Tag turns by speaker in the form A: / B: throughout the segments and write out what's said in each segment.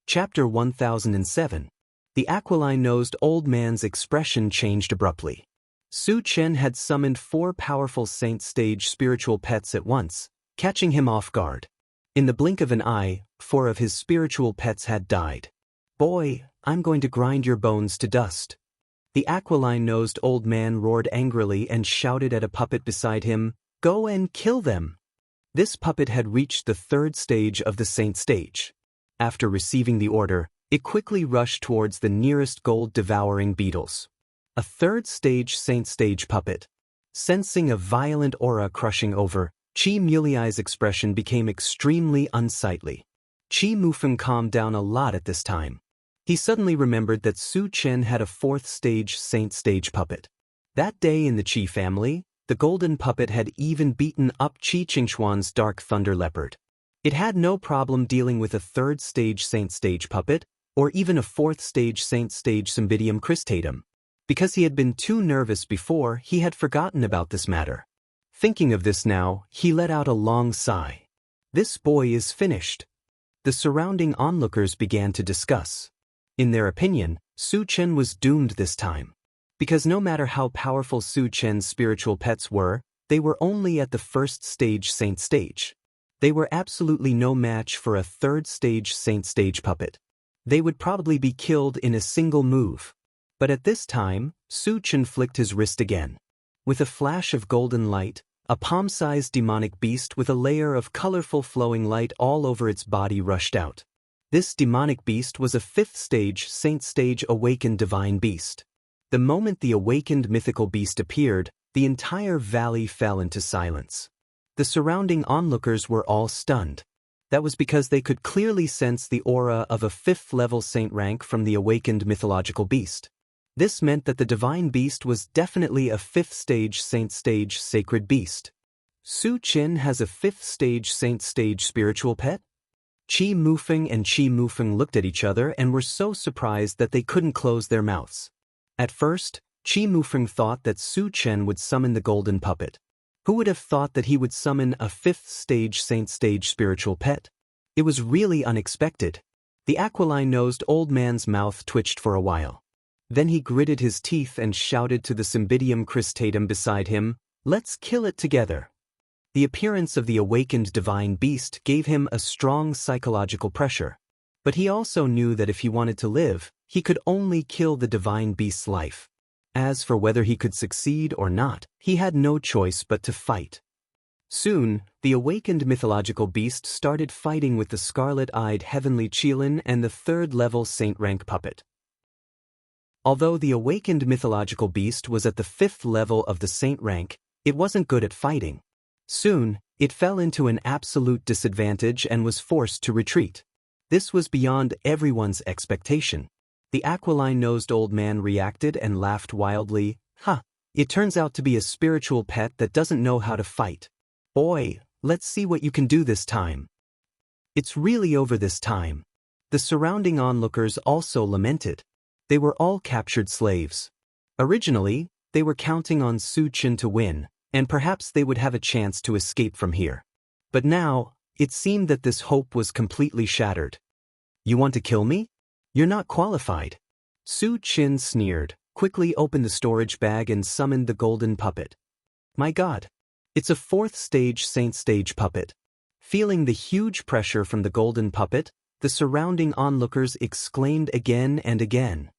A: Chapter 1007. The aquiline-nosed old man's expression changed abruptly. Su Chen had summoned 4 powerful saint-stage spiritual pets at once, catching him off guard. In the blink of an eye, 4 of his spiritual pets had died. "Boy, I'm going to grind your bones to dust." The aquiline-nosed old man roared angrily and shouted at a puppet beside him, "Go and kill them." This puppet had reached the 3rd stage of the saint stage. After receiving the order, it quickly rushed towards the nearest gold-devouring beetles. A 3rd stage saint stage puppet. Sensing a violent aura crushing over, Qi Muliai's expression became extremely unsightly. Qi Mufeng calmed down a lot at this time. He suddenly remembered that Su Chen had a 4th stage saint stage puppet. That day in the Qi family, the golden puppet had even beaten up Qi Qingxuan's dark thunder leopard. It had no problem dealing with a 3rd stage saint stage puppet, or even a 4th stage saint stage Cymbidium cristatum. Because he had been too nervous before, he had forgotten about this matter. Thinking of this now, he let out a long sigh. This boy is finished. The surrounding onlookers began to discuss. In their opinion, Su Chen was doomed this time. Because no matter how powerful Su Chen's spiritual pets were, they were only at the 1st stage saint stage. They were absolutely no match for a 3rd stage saint stage puppet. They would probably be killed in a single move. But at this time, Su Chen flicked his wrist again. With a flash of golden light, a palm-sized demonic beast with a layer of colorful flowing light all over its body rushed out. This demonic beast was a 5th stage saint stage awakened divine beast. The moment the awakened mythical beast appeared, the entire valley fell into silence. The surrounding onlookers were all stunned. That was because they could clearly sense the aura of a 5th-level saint rank from the awakened mythological beast. This meant that the divine beast was definitely a 5th stage saint stage sacred beast. Su Chen has a 5th stage saint stage spiritual pet? Qi Mufeng and Qi Mufeng looked at each other and were so surprised that they couldn't close their mouths. At first, Qi Mufeng thought that Su Chen would summon the golden puppet. Who would have thought that he would summon a 5th stage saint stage spiritual pet? It was really unexpected. The aquiline-nosed old man's mouth twitched for a while. Then he gritted his teeth and shouted to the Cymbidium cristatum beside him, "Let's kill it together." The appearance of the awakened divine beast gave him a strong psychological pressure. But he also knew that if he wanted to live, he could only kill the divine beast's life. As for whether he could succeed or not, he had no choice but to fight. Soon, the awakened mythological beast started fighting with the scarlet-eyed heavenly Qilin and the 3rd-level saint rank puppet. Although the awakened mythological beast was at the 5th level of the saint rank, it wasn't good at fighting. Soon, it fell into an absolute disadvantage and was forced to retreat. This was beyond everyone's expectation. The aquiline-nosed old man reacted and laughed wildly. "Ha! It turns out to be a spiritual pet that doesn't know how to fight. Boy, let's see what you can do this time." It's really over this time. The surrounding onlookers also lamented. They were all captured slaves. Originally, they were counting on Su Chen to win, and perhaps they would have a chance to escape from here. But now, it seemed that this hope was completely shattered. "You want to kill me? You're not qualified." Su Chen sneered, quickly opened the storage bag and summoned the golden puppet. "My God! It's a 4th stage saint stage puppet." Feeling the huge pressure from the golden puppet, the surrounding onlookers exclaimed again and again.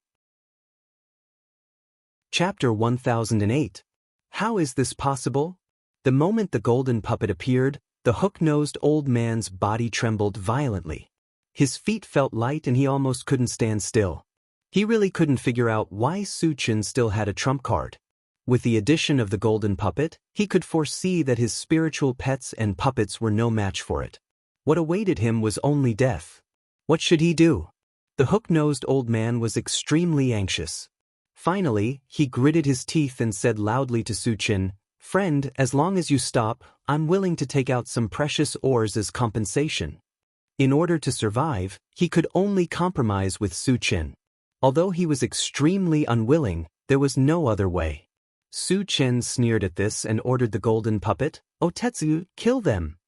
A: Chapter 1008. How is this possible? The moment the golden puppet appeared, the hook-nosed old man's body trembled violently. His feet felt light and he almost couldn't stand still. He really couldn't figure out why Su Chen still had a trump card. With the addition of the golden puppet, he could foresee that his spiritual pets and puppets were no match for it. What awaited him was only death. What should he do? The hook-nosed old man was extremely anxious. Finally, he gritted his teeth and said loudly to Su Chen, "Friend, as long as you stop, I'm willing to take out some precious ores as compensation." In order to survive, he could only compromise with Su Chen. Although he was extremely unwilling, there was no other way. Su Chen sneered at this and ordered the golden puppet, "O Tetsu, kill them."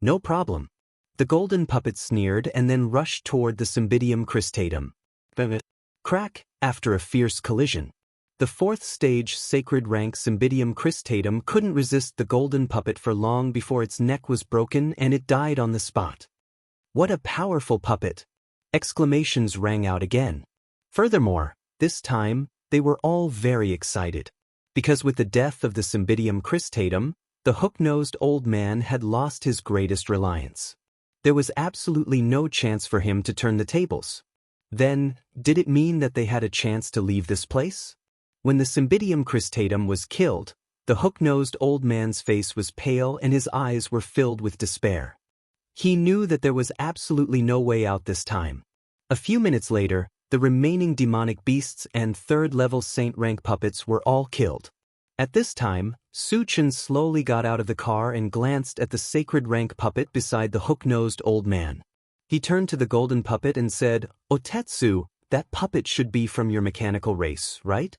A: "No problem." The golden puppet sneered and then rushed toward the Cymbidium cristatum. Crack, after a fierce collision. The fourth stage sacred rank Cymbidium cristatum couldn't resist the golden puppet for long before its neck was broken and it died on the spot. What a powerful puppet! Exclamations rang out again. Furthermore, this time, they were all very excited. Because with the death of the Cymbidium cristatum, the hook-nosed old man had lost his greatest reliance. There was absolutely no chance for him to turn the tables. Then, did it mean that they had a chance to leave this place? When the Cymbidium cristatum was killed, the hook-nosed old man's face was pale and his eyes were filled with despair. He knew that there was absolutely no way out this time. A few minutes later, the remaining demonic beasts and third-level saint rank puppets were all killed. At this time, Su Chen slowly got out of the car and glanced at the sacred rank puppet beside the hook-nosed old man. He turned to the golden puppet and said, "Otetsu, that puppet should be from your mechanical race, right?"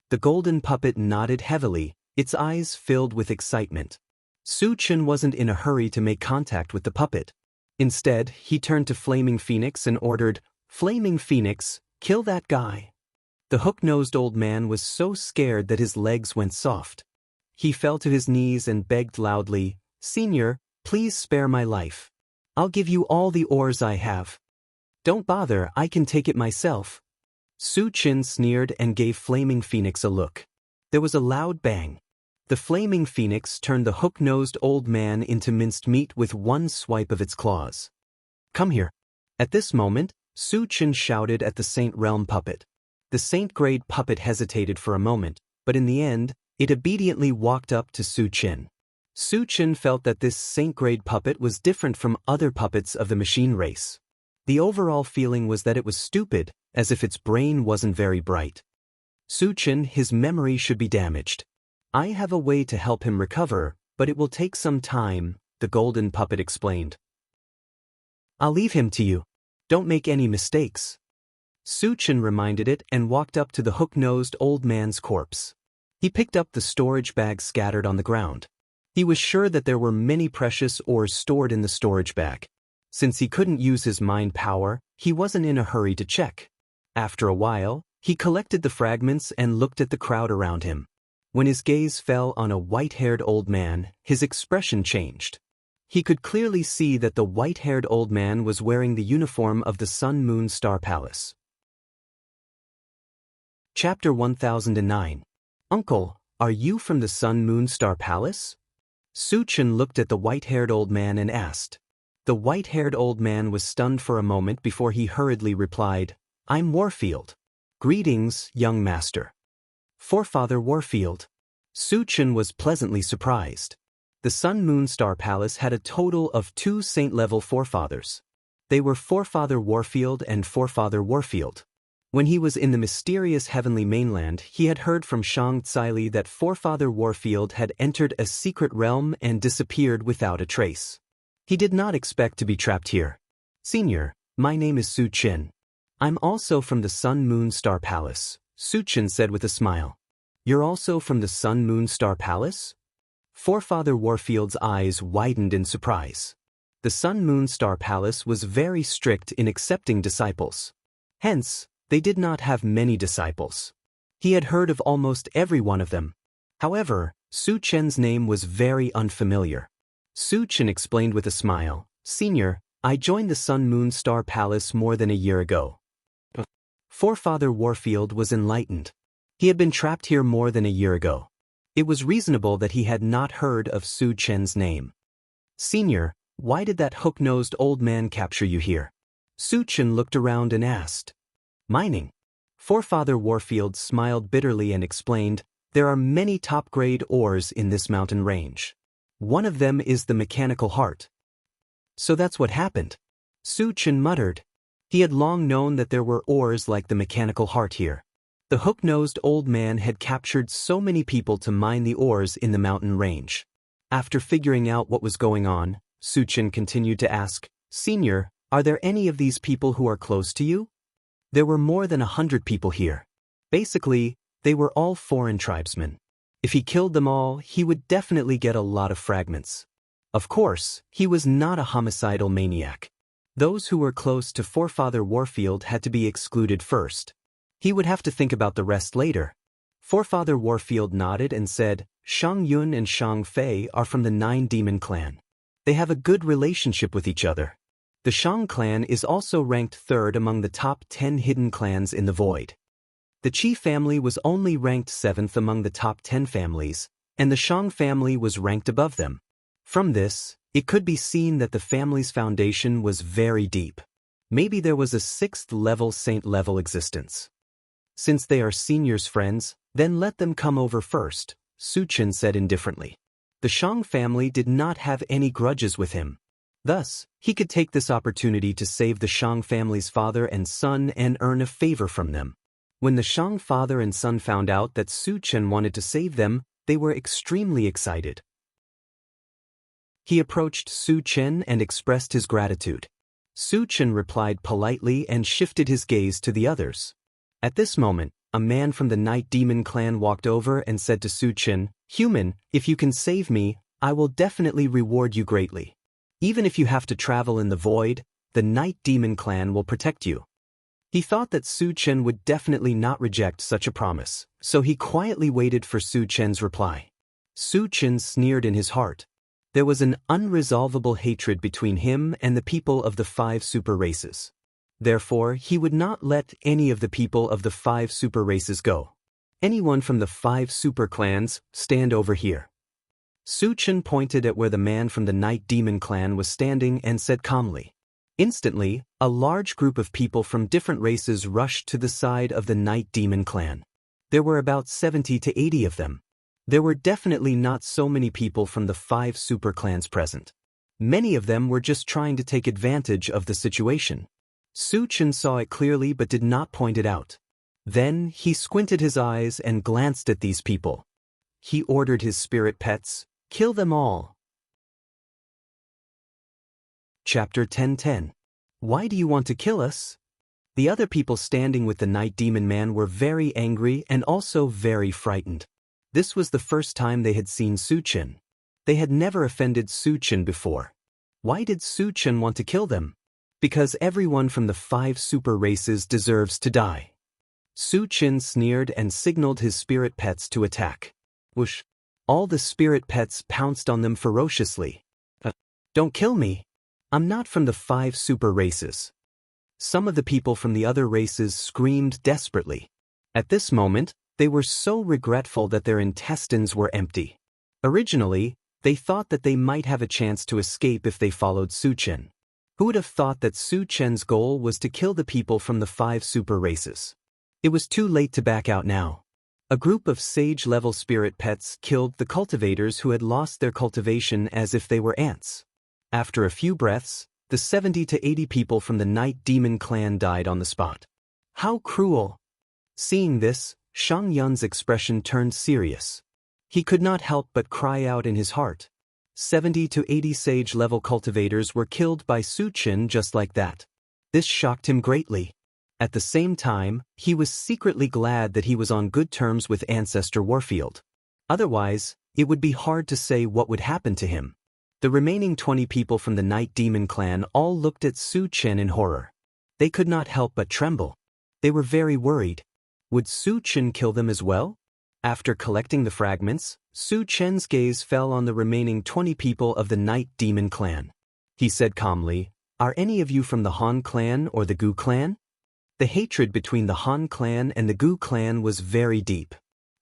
A: The golden puppet nodded heavily, its eyes filled with excitement. Su Chen wasn't in a hurry to make contact with the puppet. Instead, he turned to Flaming Phoenix and ordered, "Flaming Phoenix, kill that guy." The hook-nosed old man was so scared that his legs went soft. He fell to his knees and begged loudly, "Senior, please spare my life. I'll give you all the ores I have." "Don't bother, I can take it myself." Su Chen sneered and gave Flaming Phoenix a look. There was a loud bang. The Flaming Phoenix turned the hook-nosed old man into minced meat with one swipe of its claws. "Come here." At this moment, Su Chen shouted at the Saint Realm puppet. The Saint-grade puppet hesitated for a moment, but in the end, it obediently walked up to Su Chen. Su Chen felt that this Saint-grade puppet was different from other puppets of the machine race. The overall feeling was that it was stupid, as if its brain wasn't very bright. "Su Chen, his memory should be damaged. I have a way to help him recover, but it will take some time," the golden puppet explained. "I'll leave him to you. Don't make any mistakes." Su Chen reminded it and walked up to the hook-nosed old man's corpse. He picked up the storage bag scattered on the ground. He was sure that there were many precious ores stored in the storage bag. Since he couldn't use his mind power, he wasn't in a hurry to check. After a while, he collected the fragments and looked at the crowd around him. When his gaze fell on a white-haired old man, his expression changed. He could clearly see that the white-haired old man was wearing the uniform of the Sun Moon Star Palace. Chapter 1009. "Uncle, are you from the Sun Moon Star Palace?" Su Chen looked at the white-haired old man and asked. The white-haired old man was stunned for a moment before he hurriedly replied, "I'm Warfield." "Greetings, young master." "Forefather Warfield." Su Chen was pleasantly surprised. The Sun Moon Star Palace had a total of 2 saint-level forefathers. They were Forefather Warfield and Forefather Warfield. When he was in the mysterious heavenly mainland, he had heard from Xianxia that Forefather Warfield had entered a secret realm and disappeared without a trace. He did not expect to be trapped here. "Senior, my name is Su Chen. I'm also from the Sun Moon Star Palace," Su Chen said with a smile. "You're also from the Sun Moon Star Palace?" Forefather Warfield's eyes widened in surprise. The Sun Moon Star Palace was very strict in accepting disciples. Hence, they did not have many disciples. He had heard of almost every one of them. However, Su Chen's name was very unfamiliar. Su Chen explained with a smile, "Senior, I joined the Sun Moon Star Palace more than a year ago." Forefather Warfield was enlightened. He had been trapped here more than a year ago. It was reasonable that he had not heard of Su Chen's name. "Senior, why did that hook-nosed old man capture you here?" Su Chen looked around and asked. "Mining." Forefather Warfield smiled bitterly and explained, "There are many top-grade ores in this mountain range. One of them is the mechanical heart." "So that's what happened," Su Chen muttered. He had long known that there were ores like the mechanical heart here. The hook-nosed old man had captured so many people to mine the ores in the mountain range. After figuring out what was going on, Su Chen continued to ask, "Senior, are there any of these people who are close to you?" There were more than 100 people here. Basically, they were all foreign tribesmen. If he killed them all, he would definitely get a lot of fragments. Of course, he was not a homicidal maniac. Those who were close to Forefather Warfield had to be excluded first. He would have to think about the rest later. Forefather Warfield nodded and said, Shang Yun and Shang Fei are from the Nine Demon clan. They have a good relationship with each other. The Shang clan is also ranked third among the top 10 hidden clans in the Void. The Qi family was only ranked 7th among the top 10 families, and the Shang family was ranked above them. From this, it could be seen that the family's foundation was very deep. Maybe there was a 6th-level saint-level existence. Since they are seniors' friends, then let them come over first, Su Chen said indifferently. The Shang family did not have any grudges with him. Thus, he could take this opportunity to save the Shang family's father and son and earn a favor from them. When the Shang father and son found out that Su Chen wanted to save them, they were extremely excited. He approached Su Chen and expressed his gratitude. Su Chen replied politely and shifted his gaze to the others. At this moment, a man from the Night Demon clan walked over and said to Su Chen, Human, if you can save me, I will definitely reward you greatly. Even if you have to travel in the void, the Night Demon clan will protect you. He thought that Su Chen would definitely not reject such a promise, so he quietly waited for Su Chen's reply. Su Chen sneered in his heart. There was an unresolvable hatred between him and the people of the 5 super races. Therefore, he would not let any of the people of the 5 super races go. Anyone from the 5 super clans, stand over here. Su Chen pointed at where the man from the Night Demon clan was standing and said calmly. Instantly, a large group of people from different races rushed to the side of the Night Demon clan. There were about 70 to 80 of them. There were definitely not so many people from the 5 super clans present. Many of them were just trying to take advantage of the situation. Su Chen saw it clearly but did not point it out. Then, he squinted his eyes and glanced at these people. He ordered his spirit pets, kill them all. Chapter 10:10. Why do you want to kill us? The other people standing with the Night Demon man were very angry and also very frightened. This was the first time they had seen Su Chen. They had never offended Su Chen before. Why did Su Chen want to kill them? Because everyone from the 5 super races deserves to die. Su Chen sneered and signaled his spirit pets to attack. Whoosh! All the spirit pets pounced on them ferociously. Don't kill me! I'm not from the 5 super races. Some of the people from the other races screamed desperately. At this moment, they were so regretful that their intestines were empty. Originally, they thought that they might have a chance to escape if they followed Su Chen. Who would have thought that Su Chen's goal was to kill the people from the 5 super races? It was too late to back out now. A group of sage-level spirit pets killed the cultivators who had lost their cultivation as if they were ants. After a few breaths, the 70 to 80 people from the Night Demon clan died on the spot. How cruel! Seeing this, Shang Yun's expression turned serious. He could not help but cry out in his heart. 70 to 80 sage-level cultivators were killed by Su Chen just like that. This shocked him greatly. At the same time, he was secretly glad that he was on good terms with Ancestor Warfield. Otherwise, it would be hard to say what would happen to him. The remaining 20 people from the Night Demon clan all looked at Su Chen in horror. They could not help but tremble. They were very worried. Would Su Chen kill them as well? After collecting the fragments, Su Chen's gaze fell on the remaining 20 people of the Night Demon clan. He said calmly, Are any of you from the Han clan or the Gu clan? The hatred between the Han clan and the Gu clan was very deep.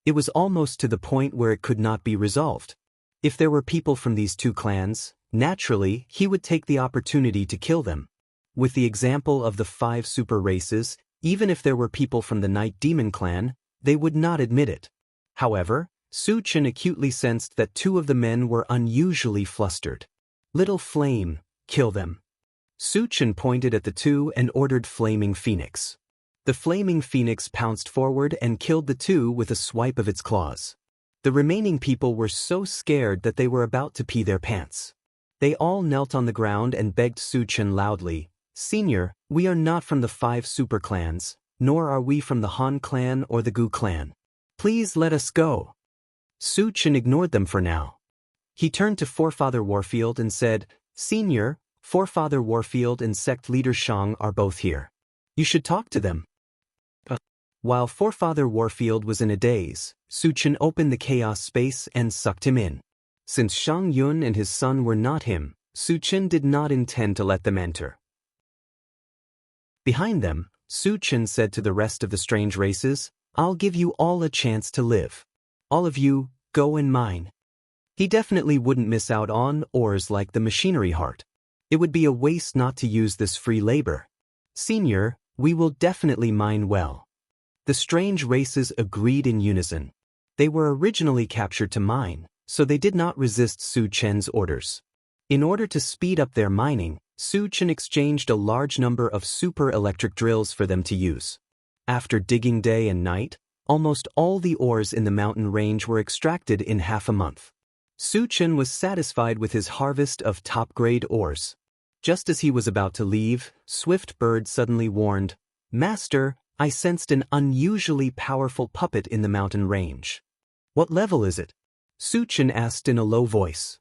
A: It was almost to the point where it could not be resolved. If there were people from these 2 clans, naturally, he would take the opportunity to kill them. With the example of the 5 super races, even if there were people from the Night Demon clan, they would not admit it. However, Su Chen acutely sensed that 2 of the men were unusually flustered. Little Flame, kill them. Su Chen pointed at the 2 and ordered Flaming Phoenix. The Flaming Phoenix pounced forward and killed the 2 with a swipe of its claws. The remaining people were so scared that they were about to pee their pants. They all knelt on the ground and begged Su Chen loudly, Senior, we are not from the 5 super clans, nor are we from the Han clan or the Gu clan. Please let us go. Su Chen ignored them for now. He turned to Forefather Warfield and said, "Senior, Forefather Warfield and sect leader Shang are both here. You should talk to them." While Forefather Warfield was in a daze, Su Chen opened the chaos space and sucked him in. Since Shang Yun and his son were not him, Su Chen did not intend to let them enter. Behind them, Su Chen said to the rest of the strange races, "I'll give you all a chance to live. All of you, go and mine." He definitely wouldn't miss out on ores like the machinery heart. It would be a waste not to use this free labor. "Senior, we will definitely mine well." The strange races agreed in unison. They were originally captured to mine, so they did not resist Su Chen's orders. In order to speed up their mining, Su Chen exchanged a large number of super electric drills for them to use. After digging day and night, almost all the ores in the mountain range were extracted in half a month. Su Chen was satisfied with his harvest of top-grade ores. Just as he was about to leave, Swift Bird suddenly warned, "Master, I sensed an unusually powerful puppet in the mountain range." "What level is it?" Su Chen asked in a low voice.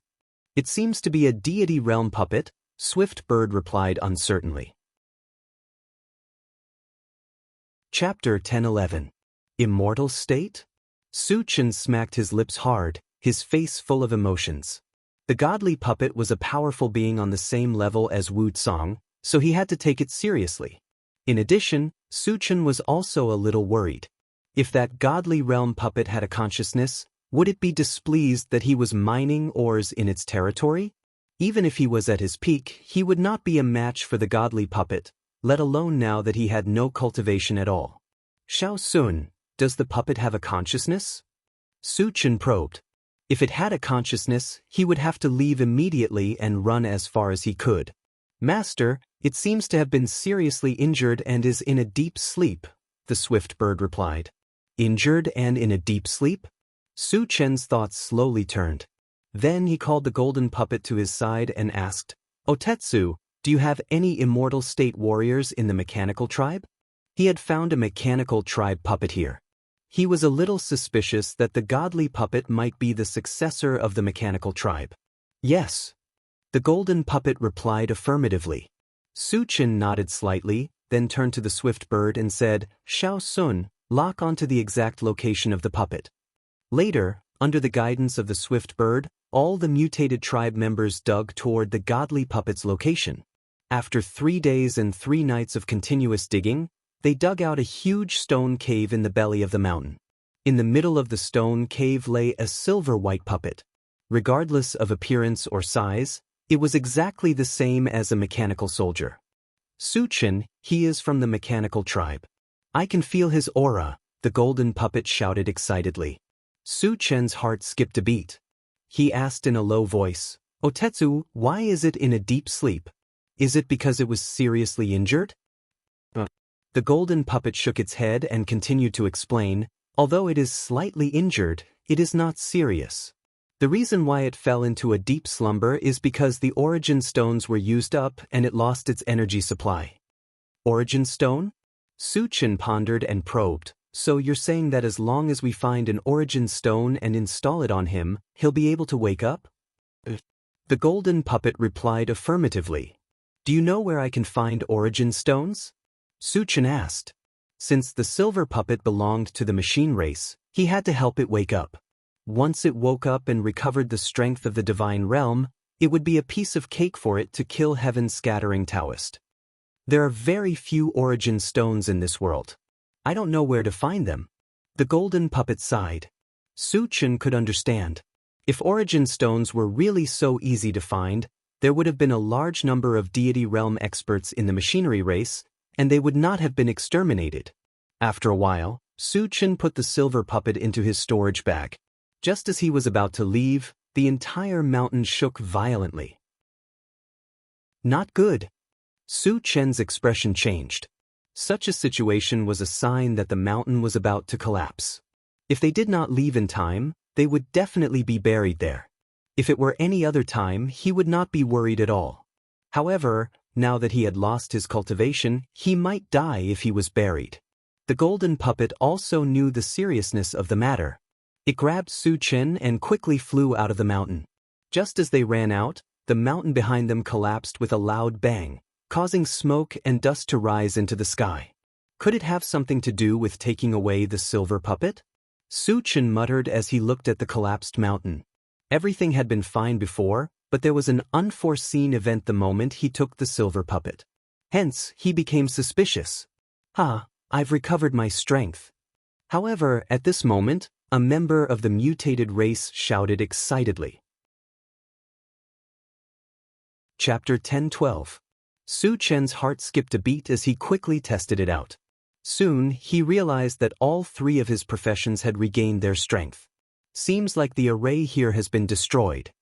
A: "It seems to be a deity realm puppet," Swift Bird replied uncertainly. Chapter 10-11. Immortal State? Su Chen smacked his lips hard, his face full of emotions. The godly puppet was a powerful being on the same level as Wu Tsang, so he had to take it seriously. In addition, Su Chen was also a little worried. If that godly realm puppet had a consciousness, would it be displeased that he was mining ores in its territory? Even if he was at his peak, he would not be a match for the godly puppet, let alone now that he had no cultivation at all. "Xiao Sun, does the puppet have a consciousness?" Su Chen probed. If it had a consciousness, he would have to leave immediately and run as far as he could. "Master, it seems to have been seriously injured and is in a deep sleep," the Swift Bird replied. "Injured and in a deep sleep?" Su Chen's thoughts slowly turned. Then he called the golden puppet to his side and asked, "Otetsu, do you have any immortal state warriors in the mechanical tribe?" He had found a mechanical tribe puppet here. He was a little suspicious that the godly puppet might be the successor of the mechanical tribe. "Yes." The golden puppet replied affirmatively. Su Chen nodded slightly, then turned to the Swift Bird and said, "Xiao Sun, lock onto the exact location of the puppet." Later, under the guidance of the Swift Bird, all the mutated tribe members dug toward the godly puppet's location. After 3 days and 3 nights of continuous digging, they dug out a huge stone cave in the belly of the mountain. In the middle of the stone cave lay a silver-white puppet. Regardless of appearance or size, it was exactly the same as a mechanical soldier. "Su Chen, he is from the mechanical tribe. I can feel his aura," the golden puppet shouted excitedly. Su Chen's heart skipped a beat. He asked in a low voice, "Otetsu, why is it in a deep sleep? Is it because it was seriously injured?" The golden puppet shook its head and continued to explain, "Although it is slightly injured, it is not serious. The reason why it fell into a deep slumber is because the origin stones were used up and it lost its energy supply." "Origin stone?" Su Chen pondered and probed. "So you're saying that as long as we find an origin stone and install it on him, he'll be able to wake up?" The golden puppet replied affirmatively. "Do you know where I can find origin stones?" Su Chen asked. Since the silver puppet belonged to the machine race, he had to help it wake up. Once it woke up and recovered the strength of the divine realm, it would be a piece of cake for it to kill heaven's scattering Taoist. "There are very few origin stones in this world. I don't know where to find them." The golden puppet sighed. Su Chen could understand. If origin stones were really so easy to find, there would have been a large number of deity realm experts in the machinery race, and they would not have been exterminated. After a while, Su Chen put the silver puppet into his storage bag. Just as he was about to leave, the entire mountain shook violently. "Not good." Su Chen's expression changed. Such a situation was a sign that the mountain was about to collapse. If they did not leave in time, they would definitely be buried there. If it were any other time, he would not be worried at all. However, now that he had lost his cultivation, he might die if he was buried. The golden puppet also knew the seriousness of the matter. It grabbed Su Chen and quickly flew out of the mountain. Just as they ran out, the mountain behind them collapsed with a loud bang, causing smoke and dust to rise into the sky. Could it have something to do with taking away the silver puppet? Su Chen muttered as he looked at the collapsed mountain. Everything had been fine before, but there was an unforeseen event the moment he took the silver puppet. Hence, he became suspicious. I've recovered my strength. However, at this moment, a member of the mutated race shouted excitedly. Chapter 10:12. Su Chen's heart skipped a beat as he quickly tested it out. Soon, he realized that all three of his professions had regained their strength. Seems like the array here has been destroyed.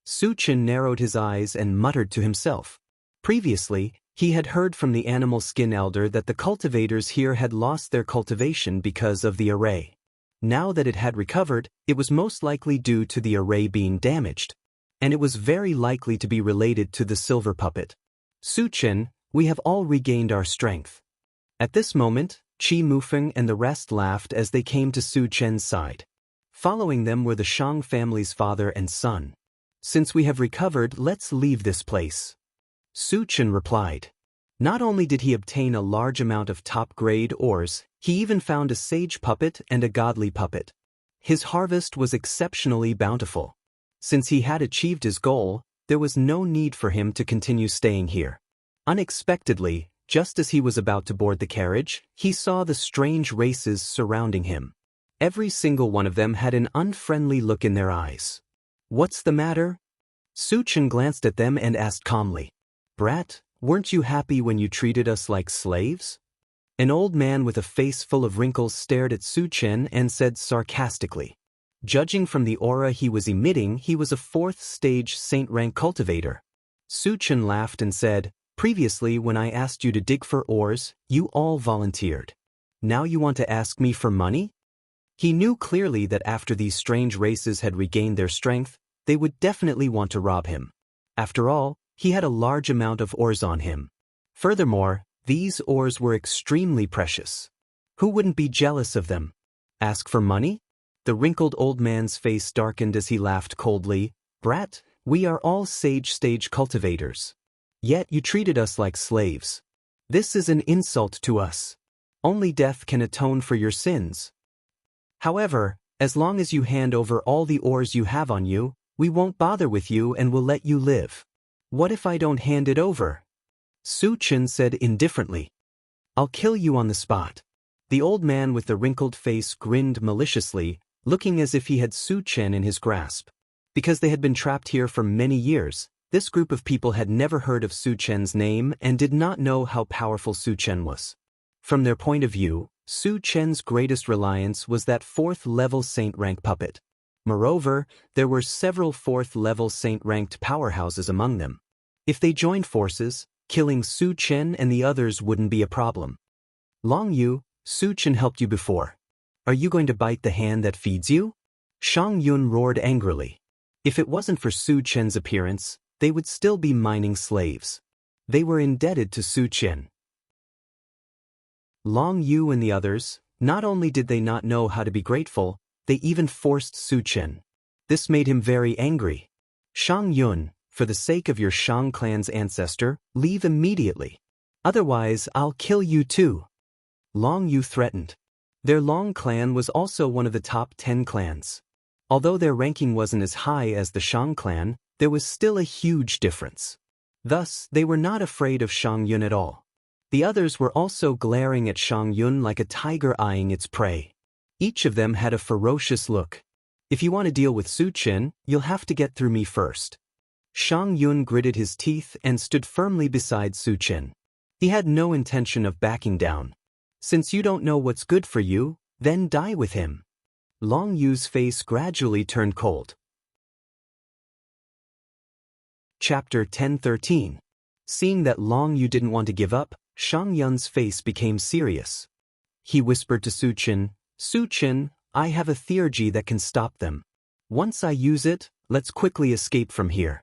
A: Su Chen narrowed his eyes and muttered to himself. Previously, he had heard from the animal skin elder that the cultivators here had lost their cultivation because of the array. Now that it had recovered, it was most likely due to the array being damaged. And it was very likely to be related to the silver puppet. Su Chen, we have all regained our strength. At this moment, Qi Mufeng and the rest laughed as they came to Su Chen's side. Following them were the Shang family's father and son. Since we have recovered, let's leave this place. Su Chen replied. Not only did he obtain a large amount of top-grade ores, he even found a sage puppet and a godly puppet. His harvest was exceptionally bountiful. Since he had achieved his goal, there was no need for him to continue staying here. Unexpectedly, just as he was about to board the carriage, he saw the strange races surrounding him. Every single one of them had an unfriendly look in their eyes. What's the matter? Su Chen glanced at them and asked calmly. Brat, weren't you happy when you treated us like slaves? An old man with a face full of wrinkles stared at Su Chen and said sarcastically. Judging from the aura he was emitting, he was a 4th stage saint rank cultivator. Su Chen laughed and said, Previously when I asked you to dig for ores, you all volunteered. Now you want to ask me for money? He knew clearly that after these strange races had regained their strength, they would definitely want to rob him. After all, he had a large amount of ores on him. Furthermore, these ores were extremely precious. Who wouldn't be jealous of them? Ask for money? The wrinkled old man's face darkened as he laughed coldly. Brat, we are all sage stage cultivators. Yet you treated us like slaves. This is an insult to us. Only death can atone for your sins. However, as long as you hand over all the ores you have on you, we won't bother with you and will let you live. What if I don't hand it over? Su Chen said indifferently. I'll kill you on the spot. The old man with the wrinkled face grinned maliciously, looking as if he had Su Chen in his grasp. Because they had been trapped here for many years, this group of people had never heard of Su Chen's name and did not know how powerful Su Chen was. From their point of view, Su Chen's greatest reliance was that 4th-level saint-rank puppet. Moreover, there were several 4th-level saint-ranked powerhouses among them. If they joined forces, killing Su Chen and the others wouldn't be a problem. Long Yu, Su Chen helped you before. Are you going to bite the hand that feeds you? Shang Yun roared angrily. If it wasn't for Su Chen's appearance, they would still be mining slaves. They were indebted to Su Chen. Long Yu and the others, not only did they not know how to be grateful, they even forced Su Chen. This made him very angry. Shang Yun, for the sake of your Shang clan's ancestor, leave immediately. Otherwise, I'll kill you too. Long Yu threatened. Their Long clan was also one of the top 10 clans. Although their ranking wasn't as high as the Shang clan, there was still a huge difference. Thus, they were not afraid of Shang Yun at all. The others were also glaring at Shang Yun like a tiger eyeing its prey. Each of them had a ferocious look. If you want to deal with Su Chen, you'll have to get through me first. Shang Yun gritted his teeth and stood firmly beside Su Chen. He had no intention of backing down. Since you don't know what's good for you, then die with him. Long Yu's face gradually turned cold. Chapter 10:13. Seeing that Long Yu didn't want to give up, Shang Yun's face became serious. He whispered to Su Chen, Su Chen, I have a theurgy that can stop them. Once I use it, let's quickly escape from here.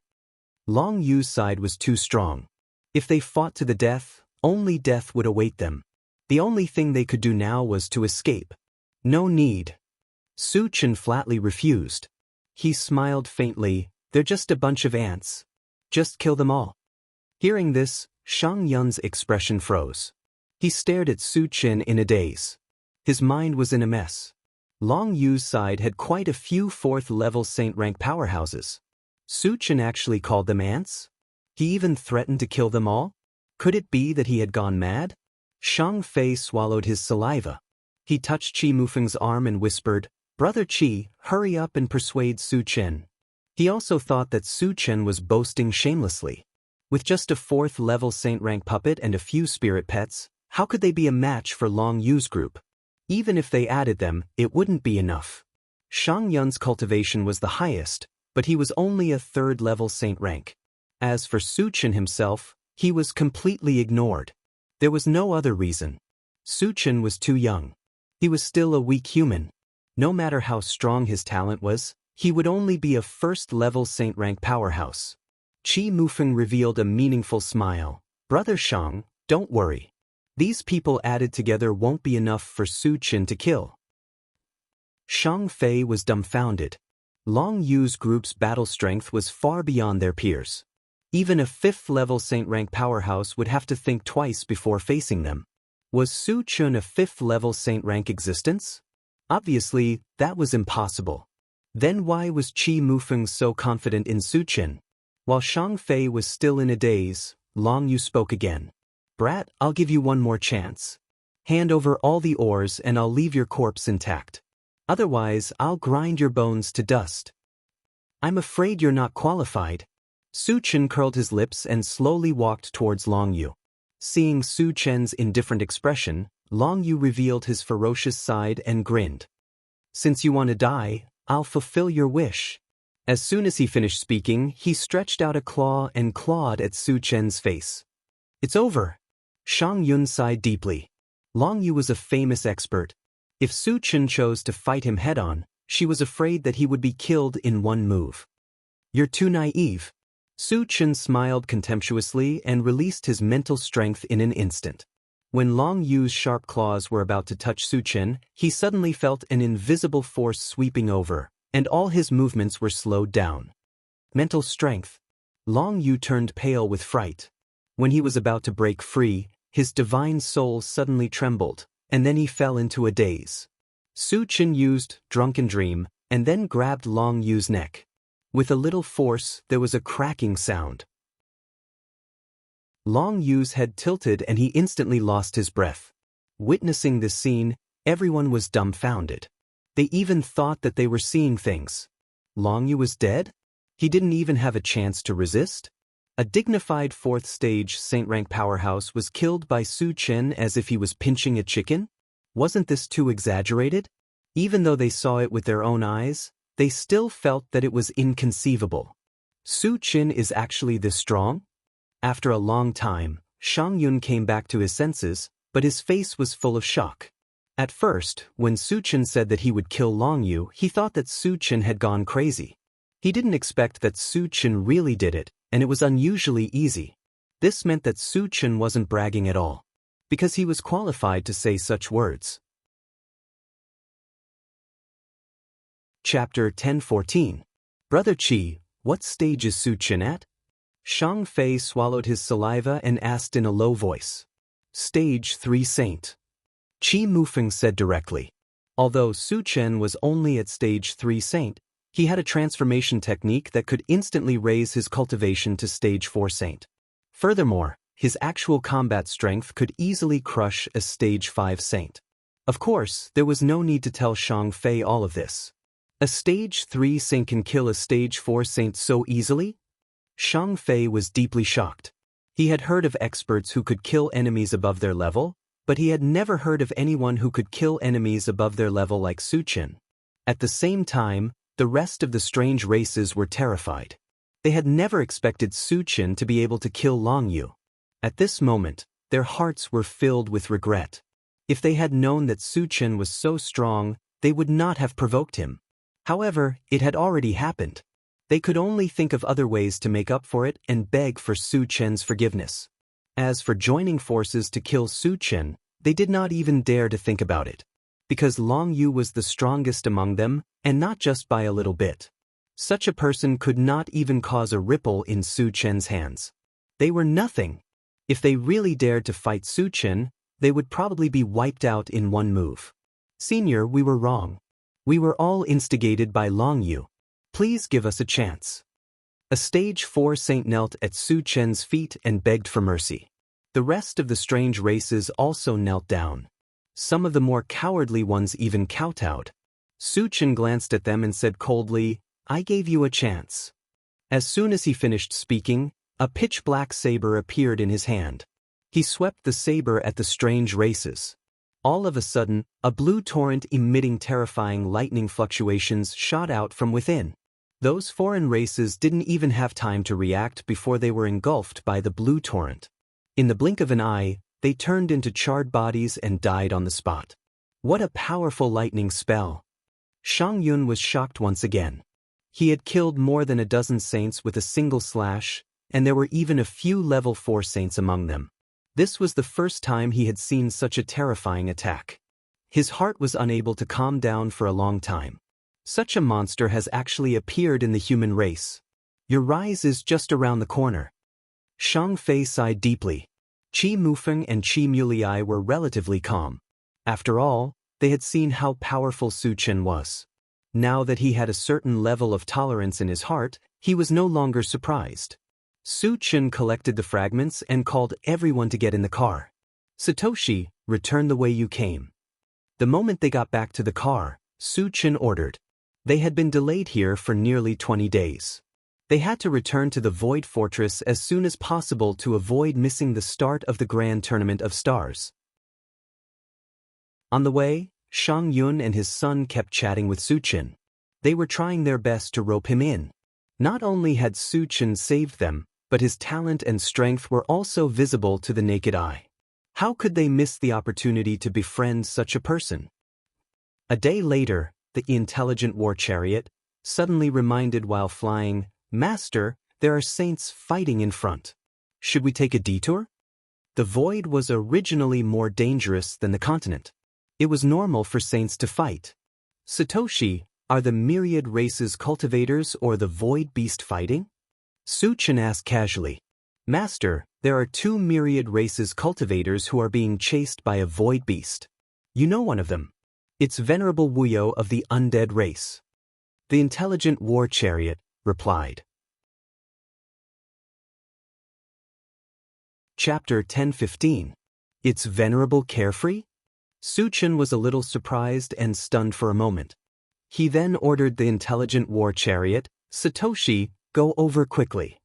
A: Long Yu's side was too strong. If they fought to the death, only death would await them. The only thing they could do now was to escape. No need. Su Chen flatly refused. He smiled faintly, They're just a bunch of ants. Just kill them all. Hearing this, Shang Yun's expression froze. He stared at Su Chen in a daze. His mind was in a mess. Long Yu's side had quite a few 4th-level saint rank powerhouses. Su Chen actually called them ants? He even threatened to kill them all? Could it be that he had gone mad? Shang Fei swallowed his saliva. He touched Qi Mufeng's arm and whispered, "Brother Qi, hurry up and persuade Su Chen." He also thought that Su Chen was boasting shamelessly. With just a 4th-level saint rank puppet and a few spirit pets, how could they be a match for Long Yu's group? Even if they added them, it wouldn't be enough. Shang Yun's cultivation was the highest, but he was only a 3rd-level saint rank. As for Su Chen himself, he was completely ignored. There was no other reason. Su Chen was too young. He was still a weak human. No matter how strong his talent was, he would only be a 1st-level saint rank powerhouse. Qi Mufeng revealed a meaningful smile. "Brother Shang, don't worry. These people added together won't be enough for Su Chen to kill." Shang Fei was dumbfounded. Long Yu's group's battle strength was far beyond their peers. Even a 5th-level saint rank powerhouse would have to think twice before facing them. Was Su Chen a 5th-level saint rank existence? Obviously, that was impossible. Then why was Qi Mufeng so confident in Su Chen? While Shang Fei was still in a daze, Long Yu spoke again. "Brat, I'll give you one more chance. Hand over all the ores and I'll leave your corpse intact. Otherwise, I'll grind your bones to dust." "I'm afraid you're not qualified." Su Chen curled his lips and slowly walked towards Long Yu. Seeing Su Chen's indifferent expression, Long Yu revealed his ferocious side and grinned. "Since you want to die, I'll fulfill your wish." As soon as he finished speaking, he stretched out a claw and clawed at Su Chen's face. "It's over." Shang Yun sighed deeply. Long Yu was a famous expert. If Su Chen chose to fight him head-on, she was afraid that he would be killed in one move. "You're too naive." Su Chen smiled contemptuously and released his mental strength in an instant. When Long Yu's sharp claws were about to touch Su Chen, he suddenly felt an invisible force sweeping over, and all his movements were slowed down. Mental strength. Long Yu turned pale with fright. When he was about to break free, his divine soul suddenly trembled, and then he fell into a daze. Su Chen used Drunken Dream, and then grabbed Long Yu's neck. With a little force, there was a cracking sound. Long Yu's head tilted and he instantly lost his breath. Witnessing this scene, everyone was dumbfounded. They even thought that they were seeing things. Long Yu was dead? He didn't even have a chance to resist? A dignified 4th-stage saint-rank powerhouse was killed by Su Chen as if he was pinching a chicken? Wasn't this too exaggerated? Even though they saw it with their own eyes, they still felt that it was inconceivable. Su Chen is actually this strong? After a long time, Shang Yun came back to his senses, but his face was full of shock. At first, when Su Chen said that he would kill Long Yu, he thought that Su Chen had gone crazy. He didn't expect that Su Chen really did it, and it was unusually easy. This meant that Su Chen wasn't bragging at all, because he was qualified to say such words. Chapter 10:14. Brother Qi, what stage is Su Chen at? Shang Fei swallowed his saliva and asked in a low voice. Stage 3 Saint. Qi Mufeng said directly. Although Su Chen was only at Stage 3 Saint, he had a transformation technique that could instantly raise his cultivation to Stage 4 Saint. Furthermore, his actual combat strength could easily crush a Stage 5 Saint. Of course, there was no need to tell Shang Fei all of this. A Stage 3 Saint can kill a Stage 4 Saint so easily? Shang Fei was deeply shocked. He had heard of experts who could kill enemies above their level, but he had never heard of anyone who could kill enemies above their level like Su Chen. At the same time, the rest of the strange races were terrified. They had never expected Su Chen to be able to kill Long Yu. At this moment, their hearts were filled with regret. If they had known that Su Chen was so strong, they would not have provoked him. However, it had already happened. They could only think of other ways to make up for it and beg for Su Chen's forgiveness. As for joining forces to kill Su Chen, they did not even dare to think about it. Because Long Yu was the strongest among them, and not just by a little bit. Such a person could not even cause a ripple in Su Chen's hands. They were nothing. If they really dared to fight Su Chen, they would probably be wiped out in one move. Senior, we were wrong. We were all instigated by Long Yu. Please give us a chance. A stage 4 saint knelt at Su Chen's feet and begged for mercy. The rest of the strange races also knelt down. Some of the more cowardly ones even kowtowed. Su Chen glanced at them and said coldly, "I gave you a chance." As soon as he finished speaking, a pitch-black saber appeared in his hand. He swept the saber at the strange races. All of a sudden, a blue torrent emitting terrifying lightning fluctuations shot out from within. Those foreign races didn't even have time to react before they were engulfed by the blue torrent. In the blink of an eye, they turned into charred bodies and died on the spot. What a powerful lightning spell! Shang Yun was shocked once again. He had killed more than a dozen saints with a single slash, and there were even a few level 4 saints among them. This was the first time he had seen such a terrifying attack. His heart was unable to calm down for a long time. Such a monster has actually appeared in the human race. Your rise is just around the corner. Shang Fei sighed deeply. Qi Mufeng and Qi Mulei were relatively calm. After all, they had seen how powerful Su Chen was. Now that he had a certain level of tolerance in his heart, he was no longer surprised. Su Chen collected the fragments and called everyone to get in the car. Satoshi, return the way you came. The moment they got back to the car, Su Chen ordered. They had been delayed here for nearly 20 days. They had to return to the Void Fortress as soon as possible to avoid missing the start of the Grand Tournament of Stars. On the way, Shang Yun and his son kept chatting with Su Chen. They were trying their best to rope him in. Not only had Su Chen saved them, but his talent and strength were also visible to the naked eye. How could they miss the opportunity to befriend such a person? A day later, the intelligent war chariot suddenly reminded while flying, "Master, there are saints fighting in front. Should we take a detour?" The void was originally more dangerous than the continent. It was normal for saints to fight. Satoshi, are the myriad races cultivators or the void beast fighting? Su Chen asked casually. "Master, there are 2 myriad races cultivators who are being chased by a void beast. You know one of them. It's Venerable Wuyo of the undead race." The intelligent war chariot replied. Chapter 10:15. It's Venerable Carefree? Su Chen was a little surprised and stunned for a moment. He then ordered the intelligent war chariot, "Satoshi, go over quickly."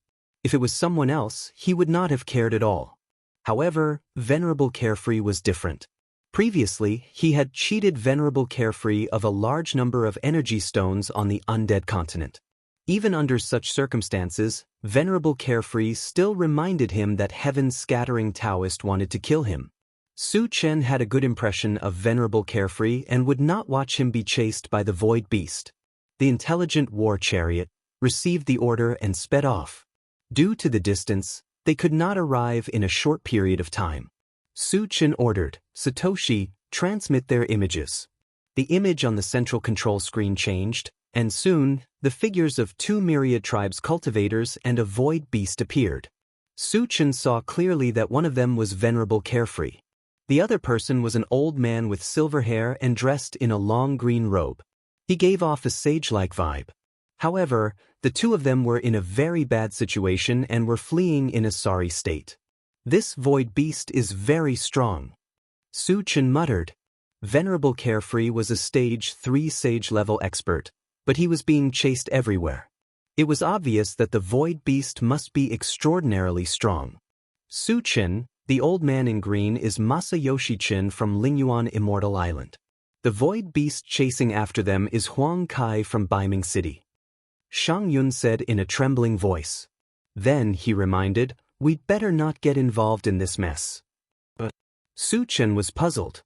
A: If it was someone else, he would not have cared at all. However, Venerable Carefree was different. Previously, he had cheated Venerable Carefree of a large number of energy stones on the undead continent. Even under such circumstances, Venerable Carefree still reminded him that Heaven's scattering Taoist wanted to kill him. Su Chen had a good impression of Venerable Carefree and would not watch him be chased by the void beast. The intelligent war chariot received the order and sped off. Due to the distance, they could not arrive in a short period of time. Su Chen ordered, "Satoshi, transmit their images." The image on the central control screen changed, and soon, the figures of 2 myriad tribes cultivators and a void beast appeared. Su Chen saw clearly that one of them was Venerable Carefree. The other person was an old man with silver hair and dressed in a long green robe. He gave off a sage-like vibe. However, the 2 of them were in a very bad situation and were fleeing in a sorry state. "This void beast is very strong," Su Chen muttered. Venerable Carefree was a stage 3 sage-level expert, but he was being chased everywhere. It was obvious that the void beast must be extraordinarily strong. Su Chen, the old man in green, is Masayoshi Chen from Lingyuan Immortal Island. The void beast chasing after them is Huang Kai from Baiming City. Shang Yun said in a trembling voice. Then, he reminded, "We'd better not get involved in this mess." But Su Chen was puzzled.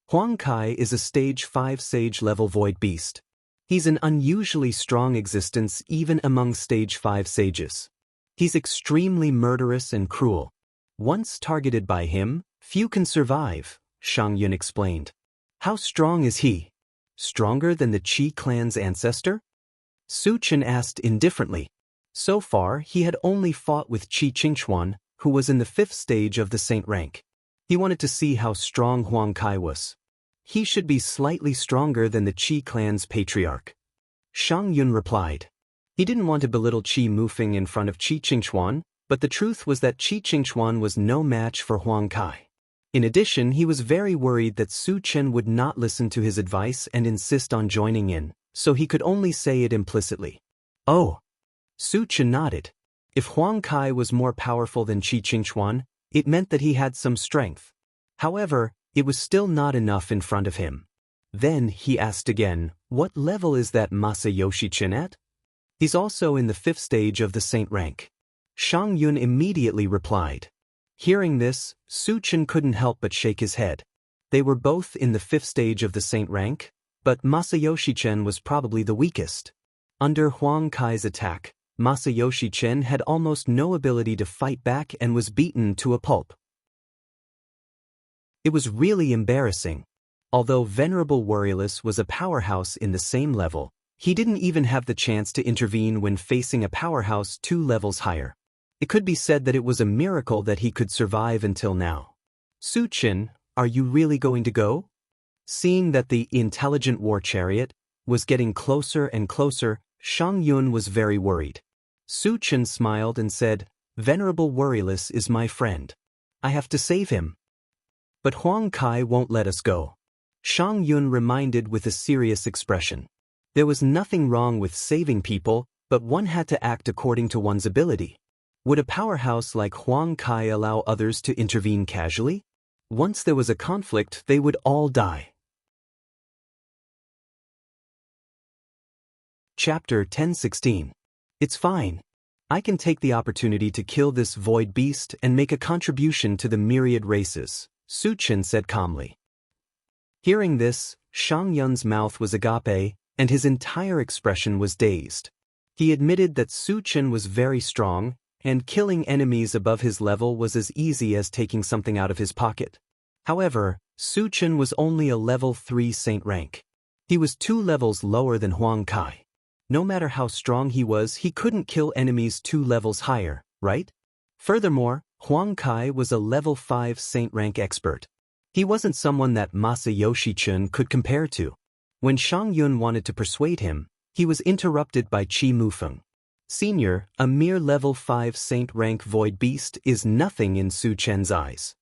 A: Huang Kai is a stage 5 sage-level void beast. He's an unusually strong existence even among stage 5 sages. He's extremely murderous and cruel. Once targeted by him, few can survive, Shang Yun explained. "How strong is he? Stronger than the Qi clan's ancestor?" Su Chen asked indifferently. So far, he had only fought with Qi Qingchuan, who was in the 5th stage of the saint rank. He wanted to see how strong Huang Kai was. He should be slightly stronger than the Qi clan's patriarch. Shang Yun replied. He didn't want to belittle Qi Mufeng in front of Qi Qingchuan, but the truth was that Qi Qingchuan was no match for Huang Kai. In addition, he was very worried that Su Chen would not listen to his advice and insist on joining in, so he could only say it implicitly. Oh. Su Chen nodded. If Huang Kai was more powerful than Qi Qingchuan, it meant that he had some strength. However, it was still not enough in front of him. Then he asked again, what level is that Masayoshi Chen at? He's also in the 5th stage of the saint rank. Shang Yun immediately replied. Hearing this, Su Chen couldn't help but shake his head. They were both in the 5th stage of the saint rank, but Masayoshi Chen was probably the weakest. Under Huang Kai's attack, Masayoshi Chen had almost no ability to fight back and was beaten to a pulp. It was really embarrassing. Although Venerable Warriorless was a powerhouse in the same level, he didn't even have the chance to intervene when facing a powerhouse 2 levels higher. It could be said that it was a miracle that he could survive until now. Su Chen, are you really going to go? Seeing that the intelligent war chariot was getting closer and closer, Shang Yun was very worried. Su Chen smiled and said, Venerable Warriorless is my friend. I have to save him. But Huang Kai won't let us go. Shang Yun reminded with a serious expression. There was nothing wrong with saving people, but one had to act according to one's ability. Would a powerhouse like Huang Kai allow others to intervene casually? Once there was a conflict, they would all die. Chapter 10:16. It's fine. I can take the opportunity to kill this void beast and make a contribution to the myriad races, Su Chen said calmly. Hearing this, Shang Yun's mouth was agape, and his entire expression was dazed. He admitted that Su Chen was very strong, and killing enemies above his level was as easy as taking something out of his pocket. However, Su Chen was only a level 3 saint rank. He was 2 levels lower than Huang Kai. No matter how strong he was, he couldn't kill enemies 2 levels higher, right? Furthermore, Huang Kai was a level 5 saint rank expert. He wasn't someone that Masayoshi Chen could compare to. When Shang Yun wanted to persuade him, he was interrupted by Qi Mufeng. Senior, a mere level 5 saint rank void beast is nothing in Su Chen's eyes.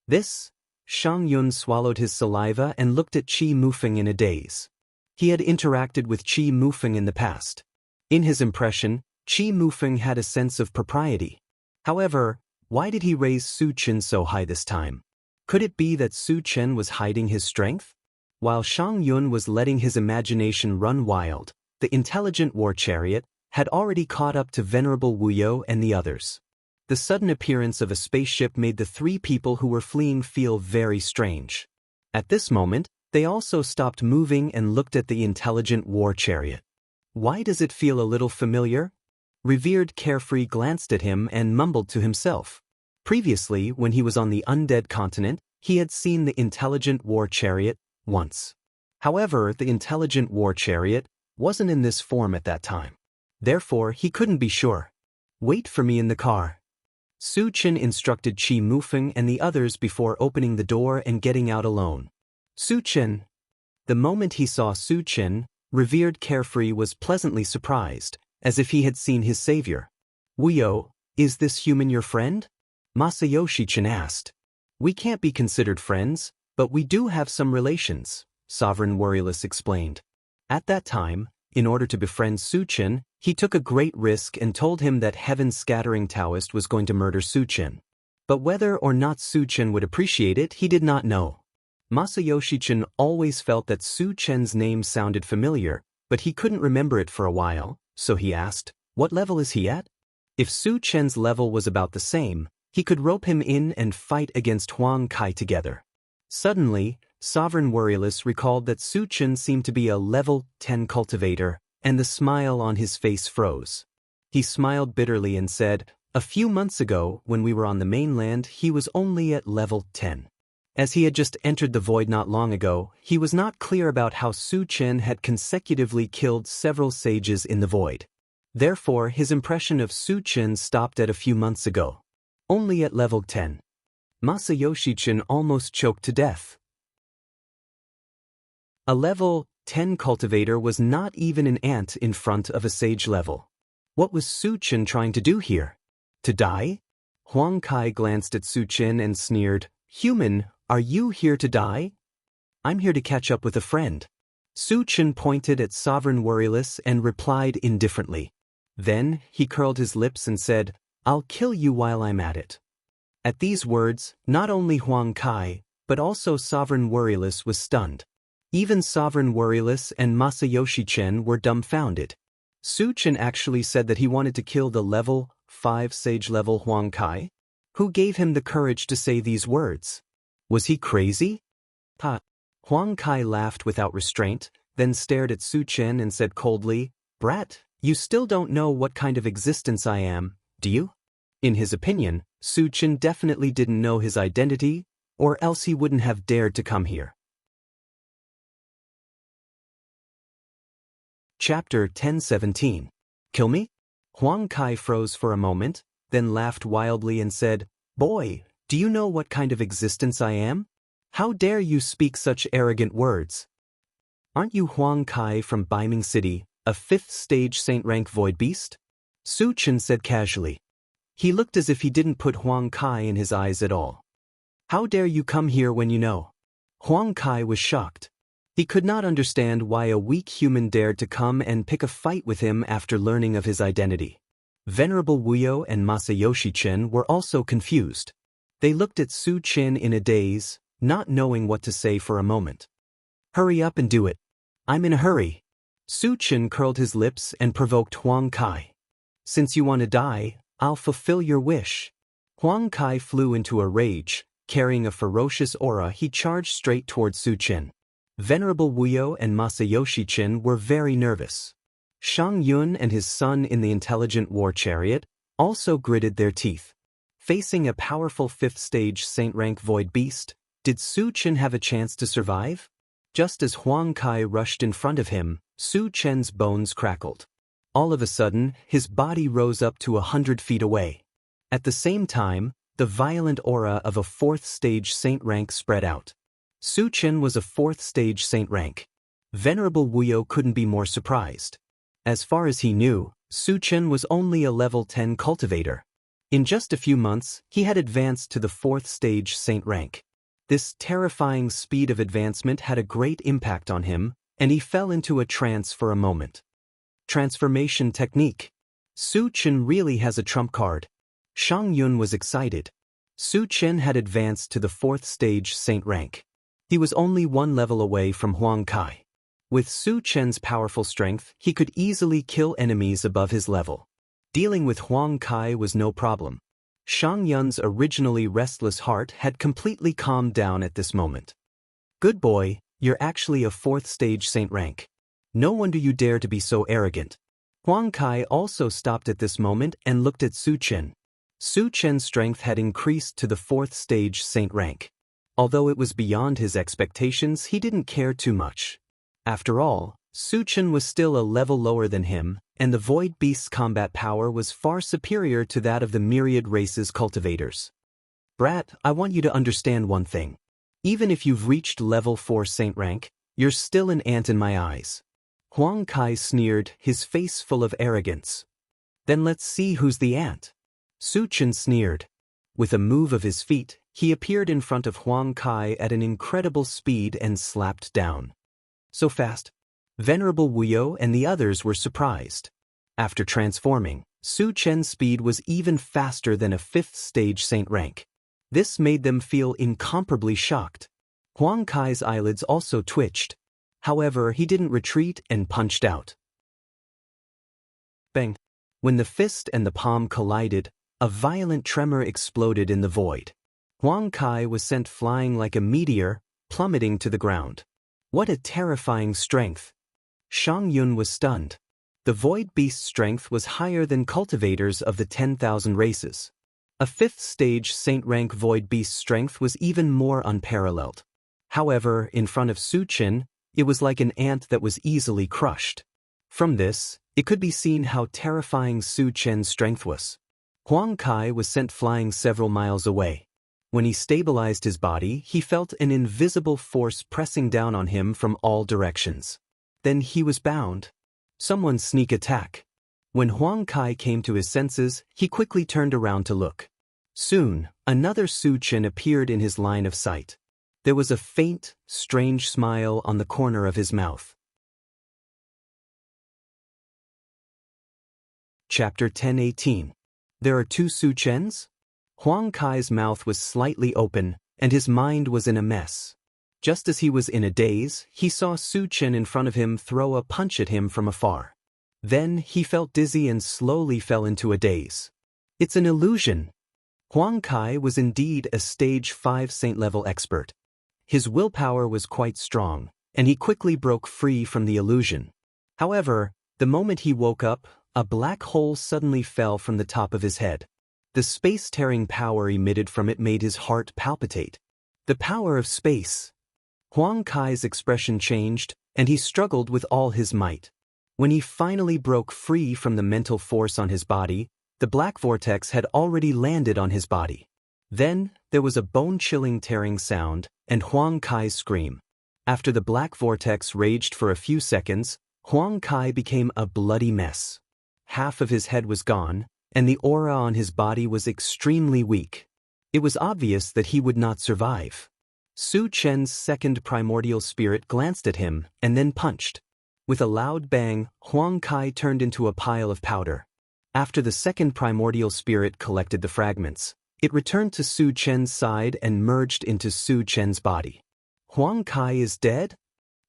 A: This? Shang Yun swallowed his saliva and looked at Qi Mufeng in a daze. He had interacted with Qi Mufeng in the past. In his impression, Qi Mufeng had a sense of propriety. However, why did he raise Su Chen so high this time? Could it be that Su Chen was hiding his strength? While Shang Yun was letting his imagination run wild, the intelligent war chariot had already caught up to Venerable Wuyo and the others. The sudden appearance of a spaceship made the 3 people who were fleeing feel very strange. At this moment, they also stopped moving and looked at the intelligent war chariot. Why does it feel a little familiar? Revered Carefree glanced at him and mumbled to himself. Previously, when he was on the undead continent, he had seen the intelligent war chariot once. However, the intelligent war chariot wasn't in this form at that time. Therefore, he couldn't be sure. Wait for me in the car. Su Chen instructed Qi Mufeng and the others before opening the door and getting out alone. Su Chen. The moment he saw Su Chen, Revered Carefree was pleasantly surprised, as if he had seen his savior. Wuyo, is this human your friend? Masayoshi Chen asked. We can't be considered friends, but we do have some relations, Sovereign Warriorless explained. At that time, in order to befriend Su Chen, he took a great risk and told him that Heaven Scattering Taoist was going to murder Su Chen. But whether or not Su Chen would appreciate it, he did not know. Masayoshi Chen always felt that Su Chen's name sounded familiar, but he couldn't remember it for a while, so he asked, what level is he at? If Su Chen's level was about the same, he could rope him in and fight against Huang Kai together. Suddenly, Sovereign Warriorless recalled that Su Chen seemed to be a level 10 cultivator, and the smile on his face froze. He smiled bitterly and said, a few months ago, when we were on the mainland, he was only at level 10. As he had just entered the void not long ago, he was not clear about how Su Chen had consecutively killed several sages in the void. Therefore, his impression of Su Chen stopped at a few months ago. Only at level 10. Masayoshi Chen almost choked to death. A level 10 cultivator was not even an ant in front of a sage level. What was Su Chen trying to do here? To die? Huang Kai glanced at Su Chen and sneered, "Human, are you here to die?" "I'm here to catch up with a friend." Su Chen pointed at Sovereign Worryless and replied indifferently. Then, he curled his lips and said, "I'll kill you while I'm at it." At these words, not only Huang Kai, but also Sovereign Worryless was stunned. Even Sovereign Worryless and Masayoshi Chen were dumbfounded. Su Chen actually said that he wanted to kill the level 5 sage level Huang Kai? Who gave him the courage to say these words? Was he crazy? Ha! Huang Kai laughed without restraint, then stared at Su Chen and said coldly, "Brat, you still don't know what kind of existence I am, do you?" In his opinion, Su Chen definitely didn't know his identity, or else he wouldn't have dared to come here. Chapter 1017. Kill me? Huang Kai froze for a moment, then laughed wildly and said, "Boy, do you know what kind of existence I am? How dare you speak such arrogant words? Aren't you Huang Kai from Baiming City, a 5th stage saint rank void beast?" Su Chen said casually. He looked as if he didn't put Huang Kai in his eyes at all. "How dare you come here when you know?" Huang Kai was shocked. He could not understand why a weak human dared to come and pick a fight with him after learning of his identity. Venerable Wuyo and Masayoshi Chen were also confused. They looked at Su Chen in a daze, not knowing what to say for a moment. "Hurry up and do it. I'm in a hurry." Su Chen curled his lips and provoked Huang Kai. "Since you want to die, I'll fulfill your wish." Huang Kai flew into a rage. Carrying a ferocious aura, he charged straight towards Su Chen. Venerable Wuyo and Masayoshi Chen were very nervous. Shang Yun and his son in the intelligent war chariot also gritted their teeth. Facing a powerful 5th stage saint rank void beast, did Su Chen have a chance to survive? Just as Huang Kai rushed in front of him, Su Chen's bones crackled. All of a sudden, his body rose up to 100 feet away. At the same time, the violent aura of a 4th stage saint rank spread out. Su Chen was a 4th stage saint rank. Venerable Wuyo couldn't be more surprised. As far as he knew, Su Chen was only a level 10 cultivator. In just a few months, he had advanced to the 4th stage saint rank. This terrifying speed of advancement had a great impact on him, and he fell into a trance for a moment. Transformation technique. Su Chen really has a trump card. Shang Yun was excited. Su Chen had advanced to the 4th stage saint rank. He was only one level away from Huang Kai. With Su Chen's powerful strength, he could easily kill enemies above his level. Dealing with Huang Kai was no problem. Shang Yun's originally restless heart had completely calmed down at this moment. "Good boy, you're actually a 4th stage saint rank. No wonder you dare to be so arrogant." Huang Kai also stopped at this moment and looked at Su Chen. Su Chen's strength had increased to the 4th stage saint rank. Although it was beyond his expectations, he didn't care too much. After all, Su Chen was still a level lower than him, and the Void Beast's combat power was far superior to that of the myriad races cultivators. "Brat, I want you to understand one thing. Even if you've reached level 4 saint rank, you're still an ant in my eyes." Huang Kai sneered, his face full of arrogance. "Then let's see who's the ant." Su Chen sneered. With a move of his feet, he appeared in front of Huang Kai at an incredible speed and slapped down. So fast. Venerable Wuyo and the others were surprised. After transforming, Su Chen's speed was even faster than a 5th stage saint rank. This made them feel incomparably shocked. Huang Kai's eyelids also twitched. However, he didn't retreat and punched out. Bang! When the fist and the palm collided, a violent tremor exploded in the void. Huang Kai was sent flying like a meteor, plummeting to the ground. What a terrifying strength! Shang Yun was stunned. The Void Beast's strength was higher than cultivators of the 10,000 races. A 5th stage saint rank void beast strength was even more unparalleled. However, in front of Su Chen, it was like an ant that was easily crushed. From this, it could be seen how terrifying Su Chen's strength was. Huang Kai was sent flying several miles away. When he stabilized his body, he felt an invisible force pressing down on him from all directions. Then he was bound. Someone's sneak attack. When Huang Kai came to his senses, he quickly turned around to look. Soon, another Su Chen appeared in his line of sight. There was a faint, strange smile on the corner of his mouth. Chapter 10:18. There are 2 Su Chens? Huang Kai's mouth was slightly open, and his mind was in a mess. Just as he was in a daze, he saw Su Chen in front of him throw a punch at him from afar. Then he felt dizzy and slowly fell into a daze. It's an illusion. Huang Kai was indeed a stage 5 saint-level expert. His willpower was quite strong, and he quickly broke free from the illusion. However, the moment he woke up, a black hole suddenly fell from the top of his head. The space-tearing power emitted from it made his heart palpitate. The power of space. Huang Kai's expression changed, and he struggled with all his might. When he finally broke free from the mental force on his body, the black vortex had already landed on his body. Then, there was a bone-chilling tearing sound, and Huang Kai's scream. After the black vortex raged for a few seconds, Huang Kai became a bloody mess. Half of his head was gone, and the aura on his body was extremely weak. It was obvious that he would not survive. Su Chen's 2nd primordial spirit glanced at him and then punched. With a loud bang, Huang Kai turned into a pile of powder. After the 2nd primordial spirit collected the fragments, it returned to Su Chen's side and merged into Su Chen's body. Huang Kai is dead?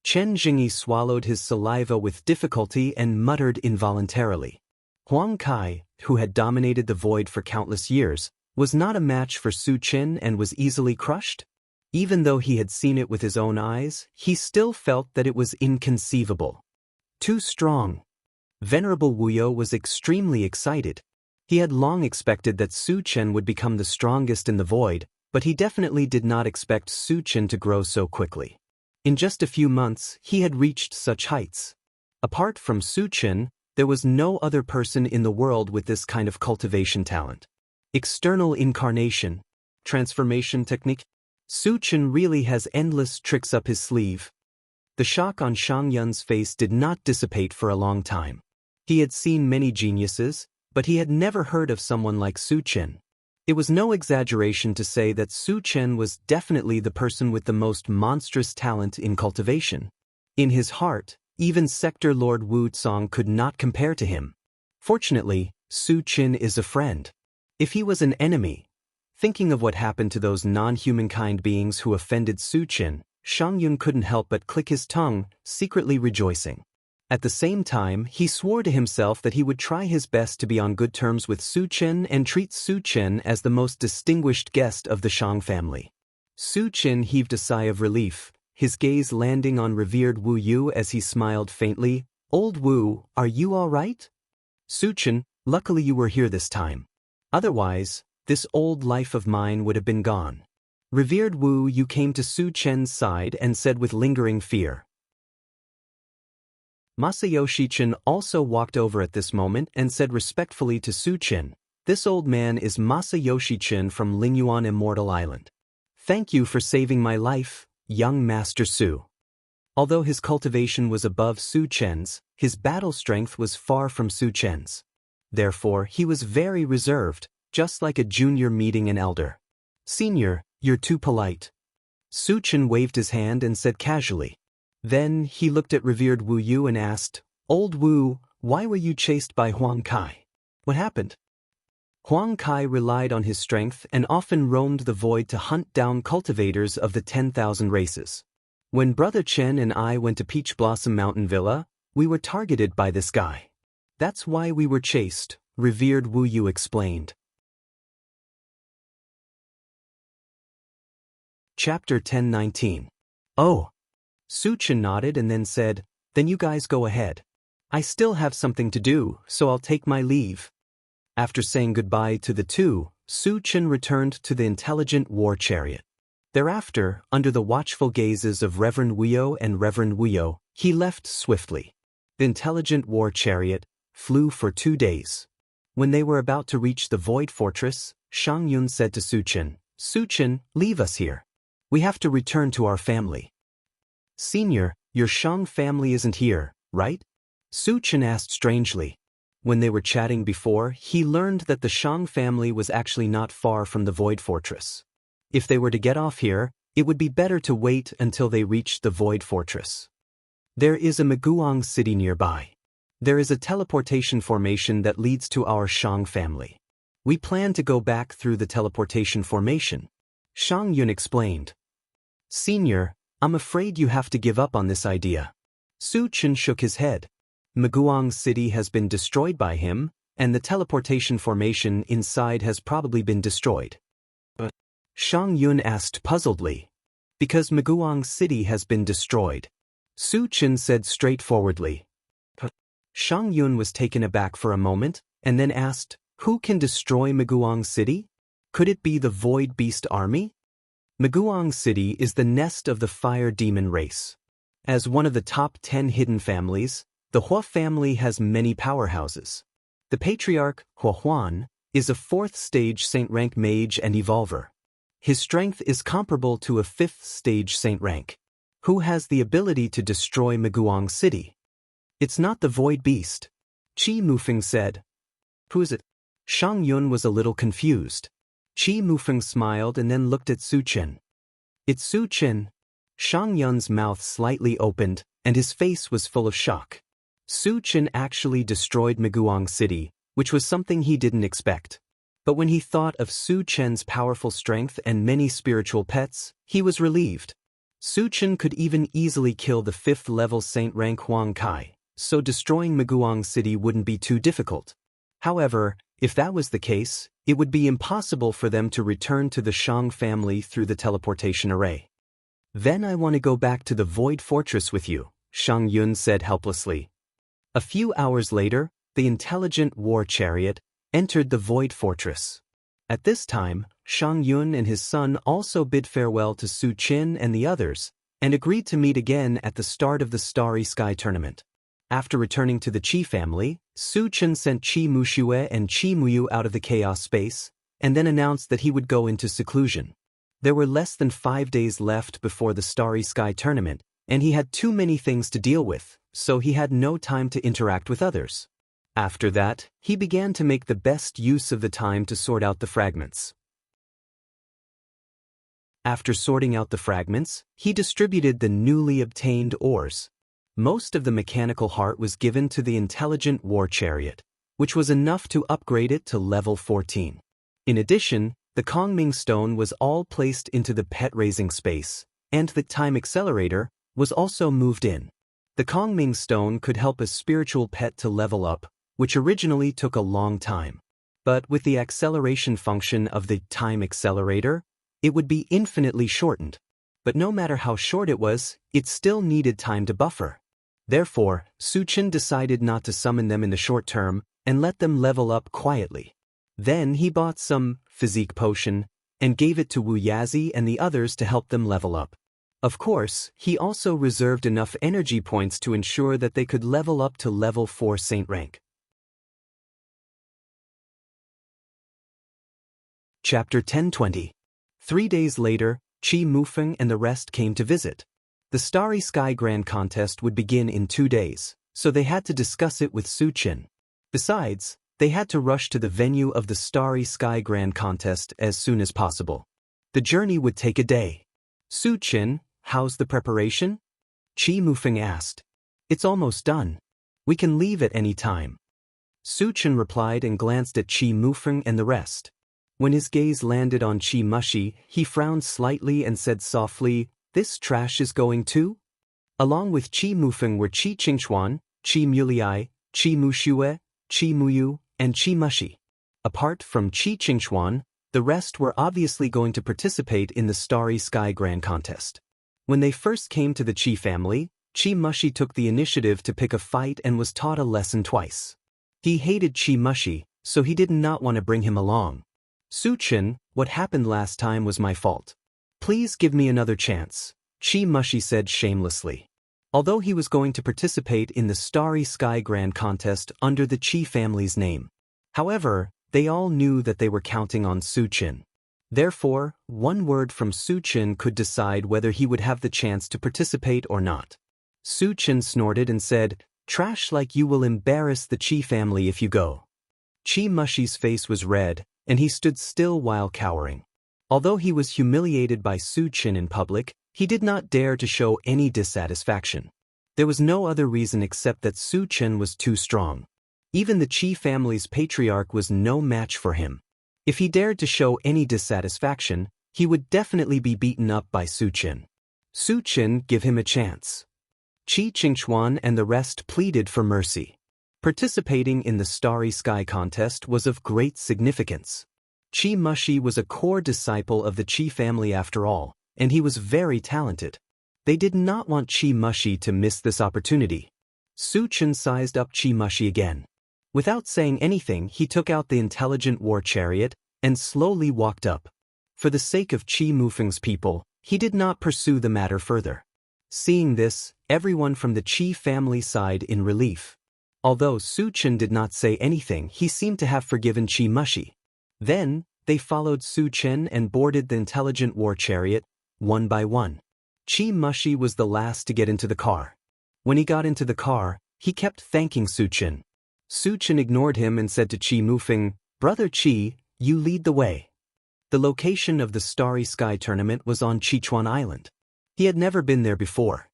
A: Chen Jingyi swallowed his saliva with difficulty and muttered involuntarily. Huang Kai, who had dominated the void for countless years, was not a match for Su Chen and was easily crushed? Even though he had seen it with his own eyes, he still felt that it was inconceivable. Too strong. Venerable Wuyo was extremely excited. He had long expected that Su Chen would become the strongest in the void, but he definitely did not expect Su Chen to grow so quickly. In just a few months, he had reached such heights. Apart from Su Chen, there was no other person in the world with this kind of cultivation talent. External incarnation. Transformation technique. Su Chen really has endless tricks up his sleeve. The shock on Shang Yun's face did not dissipate for a long time. He had seen many geniuses, but he had never heard of someone like Su Chen. It was no exaggeration to say that Su Chen was definitely the person with the most monstrous talent in cultivation. In his heart, even Sector Lord Wu Tsong could not compare to him. Fortunately, Su Chen is a friend. If he was an enemy, thinking of what happened to those non-humankind beings who offended Su Chen, Shang Yun couldn't help but click his tongue, secretly rejoicing. At the same time, he swore to himself that he would try his best to be on good terms with Su Chen and treat Su Chen as the most distinguished guest of the Shang family. Su Chen heaved a sigh of relief, his gaze landing on revered Wu Yu as he smiled faintly. "Old Wu, are you all right?" "Su Chen, luckily you were here this time. Otherwise, this old life of mine would have been gone." Revered Wu Yu came to Su Chen's side and said with lingering fear. Masayoshi Chen also walked over at this moment and said respectfully to Su Chen, "This old man is Masayoshi Chen from Lingyuan Immortal Island. Thank you for saving my life, young Master Su." Although his cultivation was above Su Chen's, his battle strength was far from Su Chen's. Therefore, he was very reserved, just like a junior meeting an elder. "Senior, you're too polite." Su Chen waved his hand and said casually. Then he looked at revered Wu Yu and asked, "Old Wu, why were you chased by Huang Kai? What happened?" Huang Kai relied on his strength and often roamed the void to hunt down cultivators of the 10,000 races. When Brother Chen and I went to Peach Blossom Mountain Villa, we were targeted by this guy. That's why we were chased, revered Wu Yu explained. Chapter 10:19. "Oh." Su Chen nodded and then said, "Then you guys go ahead. I still have something to do, so I'll take my leave." After saying goodbye to the two, Su Chen returned to the intelligent war chariot. Thereafter, under the watchful gazes of Reverend Wuyo and Reverend Wuyo, he left swiftly. The intelligent war chariot flew for 2 days. When they were about to reach the Void Fortress, Shang Yun said to Su Chen, "Su Chen, leave us here. We have to return to our family." "Senior, your Shang family isn't here, right?" Su Chen asked strangely. When they were chatting before, he learned that the Shang family was actually not far from the Void Fortress. If they were to get off here, it would be better to wait until they reached the Void Fortress. There is a Maguang city nearby. There is a teleportation formation that leads to our Shang family. We plan to go back through the teleportation formation. Shang Yun explained. "Senior, I'm afraid you have to give up on this idea." Su Chen shook his head. Maguang City has been destroyed by him, and the teleportation formation inside has probably been destroyed. But Shang Yun asked puzzledly. "Because Maguang City has been destroyed," Su Chen said straightforwardly. Shang Yun was taken aback for a moment, and then asked, "Who can destroy Maguang City? Could it be the Void Beast Army?" Maguang City is the nest of the Fire Demon race. As one of the top 10 hidden families, the Hua family has many powerhouses. The patriarch, Hua Huan, is a 4th stage saint rank mage and evolver. His strength is comparable to a 5th stage saint rank. Who has the ability to destroy Maguang City? "It's not the Void Beast," Qi Mufeng said. "Who is it?" Shang Yun was a little confused. Qi Mufeng smiled and then looked at Su Chen. "It's Su Chen." Shang Yun's mouth slightly opened, and his face was full of shock. Su Chen actually destroyed Maguang City, which was something he didn't expect. But when he thought of Su Chen's powerful strength and many spiritual pets, he was relieved. Su Chen could even easily kill the 5th level saint rank Huang Kai, so destroying Maguang City wouldn't be too difficult. However, if that was the case, it would be impossible for them to return to the Shang family through the teleportation array. "Then I want to go back to the Void Fortress with you," Shang Yun said helplessly. A few hours later, the intelligent war chariot entered the Void Fortress. At this time, Shang Yun and his son also bid farewell to Su Chen and the others, and agreed to meet again at the start of the Starry Sky tournament. After returning to the Qi family, Su Chen sent Qi Muxue and Qi Muyu out of the chaos space, and then announced that he would go into seclusion. There were less than 5 days left before the Starry Sky tournament, and he had too many things to deal with, so he had no time to interact with others. After that, he began to make the best use of the time to sort out the fragments. After sorting out the fragments, he distributed the newly obtained ores. Most of the mechanical heart was given to the intelligent war chariot, which was enough to upgrade it to level 14. In addition, the Kongming stone was all placed into the pet-raising space, and the time accelerator was also moved in. The Kongming stone could help a spiritual pet to level up, which originally took a long time. But with the acceleration function of the time accelerator, it would be infinitely shortened. But no matter how short it was, it still needed time to buffer. Therefore, Su Chen decided not to summon them in the short term and let them level up quietly. Then he bought some physique potion and gave it to Wu Yazi and the others to help them level up. Of course, he also reserved enough energy points to ensure that they could level up to level 4 saint rank. Chapter 1020. 3 days later, Qi Mufeng and the rest came to visit. The Starry Sky Grand Contest would begin in 2 days, so they had to discuss it with Su Chen. Besides, they had to rush to the venue of the Starry Sky Grand Contest as soon as possible. The journey would take a day. "Su Chen, how's the preparation?" Qi Mufeng asked. "It's almost done. We can leave at any time." Su Chen replied and glanced at Qi Mufeng and the rest. When his gaze landed on Qi Mushi, he frowned slightly and said softly, "This trash is going too?" Along with Qi Mufeng were Qi Qingchuan, Qi Muliai, Qi Muxue, Qi Muyu, and Qi Mushi. Apart from Qi Qingchuan, the rest were obviously going to participate in the Starry Sky Grand Contest. When they first came to the Qi family, Qi Mushi took the initiative to pick a fight and was taught a lesson twice. He hated Qi Mushi, so he did not want to bring him along. Su Chen, what happened last time was my fault. Please give me another chance, Xianxia said shamelessly. Although he was going to participate in the Starry Sky Grand Contest under the Qi family's name. However, they all knew that they were counting on Su Chen. Therefore, one word from Su Chen could decide whether he would have the chance to participate or not. Su Chen snorted and said, "Trash like you will embarrass the Qi family if you go." Xianxia's face was red, and he stood still while cowering. Although he was humiliated by Su Chen in public, he did not dare to show any dissatisfaction. There was no other reason except that Su Chen was too strong. Even the Qi family's patriarch was no match for him. If he dared to show any dissatisfaction, he would definitely be beaten up by Su Chen. Su Chen, give him a chance. Qi Qingchuan and the rest pleaded for mercy. Participating in the Starry Sky contest was of great significance. Xianxia was a core disciple of the Qi family after all, and he was very talented. They did not want Xianxia to miss this opportunity. Su Chen sized up Xianxia again. Without saying anything, he took out the intelligent war chariot and slowly walked up. For the sake of Qi Mufeng's people, he did not pursue the matter further. Seeing this, everyone from the Qi family sighed in relief. Although Su Chen did not say anything, he seemed to have forgiven Xianxia. Then, they followed Su Chen and boarded the intelligent war chariot, one by one. Xianxia was the last to get into the car. When he got into the car, he kept thanking Su Chen. Su Chen ignored him and said to Qi Mufeng, "Brother Qi, you lead the way." The location of the Starry Sky tournament was on Qichuan Island. He had never been there before.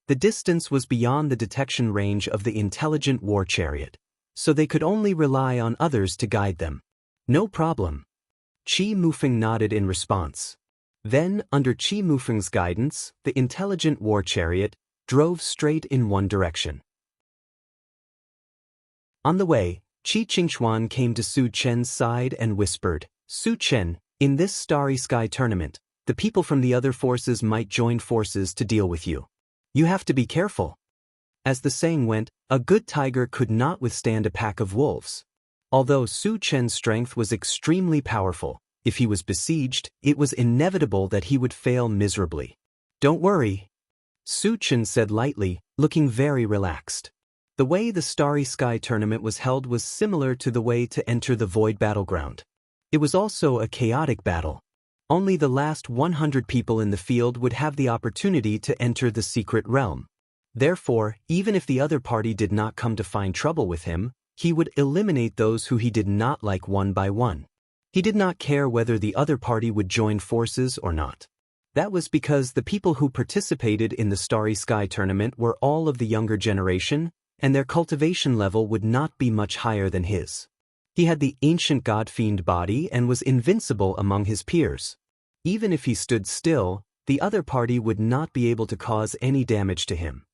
A: The distance was beyond the detection range of the intelligent war chariot, so they could only rely on others to guide them. No problem. Qi Mufeng nodded in response. Then, under Qi Mufeng's guidance, the intelligent war chariot drove straight in one direction. On the way, Qi Qingchuan came to Su Chen's side and whispered, "Su Chen, in this Starry Sky tournament, the people from the other forces might join forces to deal with you. You have to be careful." As the saying went, a good tiger could not withstand a pack of wolves. Although Su Chen's strength was extremely powerful, if he was besieged, it was inevitable that he would fail miserably. "Don't worry," Su Chen said lightly, looking very relaxed. The way the Starry Sky tournament was held was similar to the way to enter the Void Battleground. It was also a chaotic battle. Only the last 100 people in the field would have the opportunity to enter the secret realm. Therefore, even if the other party did not come to find trouble with him, he would eliminate those who he did not like one by one. He did not care whether the other party would join forces or not. That was because the people who participated in the Starry Sky tournament were all of the younger generation, and their cultivation level would not be much higher than his. He had the ancient god-fiend body and was invincible among his peers. Even if he stood still, the other party would not be able to cause any damage to him.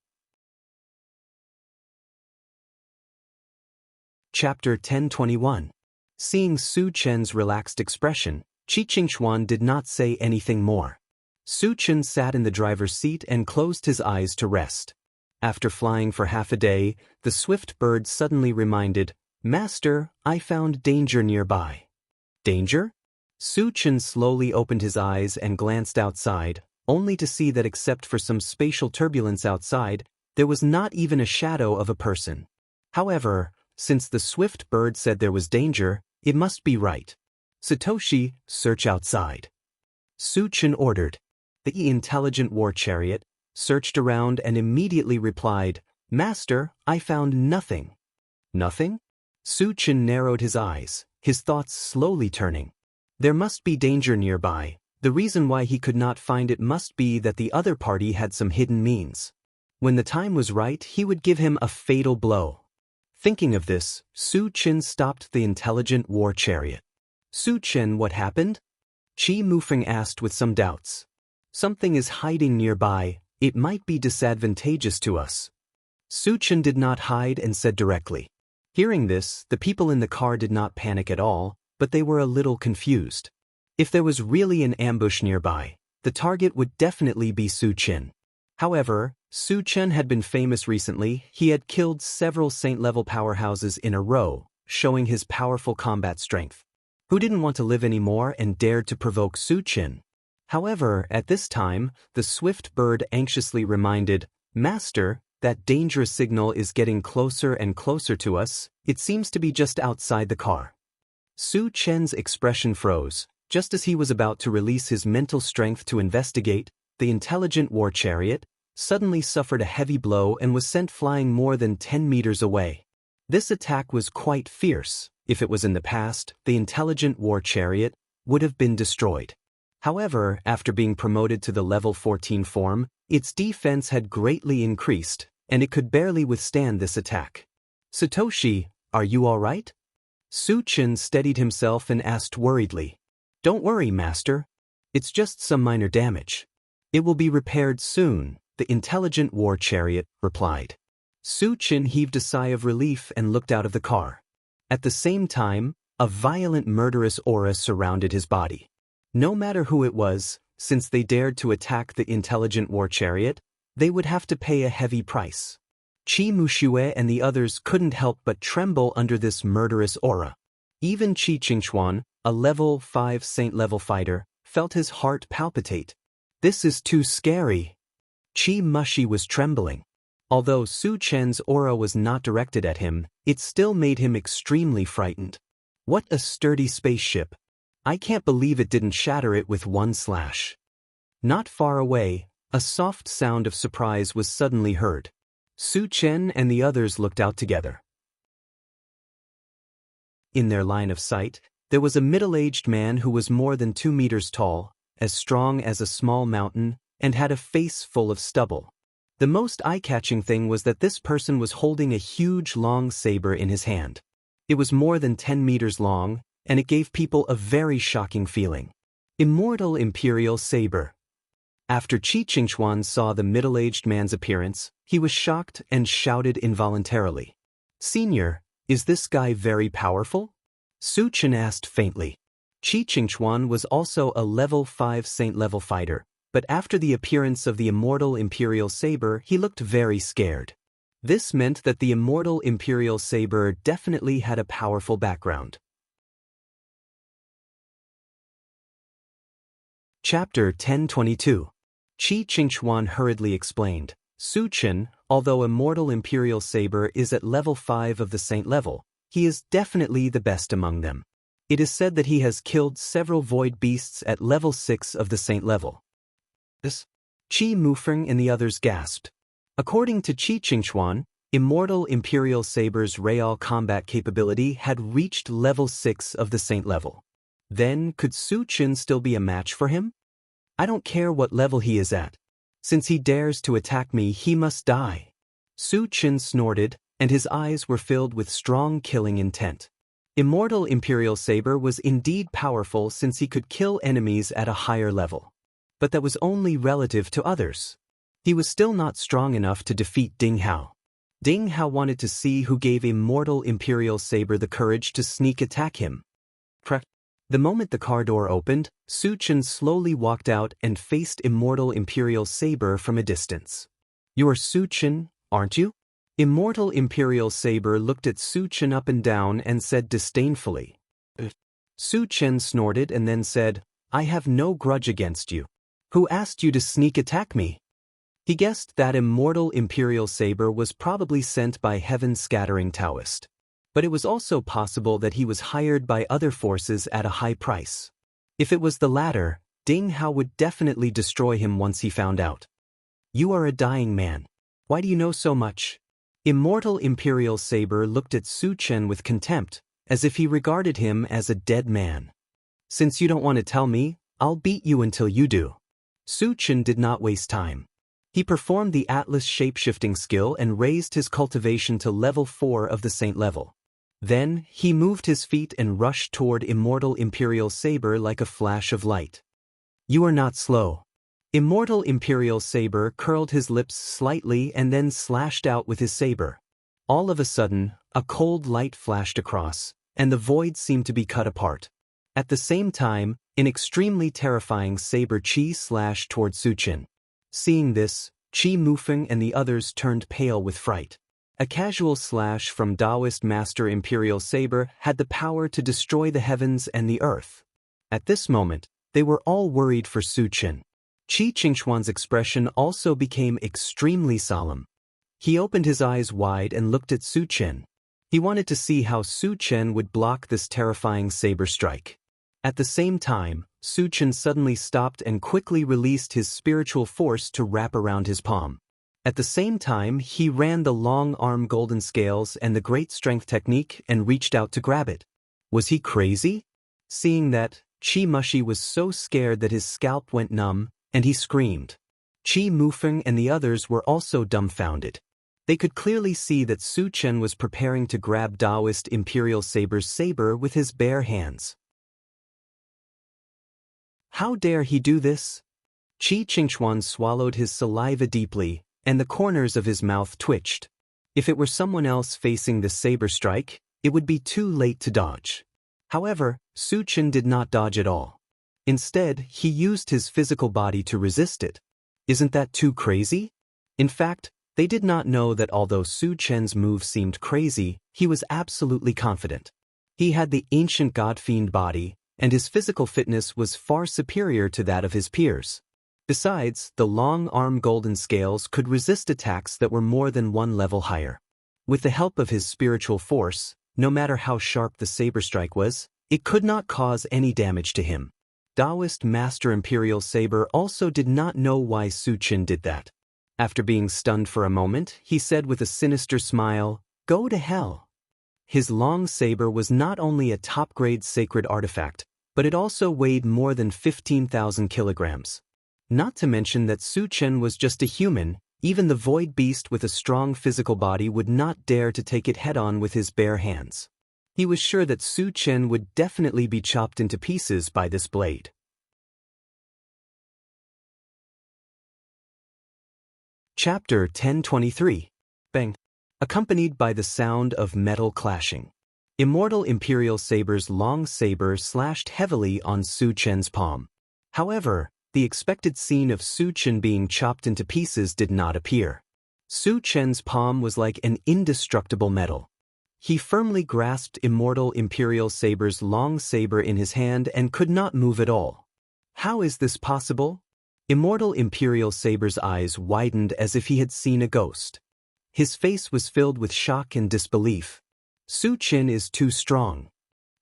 A: Chapter 1021. Seeing Su Chen's relaxed expression, Qi Qingchuan did not say anything more. Su Chen sat in the driver's seat and closed his eyes to rest. After flying for half a day, the swift bird suddenly reminded, "Master, I found danger nearby." Danger? Su Chen slowly opened his eyes and glanced outside, only to see that except for some spatial turbulence outside, there was not even a shadow of a person. However, since the swift bird said there was danger, it must be right. "Satoshi, search outside," Su Chen ordered. The intelligent war chariot searched around and immediately replied, "Master, I found nothing." "Nothing?" Su Chen narrowed his eyes, his thoughts slowly turning. There must be danger nearby. The reason why he could not find it must be that the other party had some hidden means. When the time was right, he would give him a fatal blow. Thinking of this, Su Chen stopped the intelligent war chariot. "Su Chen, what happened?" Qi Mufeng asked with some doubts. "Something is hiding nearby. It might be disadvantageous to us." Su Chen did not hide and said directly. Hearing this, the people in the car did not panic at all, but they were a little confused. If there was really an ambush nearby, the target would definitely be Su Chen. However, Su Chen had been famous recently. He had killed several saint-level powerhouses in a row, showing his powerful combat strength. who didn't want to live anymore and dared to provoke Su Chen. However, at this time, the swift bird anxiously reminded, "Master, that dangerous signal is getting closer and closer to us. It seems to be just outside the car." Su Chen's expression froze. Just as he was about to release his mental strength to investigate, the intelligent war chariot suddenly suffered a heavy blow and was sent flying more than 10 meters away. This attack was quite fierce. If it was in the past, the intelligent war chariot would have been destroyed. However, after being promoted to the level 14 form, its defense had greatly increased, and it could barely withstand this attack. "Satoshi, are you all right?" Su Chen steadied himself and asked worriedly. "Don't worry, Master. It's just some minor damage. It will be repaired soon," the intelligent war chariot replied. Su Chen heaved a sigh of relief and looked out of the car. At the same time, a violent murderous aura surrounded his body. No matter who it was, since they dared to attack the intelligent war chariot, they would have to pay a heavy price. Qi Muxue and the others couldn't help but tremble under this murderous aura. Even Qi Qingchuan, a level 5 saint-level fighter, felt his heart palpitate. "This is too scary." Qi Mushi was trembling. Although Su Chen's aura was not directed at him, it still made him extremely frightened. What a sturdy spaceship. I can't believe it didn't shatter it with one slash. Not far away, a soft sound of surprise was suddenly heard. Su Chen and the others looked out together. In their line of sight, there was a middle-aged man who was more than 2 meters tall, as strong as a small mountain, and had a face full of stubble. The most eye-catching thing was that this person was holding a huge long saber in his hand. It was more than 10 meters long, and it gave people a very shocking feeling. Immortal Imperial Saber. After Qi Qingchuan saw the middle-aged man's appearance, he was shocked and shouted involuntarily. "Senior, is this guy very powerful?" Su Chen asked faintly. Qi Qingchuan was also a level 5 saint-level fighter, but after the appearance of the Immortal Imperial Saber, he looked very scared. This meant that the Immortal Imperial Saber definitely had a powerful background. Chapter 1022. Qi Qingchuan hurriedly explained. Su Chen, although Immortal Imperial Saber is at level 5 of the Saint level, he is definitely the best among them. It is said that he has killed several void beasts at level 6 of the Saint level. Qi Mufeng and the others gasped. According to Qi Qingchuan, Immortal Imperial Saber's real combat capability had reached level 6 of the Saint level. Then, could Su Chen still be a match for him? "I don't care what level he is at. Since he dares to attack me, he must die." Su Chen snorted, and his eyes were filled with strong killing intent. Immortal Imperial Saber was indeed powerful since he could kill enemies at a higher level. But that was only relative to others. He was still not strong enough to defeat Ding Hao. Ding Hao wanted to see who gave Immortal Imperial Saber the courage to sneak attack him. The moment the car door opened, Su Chen slowly walked out and faced Immortal Imperial Saber from a distance. "You're Su Chen, aren't you?" Immortal Imperial Saber looked at Su Chen up and down and said disdainfully. Su Chen snorted and then said, "I have no grudge against you. Who asked you to sneak attack me?" He guessed that Immortal Imperial Saber was probably sent by Heaven-Scattering Taoist. But it was also possible that he was hired by other forces at a high price. If it was the latter, Ding Hao would definitely destroy him once he found out. "You are a dying man. Why do you know so much?" Immortal Imperial Saber looked at Su Chen with contempt, as if he regarded him as a dead man. "Since you don't want to tell me, I'll beat you until you do." Su Chen did not waste time. He performed the Atlas shapeshifting skill and raised his cultivation to level 4 of the Saint level. Then, he moved his feet and rushed toward Immortal Imperial Saber like a flash of light. "You are not slow." Immortal Imperial Saber curled his lips slightly and then slashed out with his saber. All of a sudden, a cold light flashed across, and the void seemed to be cut apart. At the same time, an extremely terrifying saber chi slashed toward Su Chen. Seeing this, Qi Mufeng and the others turned pale with fright. A casual slash from Taoist Master Imperial Saber had the power to destroy the heavens and the earth. At this moment, they were all worried for Su Chen. Qi Qingxuan's expression also became extremely solemn. He opened his eyes wide and looked at Su Chen. He wanted to see how Su Chen would block this terrifying saber strike. At the same time, Su Chen suddenly stopped and quickly released his spiritual force to wrap around his palm. At the same time, he ran the long arm golden scales and the great strength technique and reached out to grab it. Was he crazy? Seeing that, Qi Mushi was so scared that his scalp went numb, and he screamed. Qi Mufeng and the others were also dumbfounded. They could clearly see that Su Chen was preparing to grab Taoist Imperial Saber's saber with his bare hands. How dare he do this? Qi Qingxuan swallowed his saliva deeply, and the corners of his mouth twitched. If it were someone else facing the saber strike, it would be too late to dodge. However, Su Chen did not dodge at all. Instead, he used his physical body to resist it. Isn't that too crazy? In fact, they did not know that although Su Chen's move seemed crazy, he was absolutely confident. He had the ancient god-fiend body, and his physical fitness was far superior to that of his peers. Besides, the long-arm golden scales could resist attacks that were more than one level higher. With the help of his spiritual force, no matter how sharp the saber strike was, it could not cause any damage to him. Taoist Master Imperial Saber also did not know why Su Chen did that. After being stunned for a moment, he said with a sinister smile, "Go to hell." His long saber was not only a top-grade sacred artifact, but it also weighed more than 15,000 kilograms. Not to mention that Su Chen was just a human, even the void beast with a strong physical body would not dare to take it head-on with his bare hands. He was sure that Su Chen would definitely be chopped into pieces by this blade. Chapter 1023. Bang. Accompanied by the sound of metal clashing. Immortal Imperial Saber's long saber slashed heavily on Su Chen's palm. However, the expected scene of Su Chen being chopped into pieces did not appear. Su Chen's palm was like an indestructible metal. He firmly grasped Immortal Imperial Saber's long saber in his hand and could not move at all. How is this possible? Immortal Imperial Saber's eyes widened as if he had seen a ghost. His face was filled with shock and disbelief. Su Chen is too strong.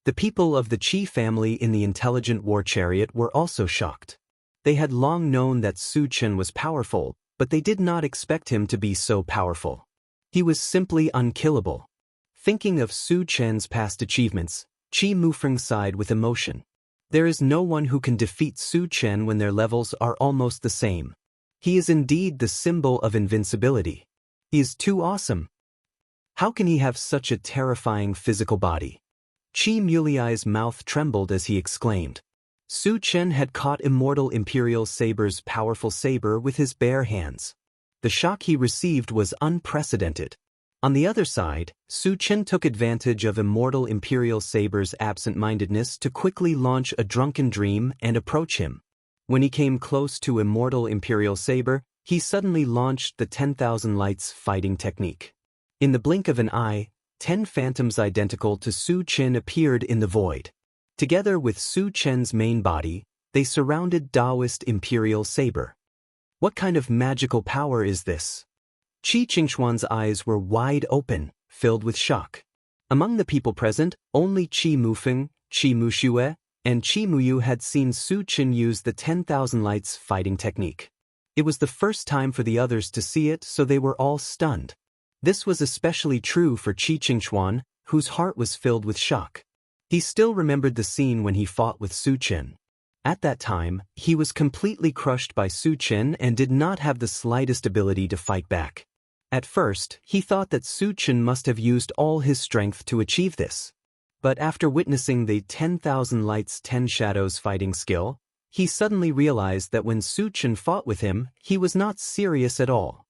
A: The people of the Qi family in the intelligent war chariot were also shocked. They had long known that Su Chen was powerful, but they did not expect him to be so powerful. He was simply unkillable. Thinking of Su Chen's past achievements, Qi Mufeng sighed with emotion. There is no one who can defeat Su Chen when their levels are almost the same. He is indeed the symbol of invincibility. He is too awesome. How can he have such a terrifying physical body? Qi Muliai's mouth trembled as he exclaimed. Su Chen had caught Immortal Imperial Saber's powerful saber with his bare hands. The shock he received was unprecedented. On the other side, Su Chen took advantage of Immortal Imperial Saber's absent-mindedness to quickly launch a drunken dream and approach him. When he came close to Immortal Imperial Saber, he suddenly launched the 10,000 Lights fighting technique. In the blink of an eye, 10 phantoms identical to Su Chen appeared in the void. Together with Su Chen's main body, they surrounded Taoist Imperial Saber. What kind of magical power is this? Qi Qingxuan's eyes were wide open, filled with shock. Among the people present, only Qi Mufeng, Qi Muxue, and Qi Muyu had seen Su Chen use the 10,000 Lights fighting technique. It was the first time for the others to see it, so they were all stunned. This was especially true for Qi Qingxuan, whose heart was filled with shock. He still remembered the scene when he fought with Su Chen. At that time, he was completely crushed by Su Chen and did not have the slightest ability to fight back. At first, he thought that Su Chen must have used all his strength to achieve this. But after witnessing the 10,000 Lights 10 Shadows fighting skill, he suddenly realized that when Su Chen fought with him, he was not serious at all.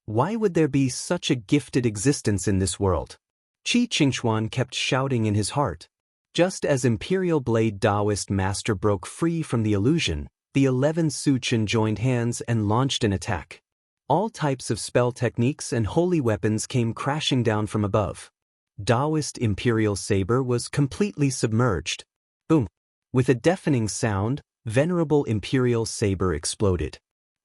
A: Why would there be such a gifted existence in this world? Qi Qingxuan kept shouting in his heart. Just as Imperial Blade Taoist Master broke free from the illusion, the 11 Su Chen joined hands and launched an attack. All types of spell techniques and holy weapons came crashing down from above. Taoist Imperial Saber was completely submerged. Boom! With a deafening sound, Venerable Imperial Saber exploded.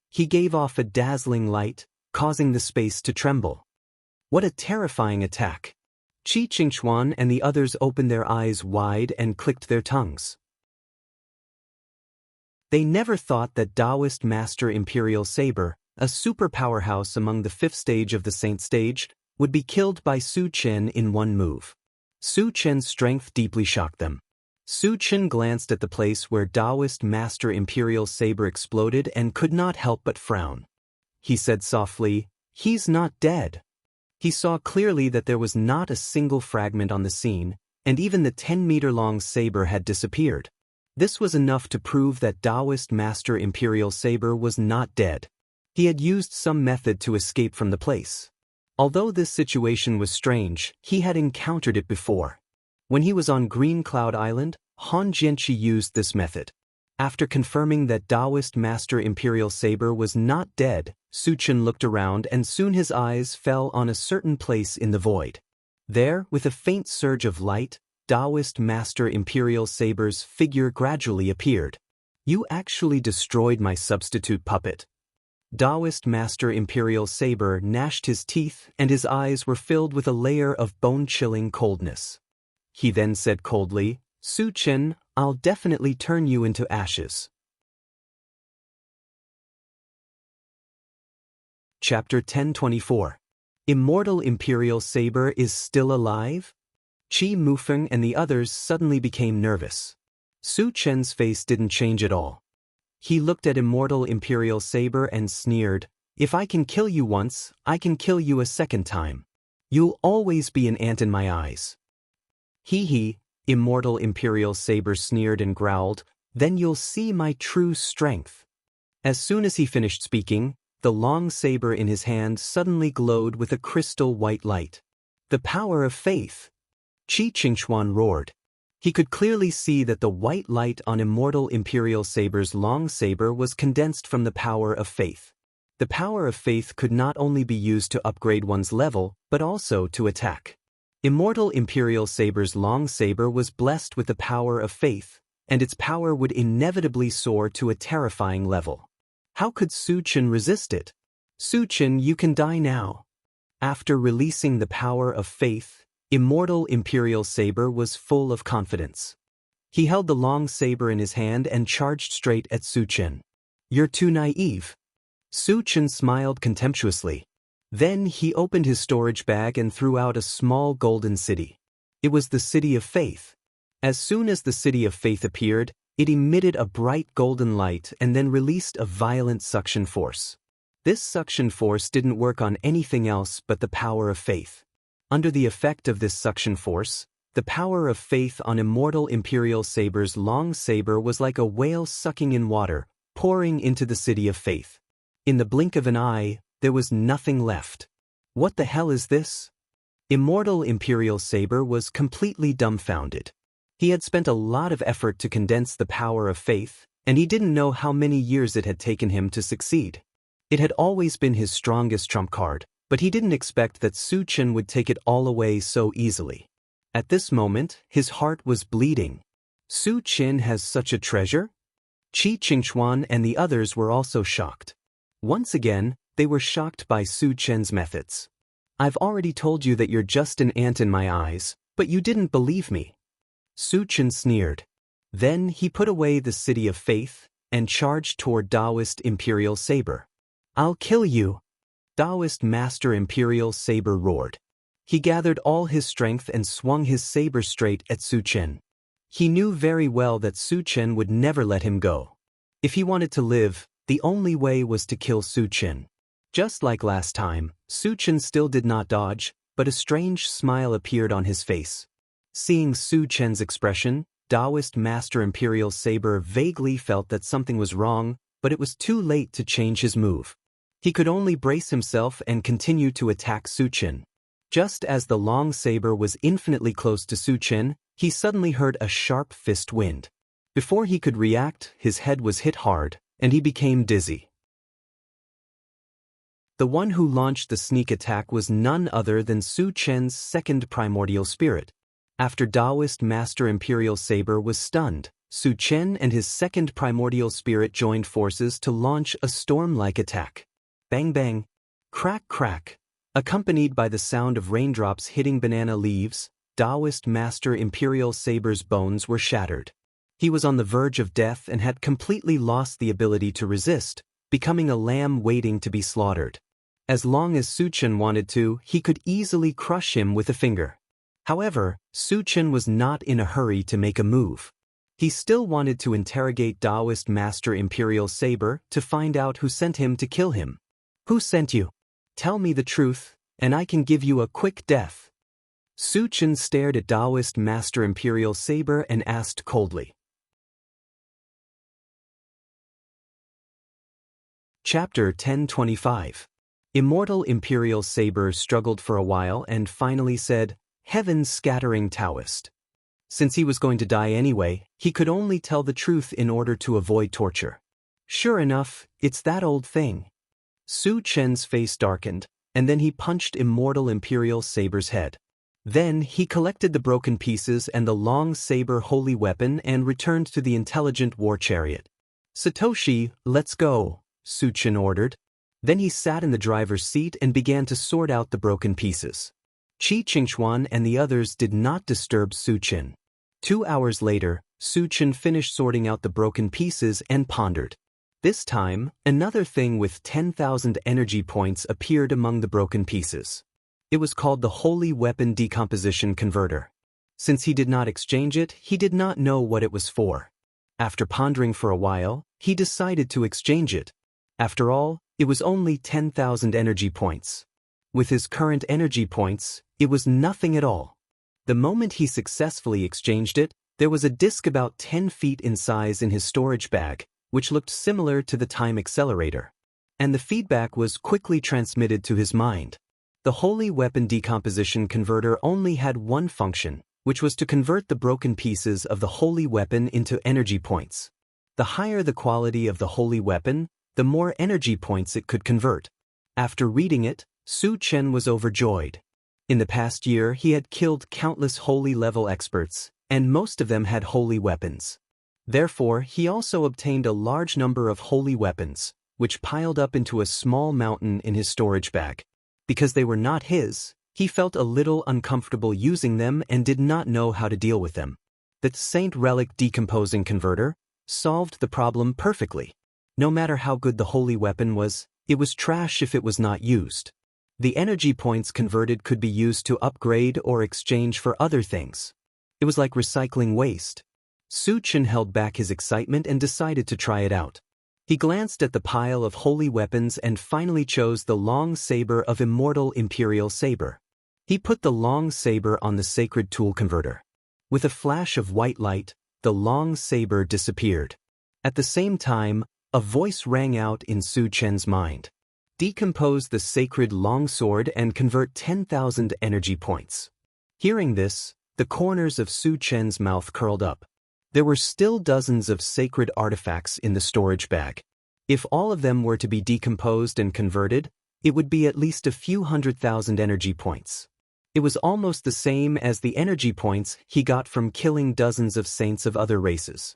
A: He gave off a dazzling light, causing the space to tremble. What a terrifying attack! Xianxia and the others opened their eyes wide and clicked their tongues. They never thought that Taoist Master Imperial Saber, a super powerhouse among the 5th stage of the Saint stage, would be killed by Su Chen in one move. Su Chen's strength deeply shocked them. Su Chen glanced at the place where Taoist Master Imperial Saber exploded and could not help but frown. He said softly, "He's not dead." He saw clearly that there was not a single fragment on the scene, and even the 10-meter-long saber had disappeared. This was enough to prove that Taoist Master Imperial Saber was not dead. He had used some method to escape from the place. Although this situation was strange, he had encountered it before. When he was on Green Cloud Island, Han Jianqi used this method. After confirming that Taoist Master Imperial Saber was not dead, Su Chen looked around and soon his eyes fell on a certain place in the void. There, with a faint surge of light, Taoist Master Imperial Saber's figure gradually appeared. "You actually destroyed my substitute puppet." Taoist Master Imperial Saber gnashed his teeth and his eyes were filled with a layer of bone-chilling coldness. He then said coldly, "Su Chen, I'll definitely turn you into ashes." Chapter 1024. Immortal Imperial Saber is still alive? Qi Mufeng and the others suddenly became nervous. Su Chen's face didn't change at all. He looked at Immortal Imperial Saber and sneered, "If I can kill you once, I can kill you a second time. You'll always be an ant in my eyes." "Hee," Immortal Imperial Saber sneered and growled, "then you'll see my true strength." As soon as he finished speaking, the long saber in his hand suddenly glowed with a crystal white light. "The power of faith!" Xianxia roared. He could clearly see that the white light on Immortal Imperial Saber's long saber was condensed from the power of faith. The power of faith could not only be used to upgrade one's level, but also to attack. Immortal Imperial Saber's long saber was blessed with the power of faith, and its power would inevitably soar to a terrifying level. How could Su Chen resist it? "Su Chen, you can die now." After releasing the power of faith, Immortal Imperial Saber was full of confidence. He held the long saber in his hand and charged straight at Su Chen. "You're too naive." Su Chen smiled contemptuously. Then he opened his storage bag and threw out a small golden city. It was the City of Faith. As soon as the City of Faith appeared, it emitted a bright golden light and then released a violent suction force. This suction force didn't work on anything else but the power of faith. Under the effect of this suction force, the power of faith on Immortal Imperial Saber's long saber was like a whale sucking in water, pouring into the City of Faith. In the blink of an eye, there was nothing left. "What the hell is this?" Immortal Imperial Saber was completely dumbfounded. He had spent a lot of effort to condense the power of faith, and he didn't know how many years it had taken him to succeed. It had always been his strongest trump card, but he didn't expect that Su Chen would take it all away so easily. At this moment, his heart was bleeding. Su Chen has such a treasure? Xianxia and the others were also shocked. Once again, they were shocked by Su Chen's methods. "I've already told you that you're just an ant in my eyes, but you didn't believe me." Su Chen sneered. Then he put away the City of Faith and charged toward Taoist Imperial Saber. "I'll kill you!" Taoist Master Imperial Saber roared. He gathered all his strength and swung his saber straight at Su Chen. He knew very well that Su Chen would never let him go. If he wanted to live, the only way was to kill Su Chen. Just like last time, Su Chen still did not dodge, but a strange smile appeared on his face. Seeing Su Chen's expression, Taoist Master Imperial Saber vaguely felt that something was wrong, but it was too late to change his move. He could only brace himself and continue to attack Su Chen. Just as the long saber was infinitely close to Su Chen, he suddenly heard a sharp fist wind. Before he could react, his head was hit hard, and he became dizzy. The one who launched the sneak attack was none other than Su Chen's second primordial spirit. After Taoist Master Imperial Saber was stunned, Su Chen and his second primordial spirit joined forces to launch a storm-like attack. Bang bang, crack crack. Accompanied by the sound of raindrops hitting banana leaves, Taoist Master Imperial Saber's bones were shattered. He was on the verge of death and had completely lost the ability to resist, becoming a lamb waiting to be slaughtered. As long as Su Chen wanted to, he could easily crush him with a finger. However, Su Chen was not in a hurry to make a move. He still wanted to interrogate Taoist Master Imperial Saber to find out who sent him to kill him. Who sent you? Tell me the truth, and I can give you a quick death. Su Chen stared at Taoist Master Imperial Saber and asked coldly. Chapter 1025. Immortal Imperial Saber struggled for a while and finally said, "Heaven scattering Taoist." Since he was going to die anyway, he could only tell the truth in order to avoid torture. Sure enough, it's that old thing. Su Chen's face darkened, and then he punched Immortal Imperial Saber's head. Then he collected the broken pieces and the long saber holy weapon and returned to the intelligent war chariot. "Satoshi, let's go," Su Chen ordered. Then he sat in the driver's seat and began to sort out the broken pieces. Qi Qingxuan and the others did not disturb Su Chen. 2 hours later, Su Chen finished sorting out the broken pieces and pondered. This time, another thing with 10,000 energy points appeared among the broken pieces. It was called the Holy Weapon Decomposition Converter. Since he did not exchange it, he did not know what it was for. After pondering for a while, he decided to exchange it. After all, it was only 10,000 energy points. With his current energy points, it was nothing at all. The moment he successfully exchanged it, there was a disc about 10 feet in size in his storage bag, which looked similar to the time accelerator. And the feedback was quickly transmitted to his mind. The Holy Weapon Decomposition Converter only had one function, which was to convert the broken pieces of the holy weapon into energy points. The higher the quality of the holy weapon, the more energy points it could convert. After reading it, Su Chen was overjoyed. In the past year, he had killed countless holy level experts, and most of them had holy weapons. Therefore, he also obtained a large number of holy weapons, which piled up into a small mountain in his storage bag. Because they were not his, he felt a little uncomfortable using them and did not know how to deal with them. The Saint Relic Decomposing Converter solved the problem perfectly. No matter how good the holy weapon was, it was trash if it was not used. The energy points converted could be used to upgrade or exchange for other things. It was like recycling waste. Su Chen held back his excitement and decided to try it out. He glanced at the pile of holy weapons and finally chose the long saber of Immortal Imperial Saber. He put the long saber on the sacred tool converter. With a flash of white light, the long saber disappeared. At the same time, a voice rang out in Su Chen's mind. Decompose the sacred longsword and convert 10,000 energy points. Hearing this, the corners of Su Chen's mouth curled up. There were still dozens of sacred artifacts in the storage bag. If all of them were to be decomposed and converted, it would be at least a few 100,000 energy points. It was almost the same as the energy points he got from killing dozens of saints of other races.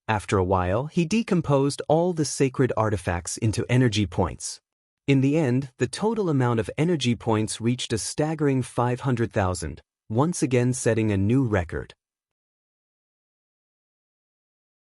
A: After a while, he decomposed all the sacred artifacts into energy points. In the end, the total amount of energy points reached a staggering 500,000, once again setting a new record.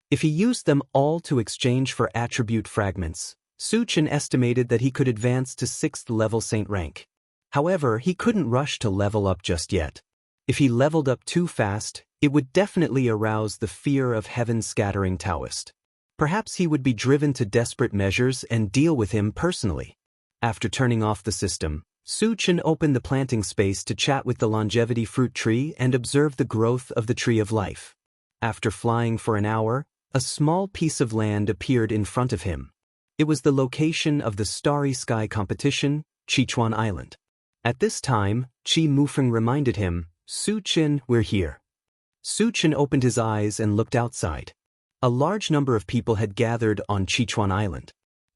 A: If he used them all to exchange for attribute fragments, Su Chen estimated that he could advance to 6th level saint rank. However, he couldn't rush to level up just yet. If he leveled up too fast, it would definitely arouse the fear of heaven-scattering Taoist. Perhaps he would be driven to desperate measures and deal with him personally. After turning off the system, Su Chen opened the planting space to chat with the longevity fruit tree and observe the growth of the tree of life. After flying for an hour, a small piece of land appeared in front of him. It was the location of the Starry Sky competition, Qichuan Island. At this time, Qi Mufeng reminded him, "Su Chen, we're here." Su Chen opened his eyes and looked outside. A large number of people had gathered on Qichuan Island.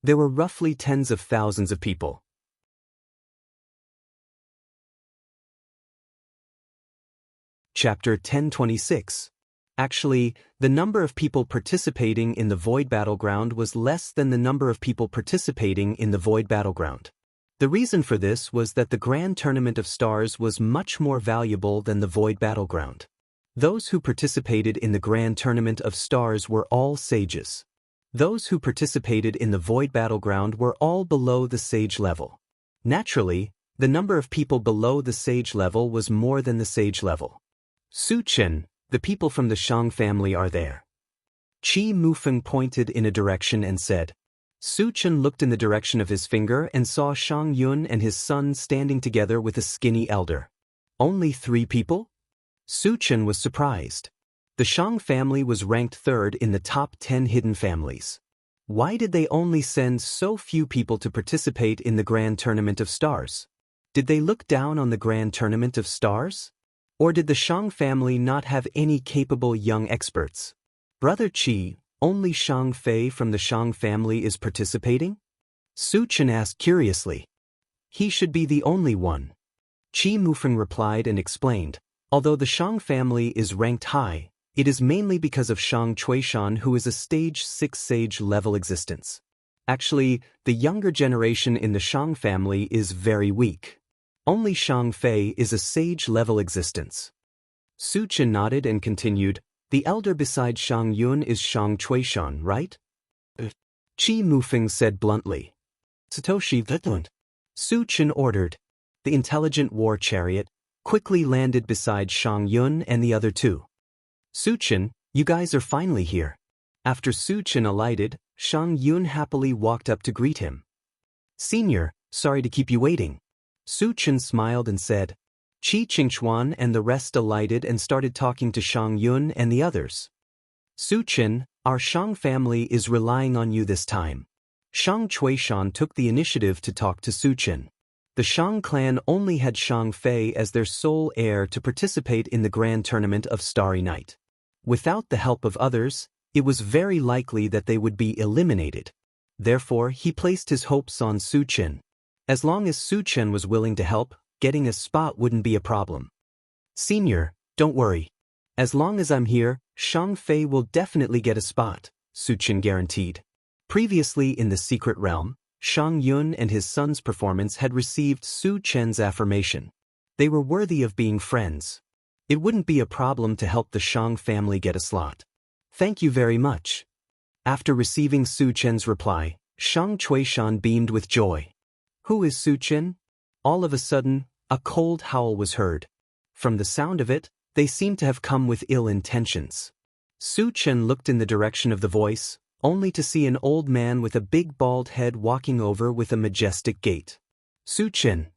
A: There were roughly tens of thousands of people. Chapter 1026. Actually, the number of people participating in the Void Battleground was less than the number of people participating in the Void Battleground. The reason for this was that the Grand Tournament of Stars was much more valuable than the Void Battleground. Those who participated in the Grand Tournament of Stars were all sages. Those who participated in the Void Battleground were all below the sage level. Naturally, the number of people below the sage level was more than the sage level. Su Chen, the people from the Shang family are there. Qi Mufeng pointed in a direction and said. Su Chen looked in the direction of his finger and saw Shang Yun and his son standing together with a skinny elder. Only 3 people? Su Chen was surprised. The Shang family was ranked 3rd in the top 10 hidden families. Why did they only send so few people to participate in the Grand Tournament of Stars? Did they look down on the Grand Tournament of Stars? Or did the Shang family not have any capable young experts? Brother Qi, only Shang Fei from the Shang family is participating? Su Chen asked curiously. He should be the only one. Qi Mufeng replied and explained, although the Shang family is ranked high, it is mainly because of Shang Chuishan, who is a stage 6 sage level existence. Actually, the younger generation in the Shang family is very weak. Only Shang Fei is a sage-level existence. Su Chen nodded and continued, the elder beside Shang Yun is Shang Chuishan, right? Qi Mufeng said bluntly. Satoshi Vitland. Su Chen ordered. The intelligent war chariot quickly landed beside Shang Yun and the other 2. Su Chen, you guys are finally here. After Su Chen alighted, Shang Yun happily walked up to greet him. Senior, sorry to keep you waiting. Su Chen smiled and said. Qi Qingchuan and the rest alighted and started talking to Shang Yun and the others. Su Chen, our Shang family is relying on you this time. Shang Chuishan took the initiative to talk to Su Chen. The Shang clan only had Shang Fei as their sole heir to participate in the Grand Tournament of Starry Night. Without the help of others, it was very likely that they would be eliminated. Therefore, he placed his hopes on Su Chen. As long as Su Chen was willing to help, getting a spot wouldn't be a problem. Senior, don't worry. As long as I'm here, Shang Fei will definitely get a spot, Su Chen guaranteed. Previously in the Secret Realm, Shang Yun and his son's performance had received Su Chen's affirmation. They were worthy of being friends. It wouldn't be a problem to help the Shang family get a slot. Thank you very much. After receiving Su Chen's reply, Shang Chuishan beamed with joy. Who is Su Chen? All of a sudden, a cold howl was heard. From the sound of it, they seemed to have come with ill intentions. Su Chen looked in the direction of the voice, only to see an old man with a big bald head walking over with a majestic gait. Su Chen.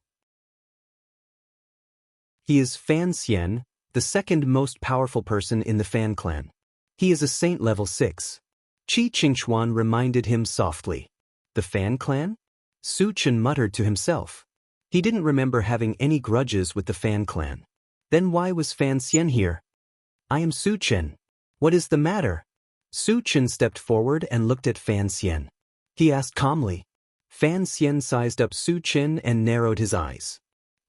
A: He is Fan Xian, the 2nd most powerful person in the Fan clan. He is a saint level 6. Qi Qingchuan reminded him softly. The Fan clan? Su Chen muttered to himself. He didn't remember having any grudges with the Fan clan. Then why was Fan Xian here? I am Su Chen. What is the matter? Su Chen stepped forward and looked at Fan Xian. He asked calmly. Fan Xian sized up Su Chen and narrowed his eyes.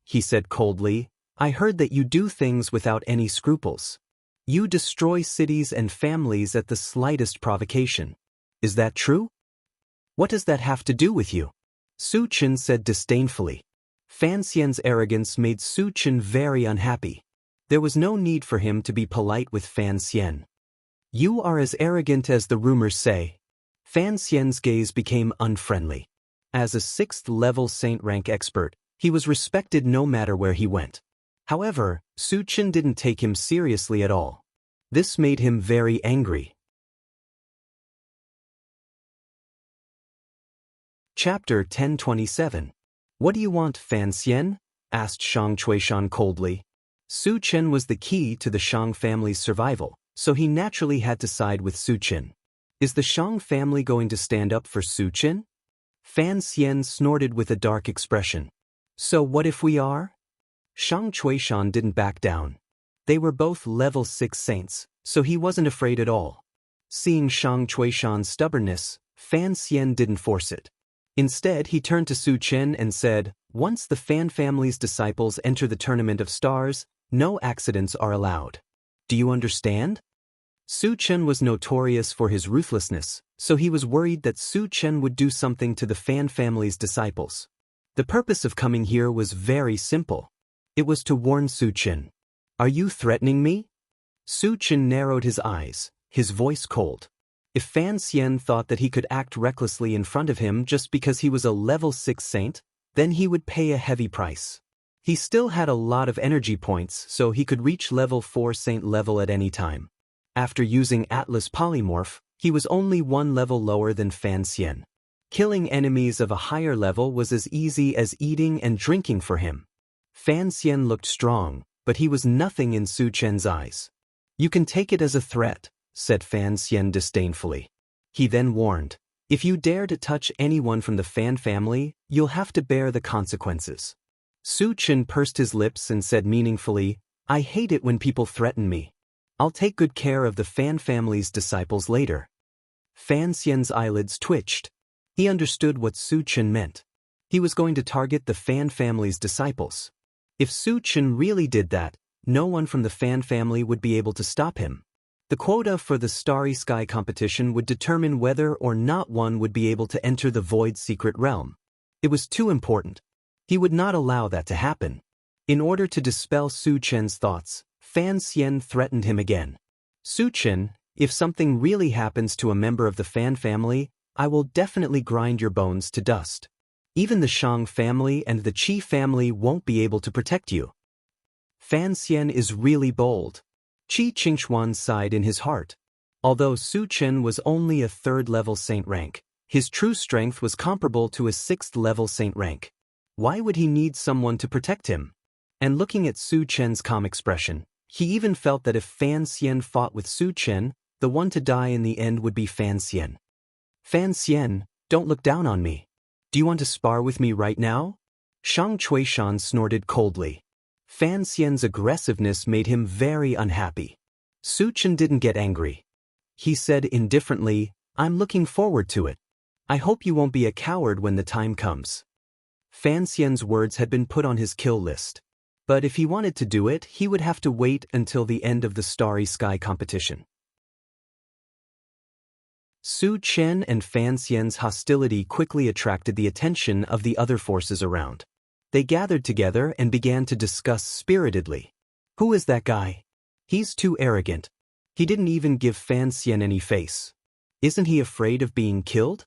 A: He said coldly, I heard that you do things without any scruples. You destroy cities and families at the slightest provocation. Is that true? What does that have to do with you? Su Chen said disdainfully. Fan Xian's arrogance made Su Chen very unhappy. There was no need for him to be polite with Fan Xian. You are as arrogant as the rumors say. Fan Xian's gaze became unfriendly. As a 6th-level saint rank expert, he was respected no matter where he went. However, Su Chen didn't take him seriously at all. This made him very angry. Chapter 1027. What do you want, Fan Xian? Asked Shang Chuishan coldly. Su Chen was the key to the Shang family's survival, so he naturally had to side with Su Chen. Is the Shang family going to stand up for Su Chen? Fan Xian snorted with a dark expression. So what if we are? Shang Chuishan didn't back down. They were both level 6 saints, so he wasn't afraid at all. Seeing Shang Chuishan's stubbornness, Fan Xian didn't force it. Instead, he turned to Su Chen and said, once the Fan family's disciples enter the Tournament of Stars, No accidents are allowed. Do you understand? Su Chen was notorious for his ruthlessness, so he was worried that Su Chen would do something to the Fan family's disciples. The purpose of coming here was very simple. It was to warn Su Chen. Are you threatening me? Su Chen narrowed his eyes, his voice cold. If Fan Xian thought that he could act recklessly in front of him just because he was a level 6 saint, then he would pay a heavy price. He still had a lot of energy points, so he could reach level 4 saint level at any time. After using Atlas Polymorph, he was only one level lower than Fan Xian. Killing enemies of a higher level was as easy as eating and drinking for him. Fan Xian looked strong, but he was nothing in Su Chen's eyes. You can take it as a threat, said Fan Xian disdainfully. He then warned, if you dare to touch anyone from the Fan family, you'll have to bear the consequences. Su Chen pursed his lips and said meaningfully, I hate it when people threaten me. I'll take good care of the Fan family's disciples later. Fan Xian's eyelids twitched. He understood what Su Chen meant. He was going to target the Fan family's disciples. If Su Chen really did that, no one from the Fan family would be able to stop him. The quota for the Starry Sky competition would determine whether or not one would be able to enter the Void Secret Realm. It was too important. He would not allow that to happen. In order to dispel Su Chen's thoughts, Fan Xian threatened him again. Su Chen, if something really happens to a member of the Fan family, I will definitely grind your bones to dust. Even the Shang family and the Qi family won't be able to protect you. Fan Xian is really bold. Qi Qingxuan sighed in his heart. Although Su Chen was only a 3rd level saint rank, his true strength was comparable to a 6th level saint rank. Why would he need someone to protect him? And looking at Su Chen's calm expression, he even felt that if Fan Xian fought with Su Chen, the one to die in the end would be Fan Xian. Fan Xian, don't look down on me. Do you want to spar with me right now? Shang Chuishan snorted coldly. Fan Xian's aggressiveness made him very unhappy. Su Chen didn't get angry. He said indifferently, I'm looking forward to it. I hope you won't be a coward when the time comes. Fan Xian's words had been put on his kill list. But if he wanted to do it, he would have to wait until the end of the Starry Sky competition. Su Chen and Fan Xian's hostility quickly attracted the attention of the other forces around. They gathered together and began to discuss spiritedly. Who is that guy? He's too arrogant. He didn't even give Fan Xian any face. Isn't he afraid of being killed?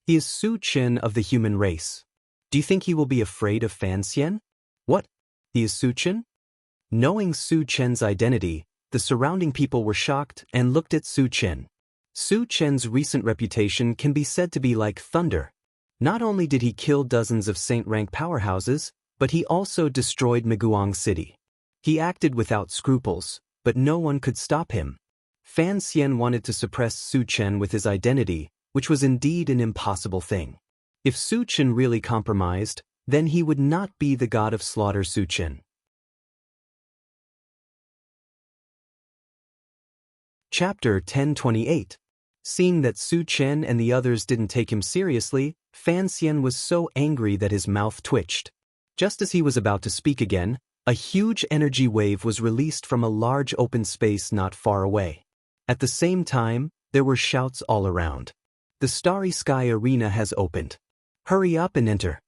A: He is Su Chen of the human race. Do you think he will be afraid of Fan Xian? What? He is Su Chen? Knowing Su Chen's identity, the surrounding people were shocked and looked at Su Chen. Su Chen's recent reputation can be said to be like thunder. Not only did he kill dozens of saint-rank powerhouses, but he also destroyed Miguang City. He acted without scruples, but no one could stop him. Fan Xian wanted to suppress Su Chen with his identity, which was indeed an impossible thing. If Su Chen really compromised, then he would not be the god of slaughter Su Chen. Chapter 1028. Seeing that Su Chen and the others didn't take him seriously, Fan Xian was so angry that his mouth twitched. Just as he was about to speak again, a huge energy wave was released from a large open space not far away. At the same time, there were shouts all around. The Starry Sky Arena has opened. Hurry up and enter.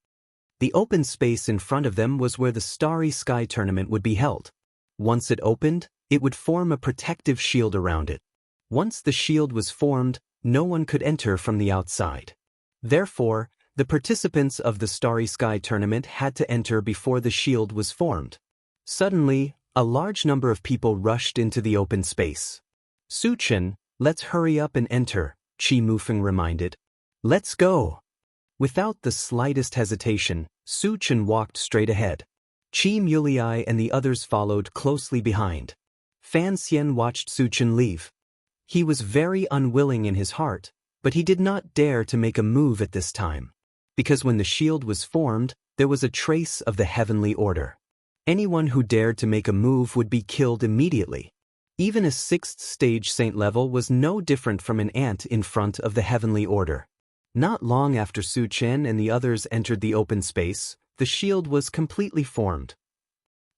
A: The open space in front of them was where the Starry Sky tournament would be held. Once it opened, it would form a protective shield around it. Once the shield was formed, no one could enter from the outside. Therefore, the participants of the Starry Sky tournament had to enter before the shield was formed. Suddenly, a large number of people rushed into the open space. Su Chen, let's hurry up and enter, Qi Mufeng reminded. Let's go. Without the slightest hesitation, Su Chen walked straight ahead. Qi Mulei and the others followed closely behind. Fan Xian watched Su Chen leave. He was very unwilling in his heart, but he did not dare to make a move at this time. Because when the shield was formed, there was a trace of the heavenly order. Anyone who dared to make a move would be killed immediately. Even a 6th stage saint level was no different from an ant in front of the heavenly order. Not long after Su Chen and the others entered the open space, the shield was completely formed.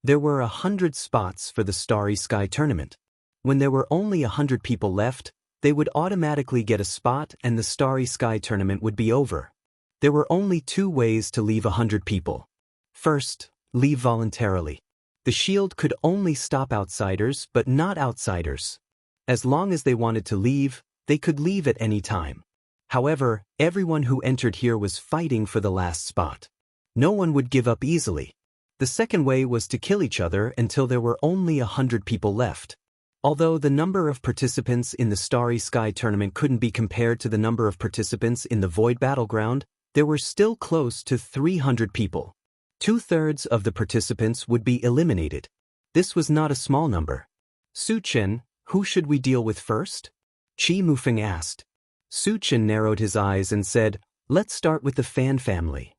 A: There were 100 spots for the Starry Sky tournament. When there were only 100 people left, they would automatically get a spot and the Starry Sky tournament would be over. There were only 2 ways to leave 100 people. First, leave voluntarily. The shield could only stop outsiders but not outsiders. As long as they wanted to leave, they could leave at any time. However, everyone who entered here was fighting for the last spot. No one would give up easily. The second way was to kill each other until there were only 100 people left. Although the number of participants in the Starry Sky tournament couldn't be compared to the number of participants in the Void Battleground, there were still close to 300 people. 2/3 of the participants would be eliminated. This was not a small number. Su Chen, who should we deal with first? Qi Mufeng asked. Su Chen narrowed his eyes and said, let's start with the Fan family.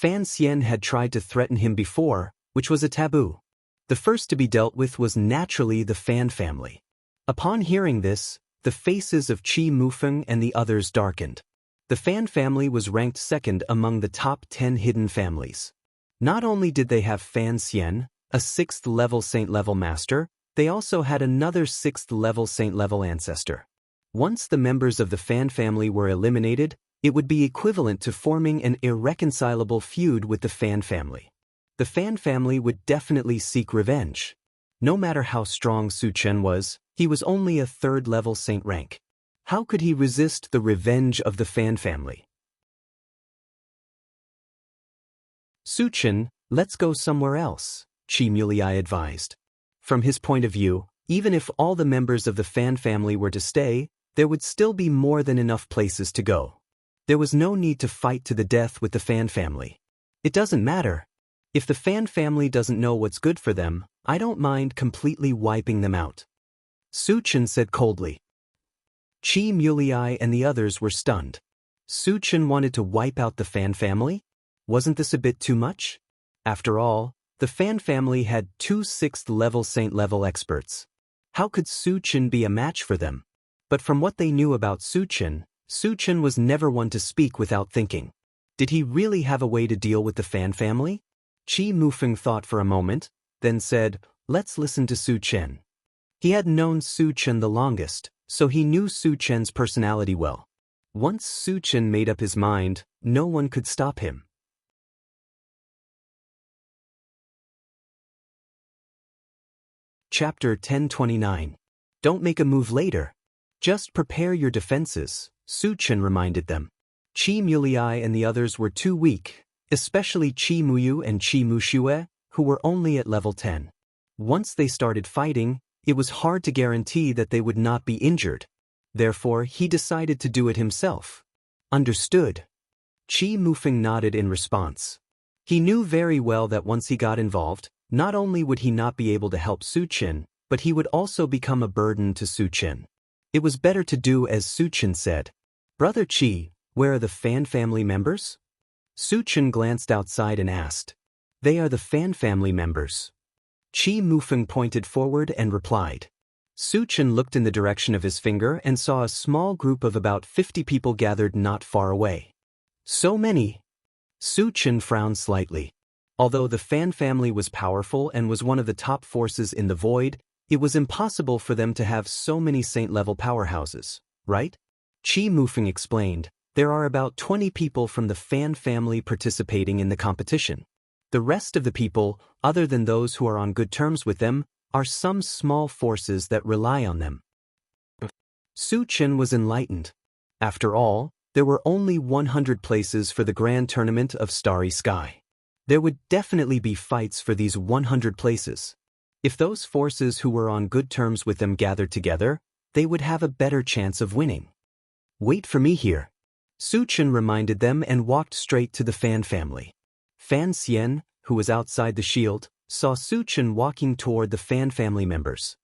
A: Fan Xian had tried to threaten him before, which was a taboo. The first to be dealt with was naturally the Fan family. Upon hearing this, the faces of Qi Mufeng and the others darkened. The Fan family was ranked second among the top 10 hidden families. Not only did they have Fan Xian, a 6th-level Saint-level master, they also had another 6th-level Saint-level ancestor. Once the members of the Fan family were eliminated, it would be equivalent to forming an irreconcilable feud with the Fan family. The Fan family would definitely seek revenge. No matter how strong Su Chen was, he was only a 3rd-level saint rank. How could he resist the revenge of the Fan family? Su Chen, let's go somewhere else, Qi Mulei advised. From his point of view, even if all the members of the Fan family were to stay, there would still be more than enough places to go. There was no need to fight to the death with the Fan family. It doesn't matter. If the Fan family doesn't know what's good for them, I don't mind completely wiping them out. Su Chen said coldly. Qi Mulei and the others were stunned. Su Chen wanted to wipe out the Fan family? Wasn't this a bit too much? After all, the Fan family had 2 6th-level Saint-level experts. How could Su Chen be a match for them? But from what they knew about Su Chen was never one to speak without thinking. Did he really have a way to deal with the Fan family? Qi Mufeng thought for a moment, then said, let's listen to Su Chen. He had known Su Chen the longest, so he knew Su Chen's personality well. Once Su Chen made up his mind, no one could stop him. Chapter 1029. Don't make a move later. Just prepare your defenses, Su Chen reminded them. Qi Mulei and the others were too weak, especially Qi Muyu and Qi Muxue, who were only at level 10. Once they started fighting, it was hard to guarantee that they would not be injured. Therefore, he decided to do it himself. Understood. Qi Mufeng nodded in response. He knew very well that once he got involved, not only would he not be able to help Su Chen, but he would also become a burden to Su Chen. It was better to do as Su Chen said. Brother Qi, where are the Fan family members? Su Chen glanced outside and asked. They are the Fan family members. Qi Mufeng pointed forward and replied. Su Chen looked in the direction of his finger and saw a small group of about 50 people gathered not far away. So many. Su Chen frowned slightly. Although the Fan family was powerful and was one of the top forces in the Void, it was impossible for them to have so many saint-level powerhouses, right? Qi Mufeng explained, there are about 20 people from the Fan family participating in the competition. The rest of the people, other than those who are on good terms with them, are some small forces that rely on them. Su Chen was enlightened. After all, there were only 100 places for the grand tournament of Starry Sky. There would definitely be fights for these 100 places. If those forces who were on good terms with them gathered together, they would have a better chance of winning. Wait for me here. Su Chen reminded them and walked straight to the Fan family. Fan Xian, who was outside the shield, saw Su Chen walking toward the Fan family members.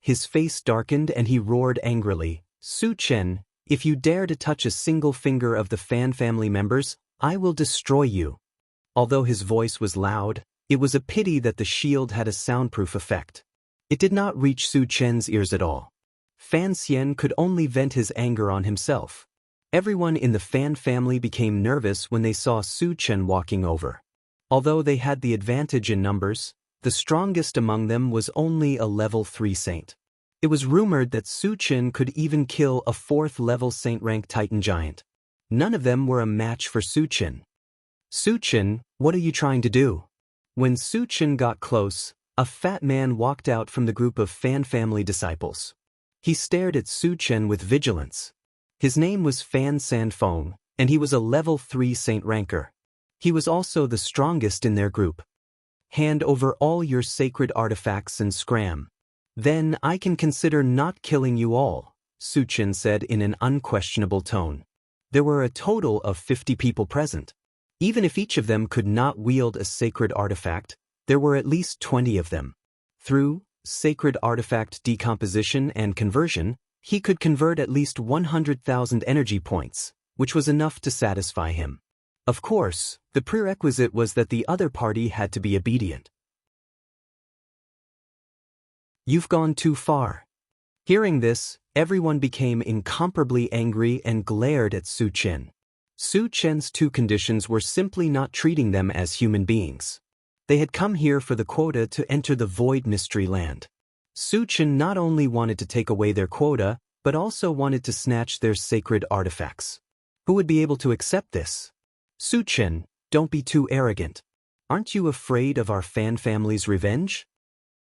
A: His face darkened and he roared angrily, Su Chen, if you dare to touch a single finger of the Fan family members, I will destroy you. Although his voice was loud, it was a pity that the shield had a soundproof effect. It did not reach Su Chen's ears at all. Fan Xian could only vent his anger on himself. Everyone in the Fan family became nervous when they saw Su Chen walking over. Although they had the advantage in numbers, The strongest among them was only a level 3 saint. It was rumored that Su Chen could even kill a 4th level saint rank Titan giant. None of them were a match for Su Chen. Su Chen, what are you trying to do? When Su Chen got close, a fat man walked out from the group of Fan family disciples. He stared at Su Chen with vigilance. His name was Fan Sanfeng, and he was a level 3 saint ranker. He was also the strongest in their group. Hand over all your sacred artifacts and scram. Then I can consider not killing you all, Su Chen said in an unquestionable tone. There were a total of 50 people present. Even if each of them could not wield a sacred artifact, there were at least 20 of them. Through sacred artifact decomposition and conversion, he could convert at least 100,000 energy points, which was enough to satisfy him. Of course, the prerequisite was that the other party had to be obedient. You've gone too far. Hearing this, everyone became incomparably angry and glared at Su Chen. Su Chen's 2 conditions were simply not treating them as human beings. They had come here for the quota to enter the Void Mystery Land. Su Chen not only wanted to take away their quota, but also wanted to snatch their sacred artifacts. Who would be able to accept this? Su Chen, don't be too arrogant. Aren't you afraid of our Fan family's revenge?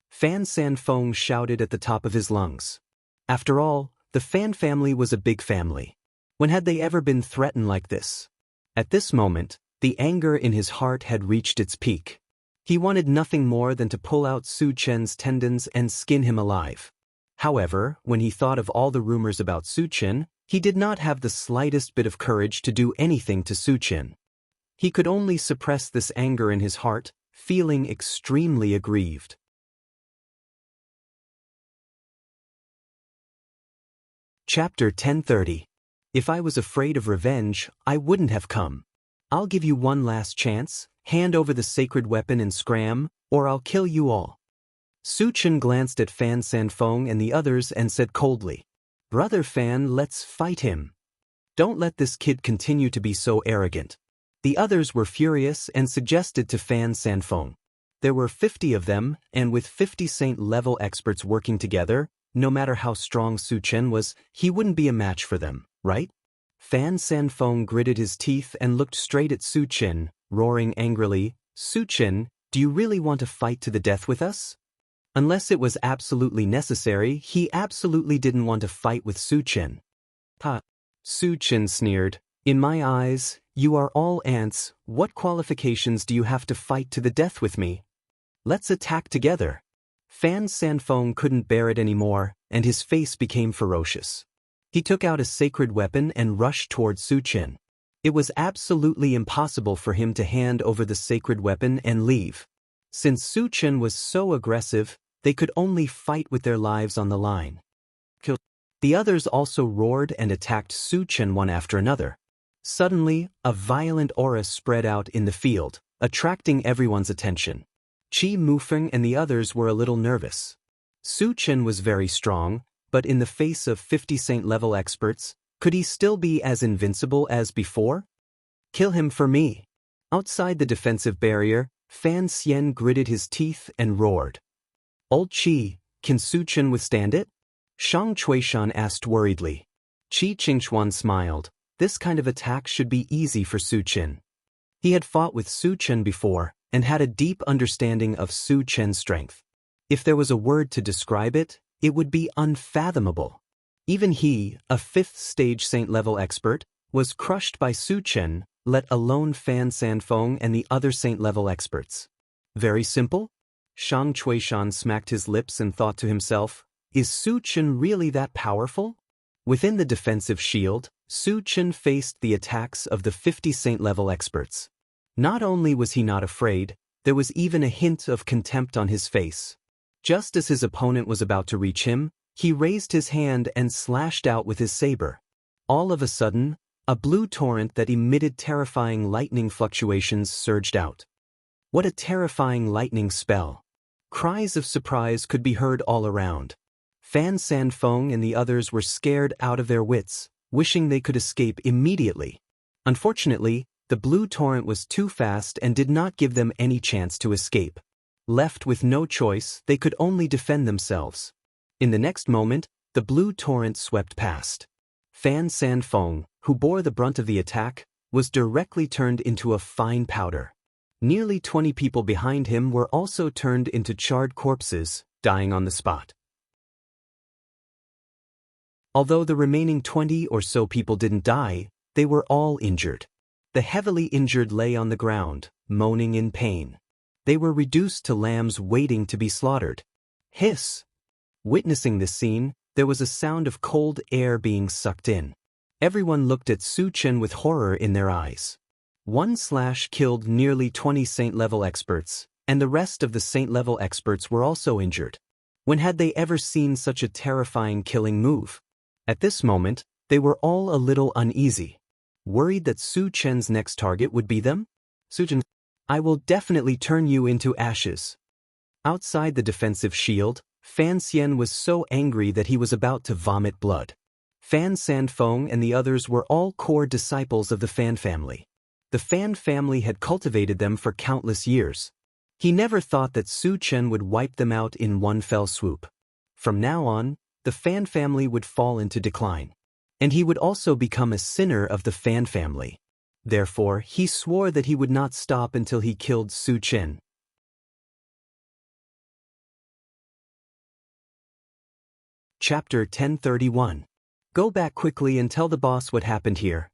A: Fan Sanfeng shouted at the top of his lungs. After all, the Fan family was a big family. When had they ever been threatened like this? At this moment, the anger in his heart had reached its peak. He wanted nothing more than to pull out Su Chen's tendons and skin him alive. However, when he thought of all the rumors about Su Chen, he did not have the slightest bit of courage to do anything to Su Chen. He could only suppress this anger in his heart, feeling extremely aggrieved. Chapter 1030. If I was afraid of revenge, I wouldn't have come. I'll give you one last chance, hand over the sacred weapon and scram, or I'll kill you all. Su Chen glanced at Fan Sanfeng and the others and said coldly, Brother Fan, let's fight him. Don't let this kid continue to be so arrogant. The others were furious and suggested to Fan Sanfeng. There were 50 of them, and with 50 saint-level experts working together, no matter how strong Su Chen was, he wouldn't be a match for them, right? Fan Sanfeng gritted his teeth and looked straight at Su Chen, roaring angrily, Su Chen, do you really want to fight to the death with us? Unless it was absolutely necessary, he absolutely didn't want to fight with Su Chen. Ha! Su Chen sneered, in my eyes, you are all ants, what qualifications do you have to fight to the death with me? Let's attack together. Fan Sanfeng couldn't bear it anymore, and his face became ferocious. He took out a sacred weapon and rushed toward Su Chen. It was absolutely impossible for him to hand over the sacred weapon and leave. Since Su Chen was so aggressive, they could only fight with their lives on the line. The others also roared and attacked Su Chen one after another. Suddenly, a violent aura spread out in the field, attracting everyone's attention. Qi Mufeng and the others were a little nervous. Su Chen was very strong, but in the face of 50 saint-level experts, could he still be as invincible as before? Kill him for me. Outside the defensive barrier, Fan Xian gritted his teeth and roared. Old Qi, can Su Chen withstand it? Shang Chuishan asked worriedly. Qi Qingchuan smiled. This kind of attack should be easy for Su Chen. He had fought with Su Chen before, and had a deep understanding of Su Chen's strength. If there was a word to describe it, it would be unfathomable. Even he, a 5th stage saint-level expert, was crushed by Su Chen, let alone Fan Sanfeng and the other saint-level experts. Very simple? Shang Chuishan smacked his lips and thought to himself, is Su Chen really that powerful? Within the defensive shield, Su Chen faced the attacks of the 50 saint-level experts. Not only was he not afraid, there was even a hint of contempt on his face. Just as his opponent was about to reach him, he raised his hand and slashed out with his saber. All of a sudden, a blue torrent that emitted terrifying lightning fluctuations surged out. What a terrifying lightning spell! Cries of surprise could be heard all around. Fan Sanfeng and the others were scared out of their wits, wishing they could escape immediately. Unfortunately, the blue torrent was too fast and did not give them any chance to escape. Left with no choice, they could only defend themselves. In the next moment, the blue torrent swept past. Fan Sanfeng, who bore the brunt of the attack, was directly turned into a fine powder. Nearly 20 people behind him were also turned into charred corpses, dying on the spot. Although the remaining 20 or so people didn't die, they were all injured. The heavily injured lay on the ground, moaning in pain. They were reduced to lambs waiting to be slaughtered. Hiss! Witnessing this scene, there was a sound of cold air being sucked in. Everyone looked at Su Chen with horror in their eyes. One slash killed nearly 20 saint-level experts, and the rest of the saint-level experts were also injured. When had they ever seen such a terrifying killing move? At this moment, they were all a little uneasy. Worried that Su Chen's next target would be them? Su Chen, I will definitely turn you into ashes. Outside the defensive shield, Fan Xian was so angry that he was about to vomit blood. Fan Sanfeng and the others were all core disciples of the Fan family. The Fan family had cultivated them for countless years. He never thought that Su Chen would wipe them out in one fell swoop. From now on, the Fan family would fall into decline. And he would also become a sinner of the Fan family. Therefore, he swore that he would not stop until he killed Su Chen. Chapter 1031. Go back quickly and tell the boss what happened here.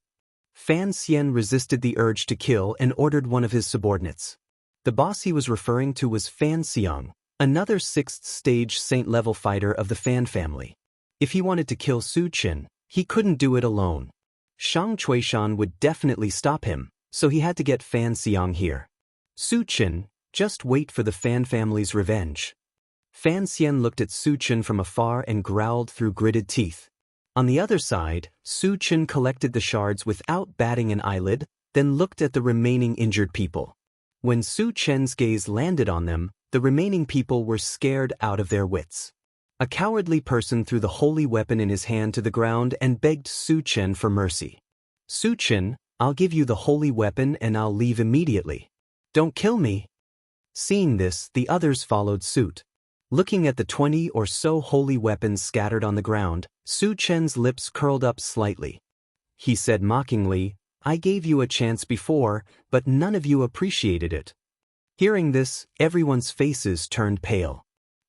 A: Fan Xian resisted the urge to kill and ordered one of his subordinates. The boss he was referring to was Fan Xiang, another 6th stage saint-level fighter of the Fan family. If he wanted to kill Su Chen, he couldn't do it alone. Shang Chuishan would definitely stop him, so he had to get Fan Xiang here. Su Chen, just wait for the Fan family's revenge. Fan Xian looked at Su Chen from afar and growled through gritted teeth. On the other side, Su Chen collected the shards without batting an eyelid, then looked at the remaining injured people. When Su Chen's gaze landed on them, the remaining people were scared out of their wits. A cowardly person threw the holy weapon in his hand to the ground and begged Su Chen for mercy. Su Chen, I'll give you the holy weapon and I'll leave immediately. Don't kill me. Seeing this, the others followed suit. Looking at the 20 or so holy weapons scattered on the ground, Su Chen's lips curled up slightly. He said mockingly, I gave you a chance before, but none of you appreciated it. Hearing this, everyone's faces turned pale.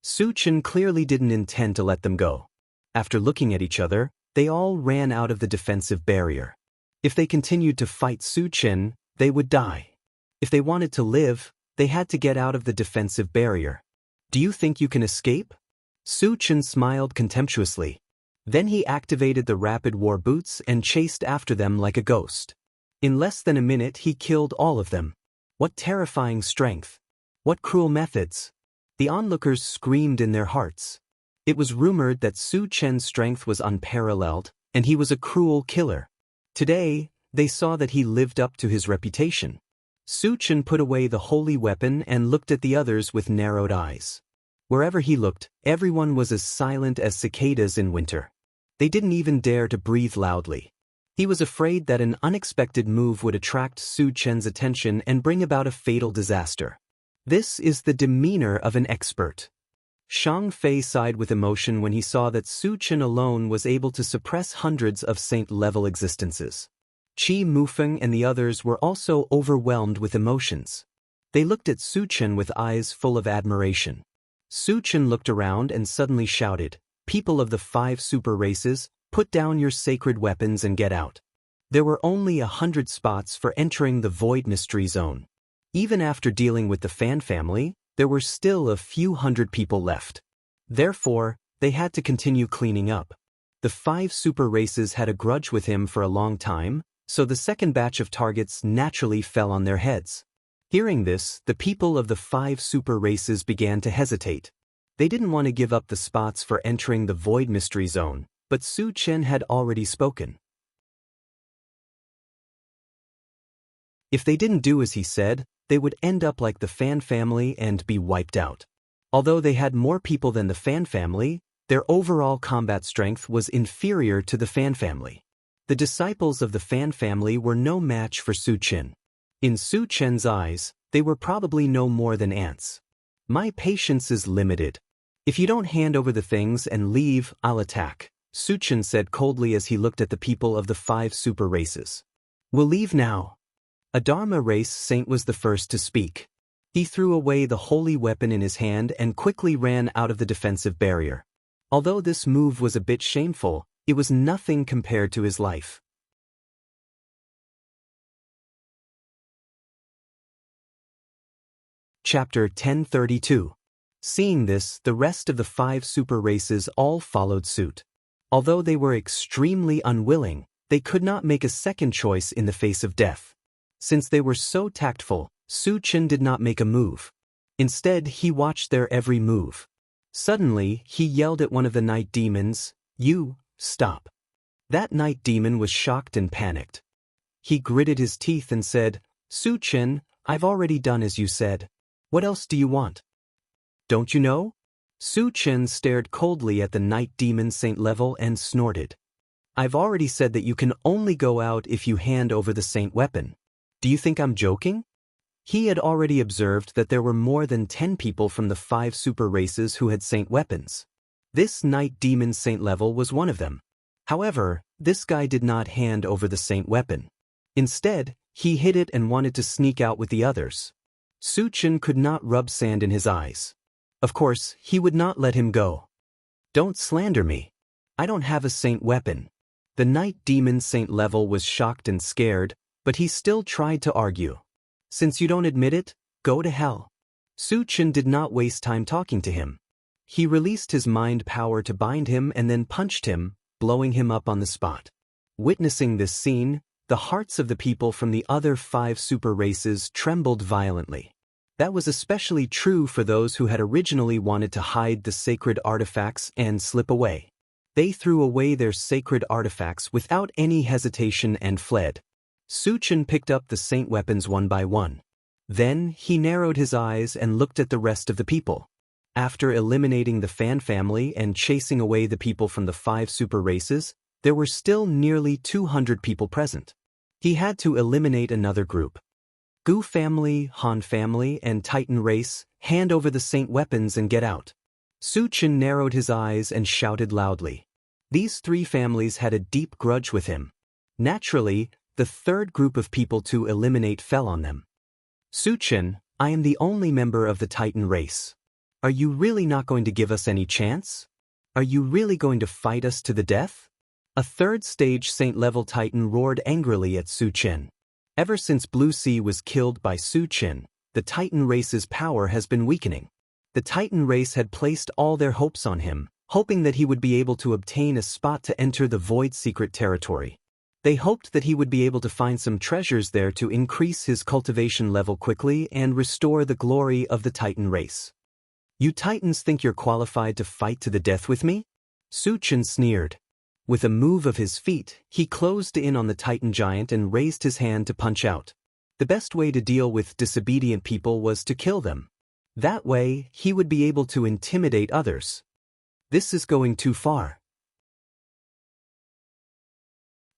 A: Su Chen clearly didn't intend to let them go. After looking at each other, they all ran out of the defensive barrier. If they continued to fight Su Chen, they would die. If they wanted to live, they had to get out of the defensive barrier. Do you think you can escape? Su Chen smiled contemptuously. Then he activated the rapid war boots and chased after them like a ghost. In less than a minute he killed all of them. What terrifying strength! What cruel methods! The onlookers screamed in their hearts. It was rumored that Su Chen's strength was unparalleled, and he was a cruel killer. Today, they saw that he lived up to his reputation. Su Chen put away the holy weapon and looked at the others with narrowed eyes. Wherever he looked, everyone was as silent as cicadas in winter. They didn't even dare to breathe loudly. He was afraid that an unexpected move would attract Su Chen's attention and bring about a fatal disaster. This is the demeanor of an expert. Shang Fei sighed with emotion when he saw that Su Chen alone was able to suppress hundreds of saint-level existences. Qi Mufeng and the others were also overwhelmed with emotions. They looked at Su Chen with eyes full of admiration. Su Chen looked around and suddenly shouted, People of the 5 super races, put down your sacred weapons and get out. There were only 100 spots for entering the Void Mystery Zone. Even after dealing with the Fan family, there were still a few hundred people left. Therefore, they had to continue cleaning up. The 5 super races had a grudge with him for a long time, so the second batch of targets naturally fell on their heads. Hearing this, the people of the 5 super races began to hesitate. They didn't want to give up the spots for entering the Void Mystery Zone, but Su Chen had already spoken. If they didn't do as he said, they would end up like the Fan family and be wiped out. Although they had more people than the Fan family, their overall combat strength was inferior to the Fan family. The disciples of the Fan family were no match for Su Chen. In Su Chen's eyes, they were probably no more than ants. My patience is limited. If you don't hand over the things and leave, I'll attack, Su Chen said coldly as he looked at the people of the 5 super races. We'll leave now. A Dharma race saint was the first to speak. He threw away the holy weapon in his hand and quickly ran out of the defensive barrier. Although this move was a bit shameful, it was nothing compared to his life. Chapter 1032. Seeing this, the rest of the 5 super races all followed suit. Although they were extremely unwilling, they could not make a second choice in the face of death. Since they were so tactful, Su Chen did not make a move. Instead, he watched their every move. Suddenly, he yelled at one of the night demons, "You, stop." That night demon was shocked and panicked. He gritted his teeth and said, "Su Chen, I've already done as you said. What else do you want? Don't you know?" Su Chen stared coldly at the night demon saint level and snorted. "I've already said that you can only go out if you hand over the saint weapon. Do you think I'm joking?" He had already observed that there were more than 10 people from the 5 super races who had saint weapons. This night demon saint level was one of them. However, this guy did not hand over the saint weapon. Instead, he hid it and wanted to sneak out with the others. Su Chen could not rub sand in his eyes. Of course, he would not let him go. "Don't slander me. I don't have a saint weapon." The night demon saint level was shocked and scared, but he still tried to argue. "Since you don't admit it, go to hell." Su Chen did not waste time talking to him. He released his mind power to bind him and then punched him, blowing him up on the spot. Witnessing this scene, the hearts of the people from the other 5 super races trembled violently. That was especially true for those who had originally wanted to hide the sacred artifacts and slip away. They threw away their sacred artifacts without any hesitation and fled. Su Chen picked up the saint weapons one by one. Then, he narrowed his eyes and looked at the rest of the people. After eliminating the Fan family and chasing away the people from the 5 super races, there were still nearly 200 people present. He had to eliminate another group. Gu family, Han family, and Titan race, hand over the saint weapons and get out. Su Chen narrowed his eyes and shouted loudly. These 3 families had a deep grudge with him. Naturally, the third group of people to eliminate fell on them. "Su Chen, I am the only member of the Titan race. Are you really not going to give us any chance? Are you really going to fight us to the death?" A third stage saint-level Titan roared angrily at Su Chen. Ever since Blue Sea was killed by Su Chen, the Titan race's power has been weakening. The Titan race had placed all their hopes on him, hoping that he would be able to obtain a spot to enter the Void Secret territory. They hoped that he would be able to find some treasures there to increase his cultivation level quickly and restore the glory of the Titan race. "You Titans think you're qualified to fight to the death with me?" Su Chen sneered. With a move of his feet, he closed in on the Titan giant and raised his hand to punch out. The best way to deal with disobedient people was to kill them. That way, he would be able to intimidate others. This is going too far.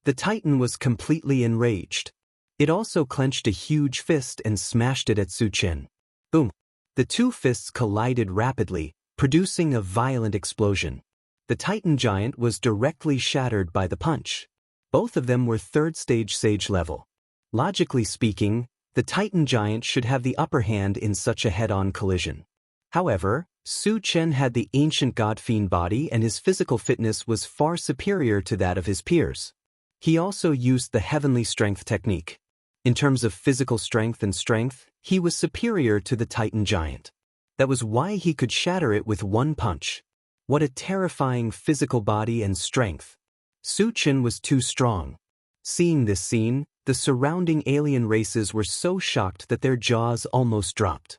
A: The Titan was completely enraged. It also clenched a huge fist and smashed it at Su Chen. Boom! The 2 fists collided rapidly, producing a violent explosion. The Titan giant was directly shattered by the punch. Both of them were 3rd stage sage level. Logically speaking, the Titan giant should have the upper hand in such a head-on collision. However, Su Chen had the ancient god-fiend body and his physical fitness was far superior to that of his peers. He also used the heavenly strength technique. In terms of physical strength and strength, he was superior to the Titan giant. That was why he could shatter it with one punch. What a terrifying physical body and strength. Su Chen was too strong. Seeing this scene, the surrounding alien races were so shocked that their jaws almost dropped.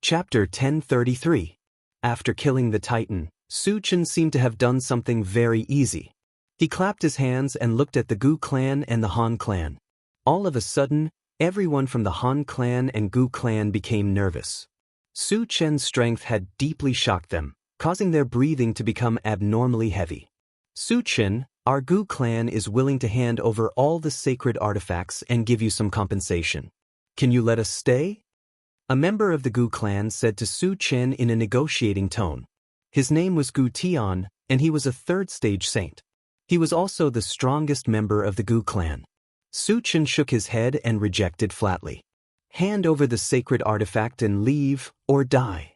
A: Chapter 1033. After killing the Titan, Su Chen seemed to have done something very easy. He clapped his hands and looked at the Gu clan and the Han clan. All of a sudden, everyone from the Han clan and Gu clan became nervous. Su Chen's strength had deeply shocked them, causing their breathing to become abnormally heavy. Su Chen, Our Gu clan is willing to hand over all the sacred artifacts and give you some compensation. Can you let us stay? A member of the Gu clan said to Su Chen in a negotiating tone. His name was Gu Tian, and he was a third-stage saint. He was also the strongest member of the Gu clan. Su Chen shook his head and rejected flatly. Hand over the sacred artifact and leave, or die.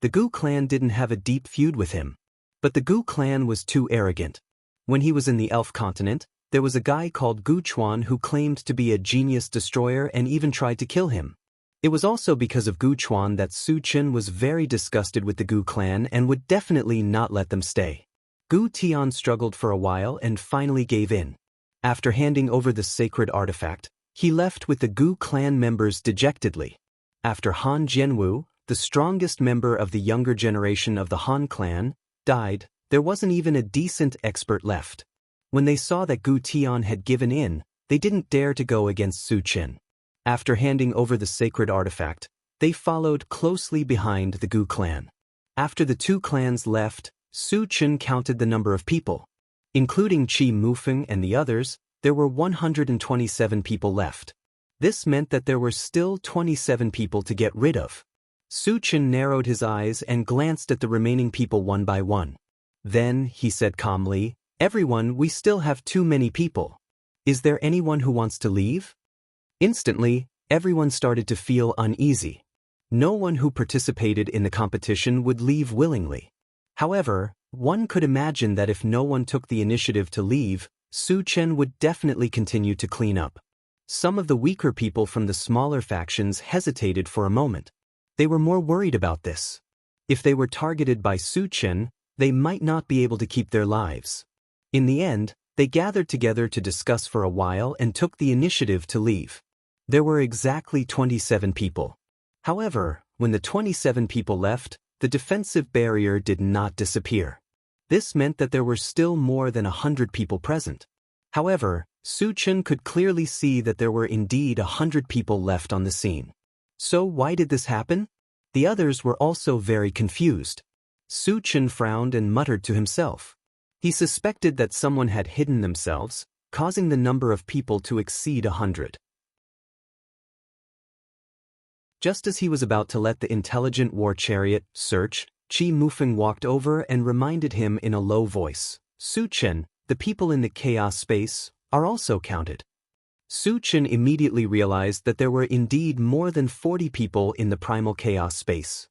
A: The Gu clan didn't have a deep feud with him. But the Gu clan was too arrogant. When he was in the Elf continent, there was a guy called Gu Chuan who claimed to be a genius destroyer and even tried to kill him. It was also because of Gu Chuan that Su Chen was very disgusted with the Gu clan and would definitely not let them stay. Gu Tian struggled for a while and finally gave in. After handing over the sacred artifact, he left with the Gu clan members dejectedly. After Han Jianwu, the strongest member of the younger generation of the Han clan, died, there wasn't even a decent expert left. When they saw that Gu Tian had given in, they didn't dare to go against Su Chen. After handing over the sacred artifact, they followed closely behind the Gu clan. After the two clans left, Su Chen counted the number of people. Including Qi Mufeng and the others, there were 127 people left. This meant that there were still 27 people to get rid of. Su Chen narrowed his eyes and glanced at the remaining people one by one. Then, he said calmly, "Everyone, we still have too many people. Is there anyone who wants to leave?" Instantly, everyone started to feel uneasy. No one who participated in the competition would leave willingly. However, one could imagine that if no one took the initiative to leave, Su Chen would definitely continue to clean up. Some of the weaker people from the smaller factions hesitated for a moment. They were more worried about this. If they were targeted by Su Chen, they might not be able to keep their lives. In the end, they gathered together to discuss for a while and took the initiative to leave. There were exactly 27 people. However, when the 27 people left, the defensive barrier did not disappear. This meant that there were still more than 100 people present. However, Su Chen could clearly see that there were indeed 100 people left on the scene. So why did this happen? The others were also very confused. Su Chen frowned and muttered to himself. He suspected that someone had hidden themselves, causing the number of people to exceed 100. Just as he was about to let the intelligent war chariot search, Qi Mufeng walked over and reminded him in a low voice, "Su Chen, the people in the chaos space are also counted." Su Chen immediately realized that there were indeed more than 40 people in the primal chaos space.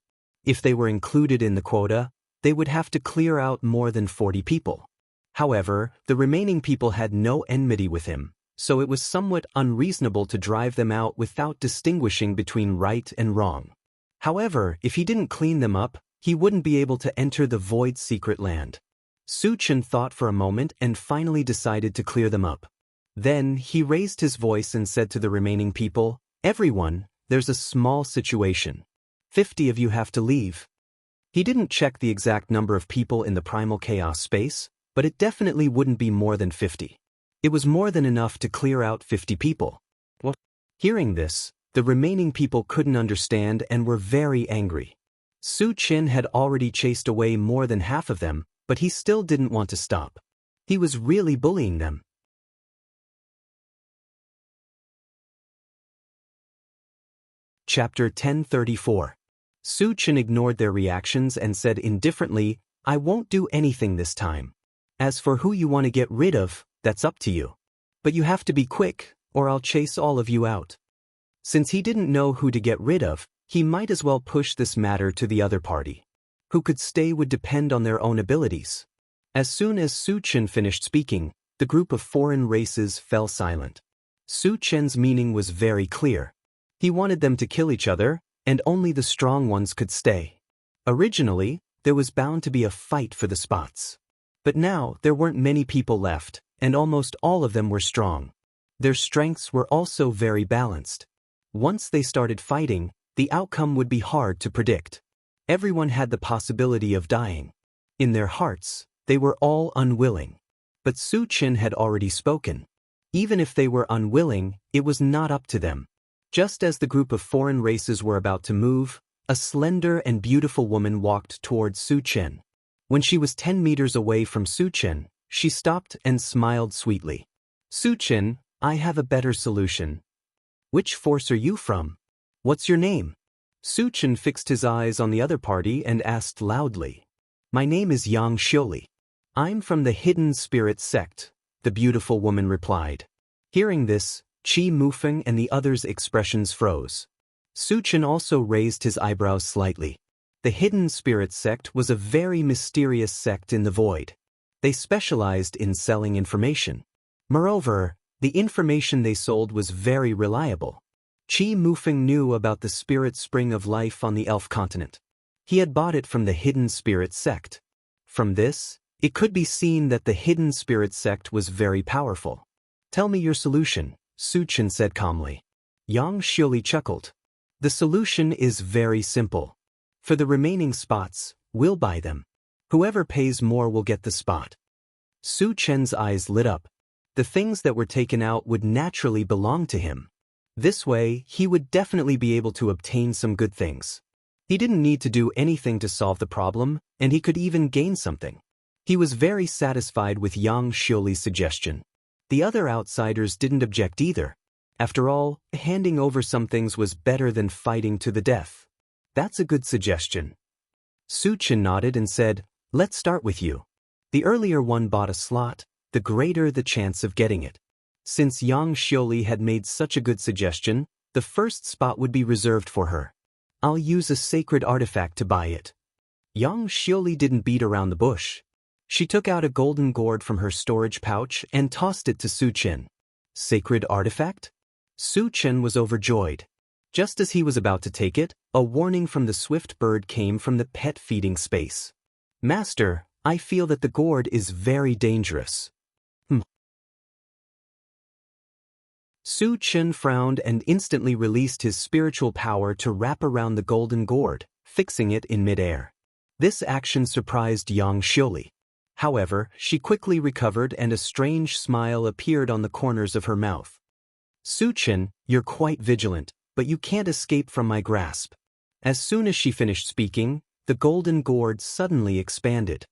A: If they were included in the quota, they would have to clear out more than 40 people. However, the remaining people had no enmity with him, so it was somewhat unreasonable to drive them out without distinguishing between right and wrong. However, if he didn't clean them up, he wouldn't be able to enter the Void Secret Land. Su Chen thought for a moment and finally decided to clear them up. Then, he raised his voice and said to the remaining people, "Everyone, there's a small situation. 50 of you have to leave." He didn't check the exact number of people in the primal chaos space, but it definitely wouldn't be more than 50. It was more than enough to clear out 50 people. Well, hearing this, the remaining people couldn't understand and were very angry. Su Chen had already chased away more than half of them, but he still didn't want to stop. He was really bullying them. Chapter 1034. Su Chen ignored their reactions and said indifferently, "I won't do anything this time. As for who you want to get rid of, that's up to you. But you have to be quick, or I'll chase all of you out." Since he didn't know who to get rid of, he might as well push this matter to the other party. Who could stay would depend on their own abilities. As soon as Su Chen finished speaking, the group of foreign races fell silent. Su Chen's meaning was very clear. He wanted them to kill each other, and only the strong ones could stay. Originally, there was bound to be a fight for the spots. But now, there weren't many people left, and almost all of them were strong. Their strengths were also very balanced. Once they started fighting, the outcome would be hard to predict. Everyone had the possibility of dying. In their hearts, they were all unwilling. But Su Chen had already spoken. Even if they were unwilling, it was not up to them. Just as the group of foreign races were about to move, a slender and beautiful woman walked towards Su Chen. When she was 10 meters away from Su Chen, She stopped and smiled sweetly. Su Chen, I have a better solution. Which force are you from? What's your name? Su Chen fixed his eyes on the other party and asked loudly. My name is Xianxia. I'm from the Hidden Spirit sect, the beautiful woman replied. Hearing this, Qi Mufeng and the others' expressions froze. Su Chen also raised his eyebrows slightly. The Hidden Spirit sect was a very mysterious sect in the void. They specialized in selling information. Moreover, the information they sold was very reliable. Qi Mufeng knew about the spirit spring of life on the Elf continent. He had bought it from the Hidden Spirit sect. From this, it could be seen that the Hidden Spirit sect was very powerful. Tell me your solution, Su Chen said calmly. Xianxia chuckled. The solution is very simple. For the remaining spots, we'll buy them. Whoever pays more will get the spot. Su Chen's eyes lit up. The things that were taken out would naturally belong to him. This way, he would definitely be able to obtain some good things. He didn't need to do anything to solve the problem, and he could even gain something. He was very satisfied with Xiaxia's suggestion. The other outsiders didn't object either. After all, handing over some things was better than fighting to the death. That's a good suggestion. Su Chen nodded and said, let's start with you. The earlier one bought a slot, the greater the chance of getting it. Since Xianxia had made such a good suggestion, the first spot would be reserved for her. I'll use a sacred artifact to buy it. Xianxia didn't beat around the bush. She took out a golden gourd from her storage pouch and tossed it to Su Chen. Sacred artifact? Su Chen was overjoyed. Just as he was about to take it, a warning from the swift bird came from the pet feeding space. Master, I feel that the gourd is very dangerous. Su Chen frowned and instantly released his spiritual power to wrap around the golden gourd, fixing it in midair. This action surprised Xianxia. However, she quickly recovered and a strange smile appeared on the corners of her mouth. Su Chen, you're quite vigilant, but you can't escape from my grasp. As soon as she finished speaking, the golden gourd suddenly expanded.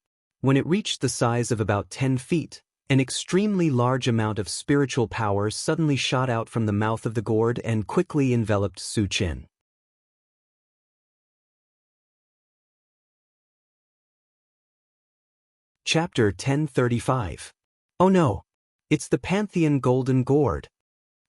A: When it reached the size of about 10 feet, an extremely large amount of spiritual power suddenly shot out from the mouth of the gourd and quickly enveloped Su Chen. Chapter 1035. Oh no! It's the Pantheon Golden Gourd.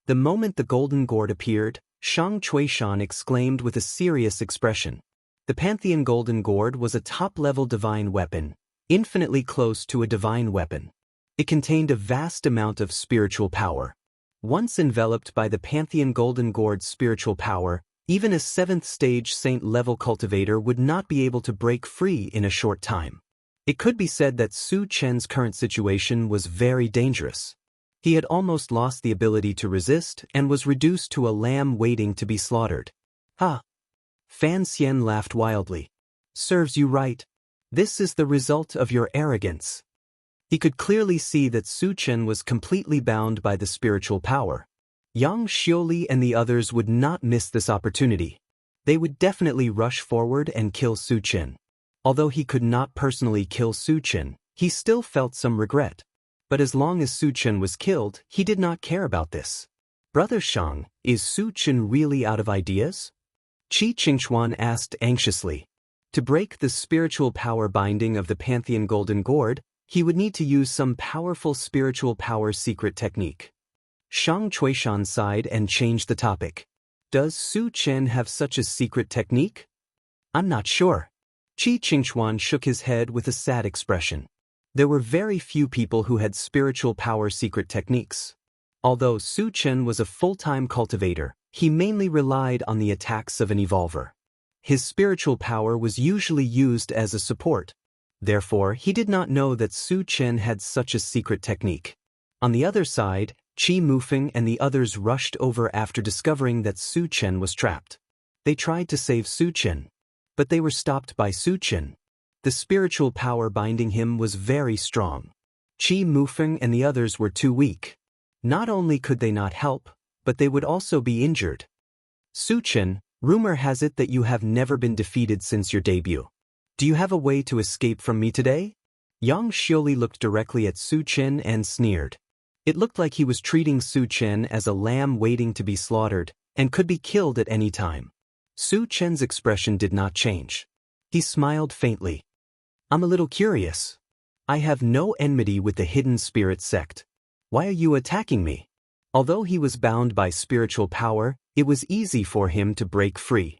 A: The moment the golden gourd appeared, Shang Chuishan exclaimed with a serious expression. The Pantheon Golden Gourd was a top-level divine weapon, infinitely close to a divine weapon. It contained a vast amount of spiritual power. Once enveloped by the Pantheon Golden Gourd's spiritual power, even a 7th stage saint-level cultivator would not be able to break free in a short time. It could be said that Su Chen's current situation was very dangerous. He had almost lost the ability to resist and was reduced to a lamb waiting to be slaughtered. Ha! Fan Xian laughed wildly. Serves you right. This is the result of your arrogance. He could clearly see that Su Chen was completely bound by the spiritual power. Xianxia and the others would not miss this opportunity. They would definitely rush forward and kill Su Chen. Although he could not personally kill Su Chen, he still felt some regret. But as long as Su Chen was killed, he did not care about this. Brother Shang, is Su Chen really out of ideas? Qi Qingchuan asked anxiously. To break the spiritual power binding of the Pantheon Golden Gourd, he would need to use some powerful spiritual power secret technique. Shang Chuishan sighed and changed the topic. Does Su Chen have such a secret technique? I'm not sure. Qi Qingchuan shook his head with a sad expression. There were very few people who had spiritual power secret techniques. Although Su Chen was a full-time cultivator, he mainly relied on the attacks of an evolver. His spiritual power was usually used as a support. Therefore, he did not know that Su Chen had such a secret technique. On the other side, Qi Mufeng and the others rushed over after discovering that Su Chen was trapped. They tried to save Su Chen, but they were stopped by Su Chen. The spiritual power binding him was very strong. Qi Mufeng and the others were too weak. Not only could they not help, but they would also be injured. Su Chen, rumor has it that you have never been defeated since your debut. Do you have a way to escape from me today? Yang Xioli looked directly at Su Chen and sneered. It looked like he was treating Su Chen as a lamb waiting to be slaughtered and could be killed at any time. Su Chen's expression did not change. He smiled faintly. I'm a little curious. I have no enmity with the hidden spirit sect. Why are you attacking me? Although he was bound by spiritual power, it was easy for him to break free.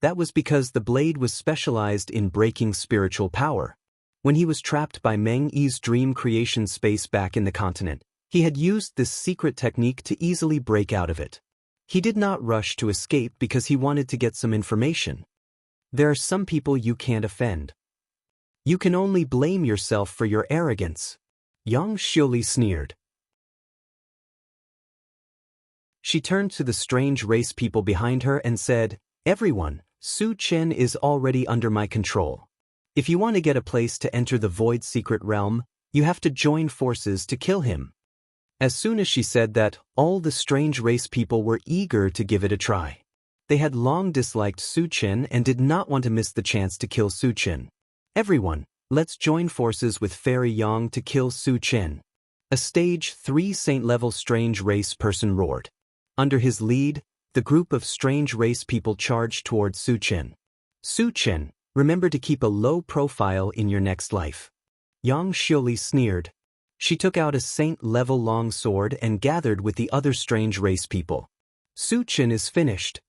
A: That was because the blade was specialized in breaking spiritual power. When he was trapped by Meng Yi's dream creation space back in the continent, he had used this secret technique to easily break out of it. He did not rush to escape because he wanted to get some information. There are some people you can't offend. You can only blame yourself for your arrogance. Yang Xioli sneered. She turned to the strange race people behind her and said, Everyone, Su Chen is already under my control. If you want to get a place to enter the Void Secret Realm, you have to join forces to kill him. As soon as she said that, all the strange race people were eager to give it a try. They had long disliked Su Chen and did not want to miss the chance to kill Su Chen. Everyone, let's join forces with Fairy Yang to kill Su Chen. A stage 3 saint-level strange race person roared. Under his lead, the group of strange race people charged toward Su Chen. Su Chen, remember to keep a low profile in your next life. Yang Xioli sneered. She took out a saint-level long sword and gathered with the other strange race people. Su Chen is finished.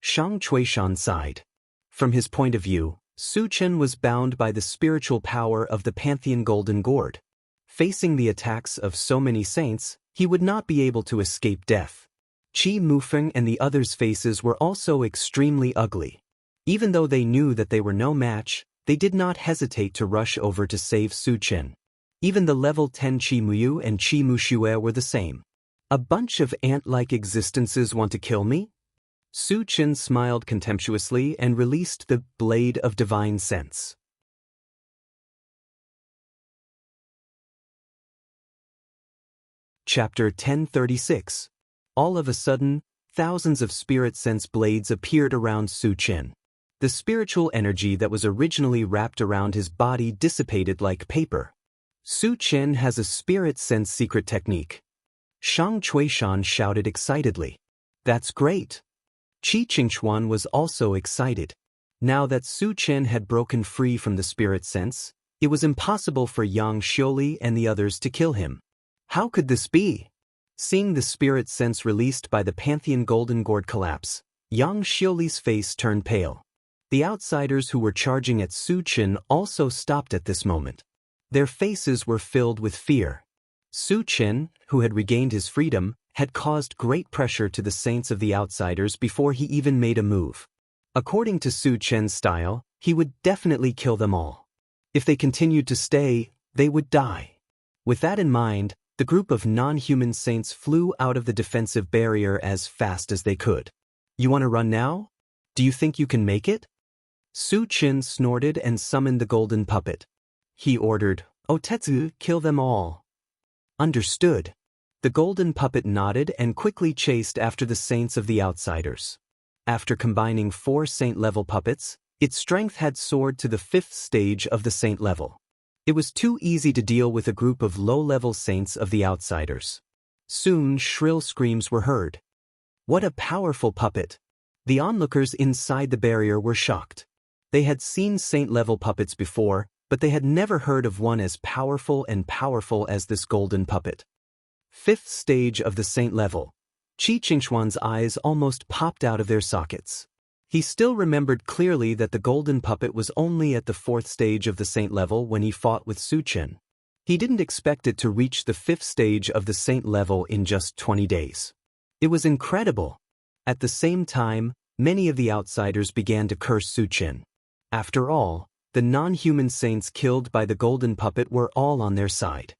A: Shang Chuishan sighed. From his point of view, Su Chen was bound by the spiritual power of the Pantheon Golden Gourd. Facing the attacks of so many saints, he would not be able to escape death. Qi Mufeng and the others' faces were also extremely ugly. Even though they knew that they were no match, they did not hesitate to rush over to save Su Chen. Even the level 10 Qi Muyu and Qi Muxue were the same. A bunch of ant-like existences want to kill me? Su Chen smiled contemptuously and released the Blade of Divine Sense. Chapter 1036. All of a sudden, thousands of spirit sense blades appeared around Su Chen. The spiritual energy that was originally wrapped around his body dissipated like paper. Su Chen has a spirit sense secret technique. Shang Chuishan shouted excitedly. That's great. Qi Qingchuan was also excited. Now that Su Chen had broken free from the spirit sense, it was impossible for Yang Xioli and the others to kill him. How could this be? Seeing the spirit sense released by the Pantheon Golden Gourd collapse, Yang Xioli's face turned pale. The outsiders who were charging at Su Chen also stopped at this moment. Their faces were filled with fear. Su Chen, who had regained his freedom, had caused great pressure to the saints of the outsiders before he even made a move. According to Su Chen's style, he would definitely kill them all. If they continued to stay, they would die. With that in mind, the group of non-human saints flew out of the defensive barrier as fast as they could. You want to run now? Do you think you can make it? Su Chen snorted and summoned the golden puppet. He ordered, Otetsu, kill them all. Understood. The golden puppet nodded and quickly chased after the saints of the outsiders. After combining 4 saint-level puppets, its strength had soared to the 5th stage of the saint level. It was too easy to deal with a group of low-level saints of the outsiders. Soon shrill screams were heard. What a powerful puppet! The onlookers inside the barrier were shocked. They had seen saint-level puppets before, but they had never heard of one as powerful as this golden puppet. 5th stage of the saint level. Qi Qingchuan's eyes almost popped out of their sockets. He still remembered clearly that the golden puppet was only at the 4th stage of the saint level when he fought with Su Chen. He didn't expect it to reach the 5th stage of the saint level in just 20 days. It was incredible. At the same time, many of the outsiders began to curse Su Chen. After all, the non-human saints killed by the golden puppet were all on their side.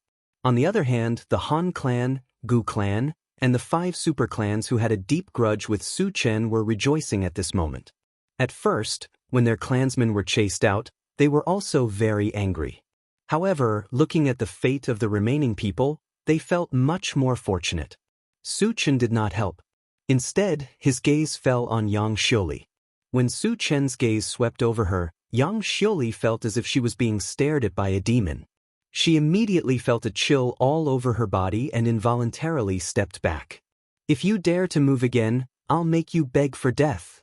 A: On the other hand, the Han clan, Gu clan, and the 5 super clans who had a deep grudge with Su Chen were rejoicing at this moment. At first, when their clansmen were chased out, they were also very angry. However, looking at the fate of the remaining people, they felt much more fortunate. Su Chen did not help. Instead, his gaze fell on Yang Xioli. When Su Chen's gaze swept over her, Yang Xioli felt as if she was being stared at by a demon. She immediately felt a chill all over her body and involuntarily stepped back. If you dare to move again, I'll make you beg for death.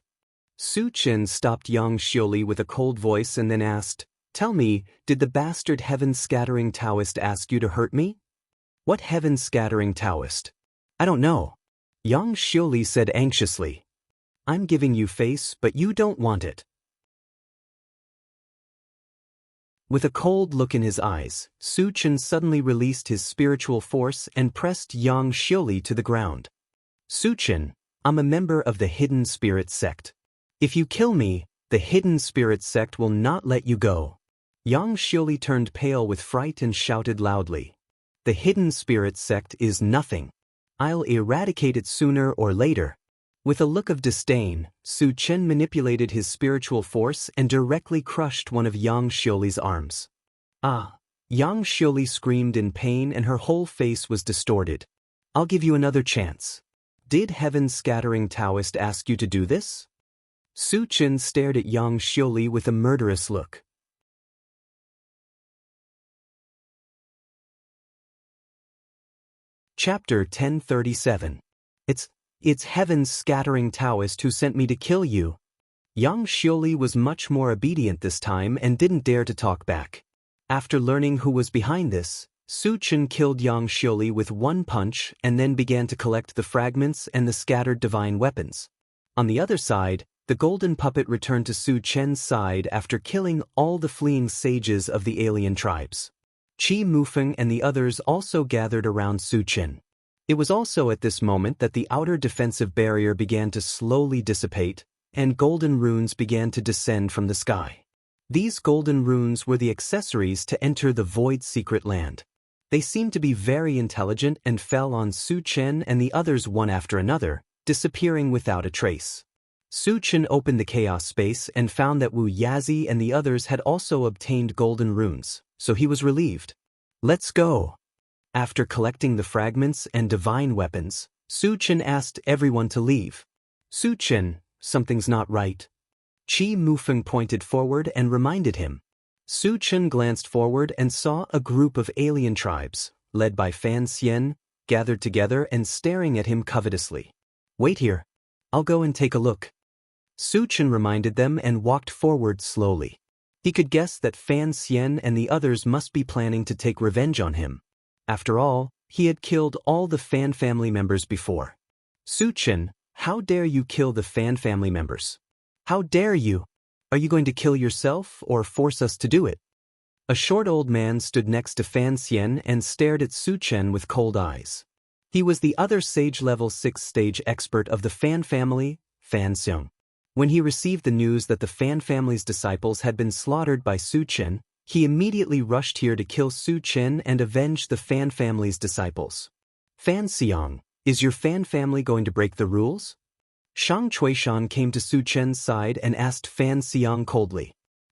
A: Su Chen stopped Xianxia with a cold voice and then asked, Tell me, did the bastard heaven-scattering Taoist ask you to hurt me? What heaven-scattering Taoist? I don't know. Xianxia said anxiously. I'm giving you face, but you don't want it. With a cold look in his eyes, Su Chen suddenly released his spiritual force and pressed Xianxia to the ground. Su Chen, I'm a member of the Hidden Spirit sect. If you kill me, the Hidden Spirit sect will not let you go. Xianxia turned pale with fright and shouted loudly. The Hidden Spirit sect is nothing. I'll eradicate it sooner or later. With a look of disdain, Su Chen manipulated his spiritual force and directly crushed one of Xianxia's arms. Ah! Xianxia screamed in pain and her whole face was distorted. I'll give you another chance. Did heaven-scattering Taoist ask you to do this? Su Chen stared at Xianxia with a murderous look. Chapter 1037. It's heaven-scattering Taoist who sent me to kill you. Xianxia was much more obedient this time and didn't dare to talk back. After learning who was behind this, Su Chen killed Xianxia with one punch and then began to collect the fragments and the scattered divine weapons. On the other side, the golden puppet returned to Su Chen's side after killing all the fleeing sages of the alien tribes. Qi Mufeng and the others also gathered around Su Chen. It was also at this moment that the outer defensive barrier began to slowly dissipate, and golden runes began to descend from the sky. These golden runes were the accessories to enter the Void Secret Land. They seemed to be very intelligent and fell on Su Chen and the others one after another, disappearing without a trace. Su Chen opened the chaos space and found that Wu Yazi and the others had also obtained golden runes, so he was relieved. Let's go. After collecting the fragments and divine weapons, Su Chen asked everyone to leave. Su Chen, something's not right. Qi Mufeng pointed forward and reminded him. Su Chen glanced forward and saw a group of alien tribes, led by Fan Xian, gathered together and staring at him covetously. Wait here. I'll go and take a look. Su Chen reminded them and walked forward slowly. He could guess that Fan Xian and the others must be planning to take revenge on him. After all, he had killed all the Fan family members before. Su Chen, how dare you kill the Fan family members? How dare you? Are you going to kill yourself or force us to do it? A short old man stood next to Fan Xian and stared at Su Chen with cold eyes. He was the other Sage Level 6 stage expert of the Fan family, Fan Xiong. When he received the news that the Fan family's disciples had been slaughtered by Su Chen, he immediately rushed here to kill Su Chen and avenge the Fan family's disciples. Fan Xiong, is your Fan family going to break the rules? Shang Chuishan came to Su Chen's side and asked Fan Xiong coldly.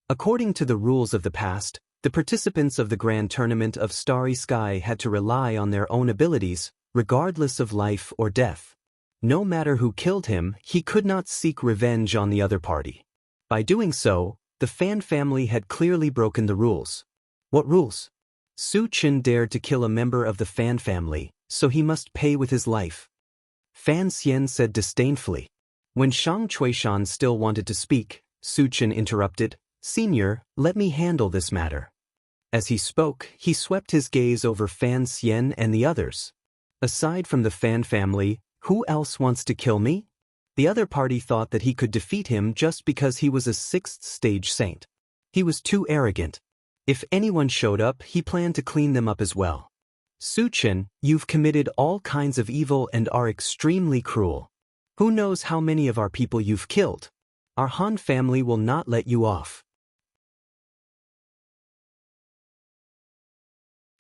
A: According to the rules of the past, the participants of the Grand Tournament of Starry Sky had to rely on their own abilities, regardless of life or death. No matter who killed him, he could not seek revenge on the other party. By doing so, the Fan family had clearly broken the rules. What rules? Su Chen dared to kill a member of the Fan family, so he must pay with his life. Fan Xian said disdainfully. When Shang Chuishan still wanted to speak, Su Chen interrupted, Senior, let me handle this matter. As he spoke, he swept his gaze over Fan Xian and the others. Aside from the Fan family, who else wants to kill me? The other party thought that he could defeat him just because he was a 6th stage saint. He was too arrogant. If anyone showed up, he planned to clean them up as well. Su Chen, you've committed all kinds of evil and are extremely cruel. Who knows how many of our people you've killed? Our Han family will not let you off.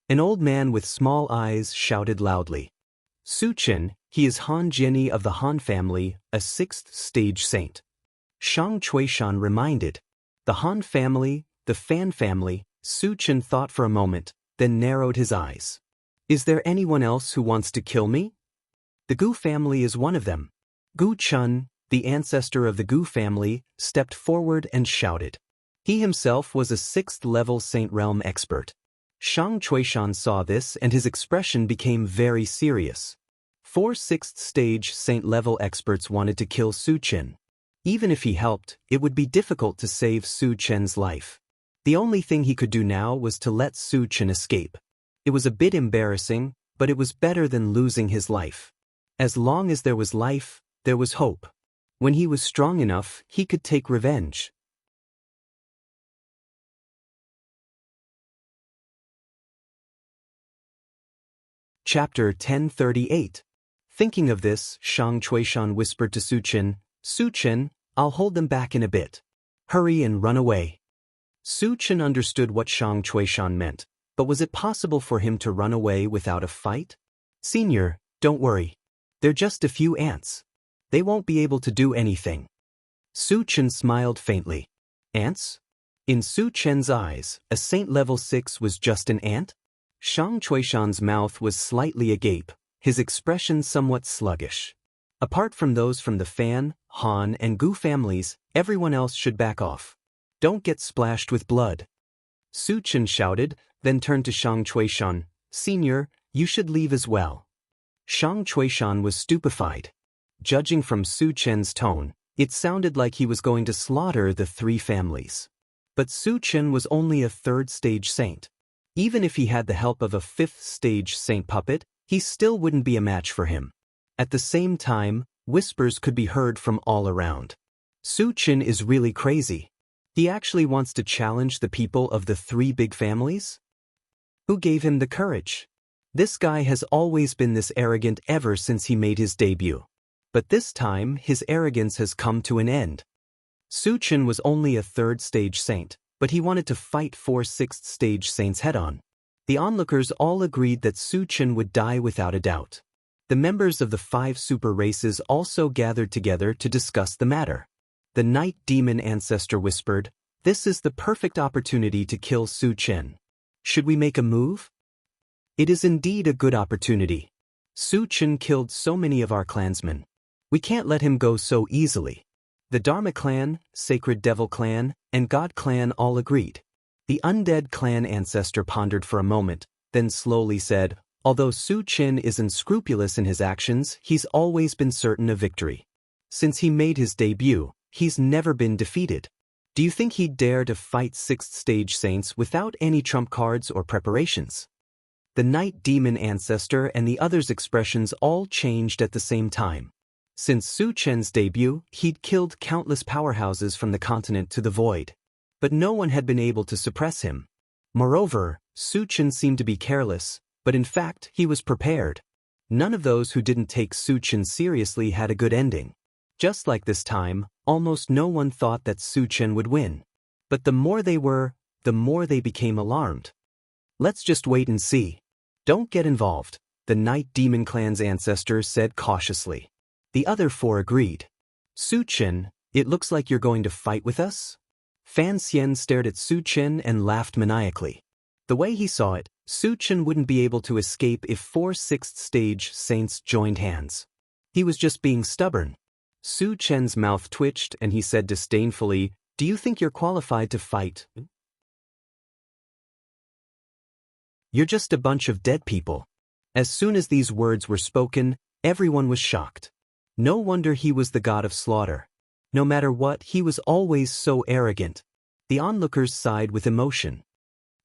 A: An old man with small eyes shouted loudly. Su Chen, he is Han Jiani of the Han family, a 6th stage saint. Shang Chuishan reminded. The Han family, the Fan family, Su Chen thought for a moment, then narrowed his eyes. Is there anyone else who wants to kill me? The Gu family is one of them. Gu Chun, the ancestor of the Gu family, stepped forward and shouted. He himself was a 6th level Saint Realm expert. Shang Chuishan saw this and his expression became very serious. 4 6th stage saint-level experts wanted to kill Su Chen. Even if he helped, it would be difficult to save Su Chen's life. The only thing he could do now was to let Su Chen escape. It was a bit embarrassing, but it was better than losing his life. As long as there was life, there was hope. When he was strong enough, he could take revenge. Chapter 1038. Thinking of this, Shang Chuishan whispered to Su Chen, I'll hold them back in a bit. Hurry and run away. Su Chen understood what Shang Chuishan meant, but was it possible for him to run away without a fight? Senior, don't worry. They're just a few ants. They won't be able to do anything. Su Chen smiled faintly. Ants? In Su Chen's eyes, a Saint level 6 was just an ant? Shang Chuishan's mouth was slightly agape, his expression somewhat sluggish. Apart from those from the Fan, Han, and Gu families, everyone else should back off. Don't get splashed with blood. Su Chen shouted, then turned to Shang Chuishan. Senior, you should leave as well. Shang Chuishan was stupefied. Judging from Su Chen's tone, it sounded like he was going to slaughter the 3 families. But Su Chen was only a 3rd stage saint. Even if he had the help of a 5th stage saint puppet, he still wouldn't be a match for him. At the same time, whispers could be heard from all around. Su Chen is really crazy. He actually wants to challenge the people of the 3 big families? Who gave him the courage? This guy has always been this arrogant ever since he made his debut. But this time, his arrogance has come to an end. Su Chen was only a 3rd stage saint, but he wanted to fight 4 6th stage saints head-on. The onlookers all agreed that Su Chen would die without a doubt. The members of the 5 super races also gathered together to discuss the matter. The Night Demon Ancestor whispered, This is the perfect opportunity to kill Su Chen. Should we make a move? It is indeed a good opportunity. Su Chen killed so many of our clansmen. We can't let him go so easily. The Dharma clan, Sacred Devil clan, and God clan all agreed. The Undead clan ancestor pondered for a moment, then slowly said, Although Su Chen is unscrupulous in his actions, he's always been certain of victory. Since he made his debut, he's never been defeated. Do you think he'd dare to fight 6th stage saints without any trump cards or preparations? The Night Demon Ancestor and the others' expressions all changed at the same time. Since Su Chen's debut, he'd killed countless powerhouses from the continent to the void. But no one had been able to suppress him. Moreover, Su Chen seemed to be careless, but in fact, he was prepared. None of those who didn't take Su Chen seriously had a good ending. Just like this time, almost no one thought that Su Chen would win. But the more they were, the more they became alarmed. Let's just wait and see. Don't get involved, the Night Demon clan's ancestor said cautiously. The other 4 agreed. Su Chen, it looks like you're going to fight with us? Fan Xian stared at Su Chen and laughed maniacally. The way he saw it, Su Chen wouldn't be able to escape if 4 6th stage saints joined hands. He was just being stubborn. Su Chen's mouth twitched and he said disdainfully, Do you think you're qualified to fight? You're just a bunch of dead people. As soon as these words were spoken, everyone was shocked. No wonder he was the god of slaughter. No matter what, he was always so arrogant. The onlookers sighed with emotion.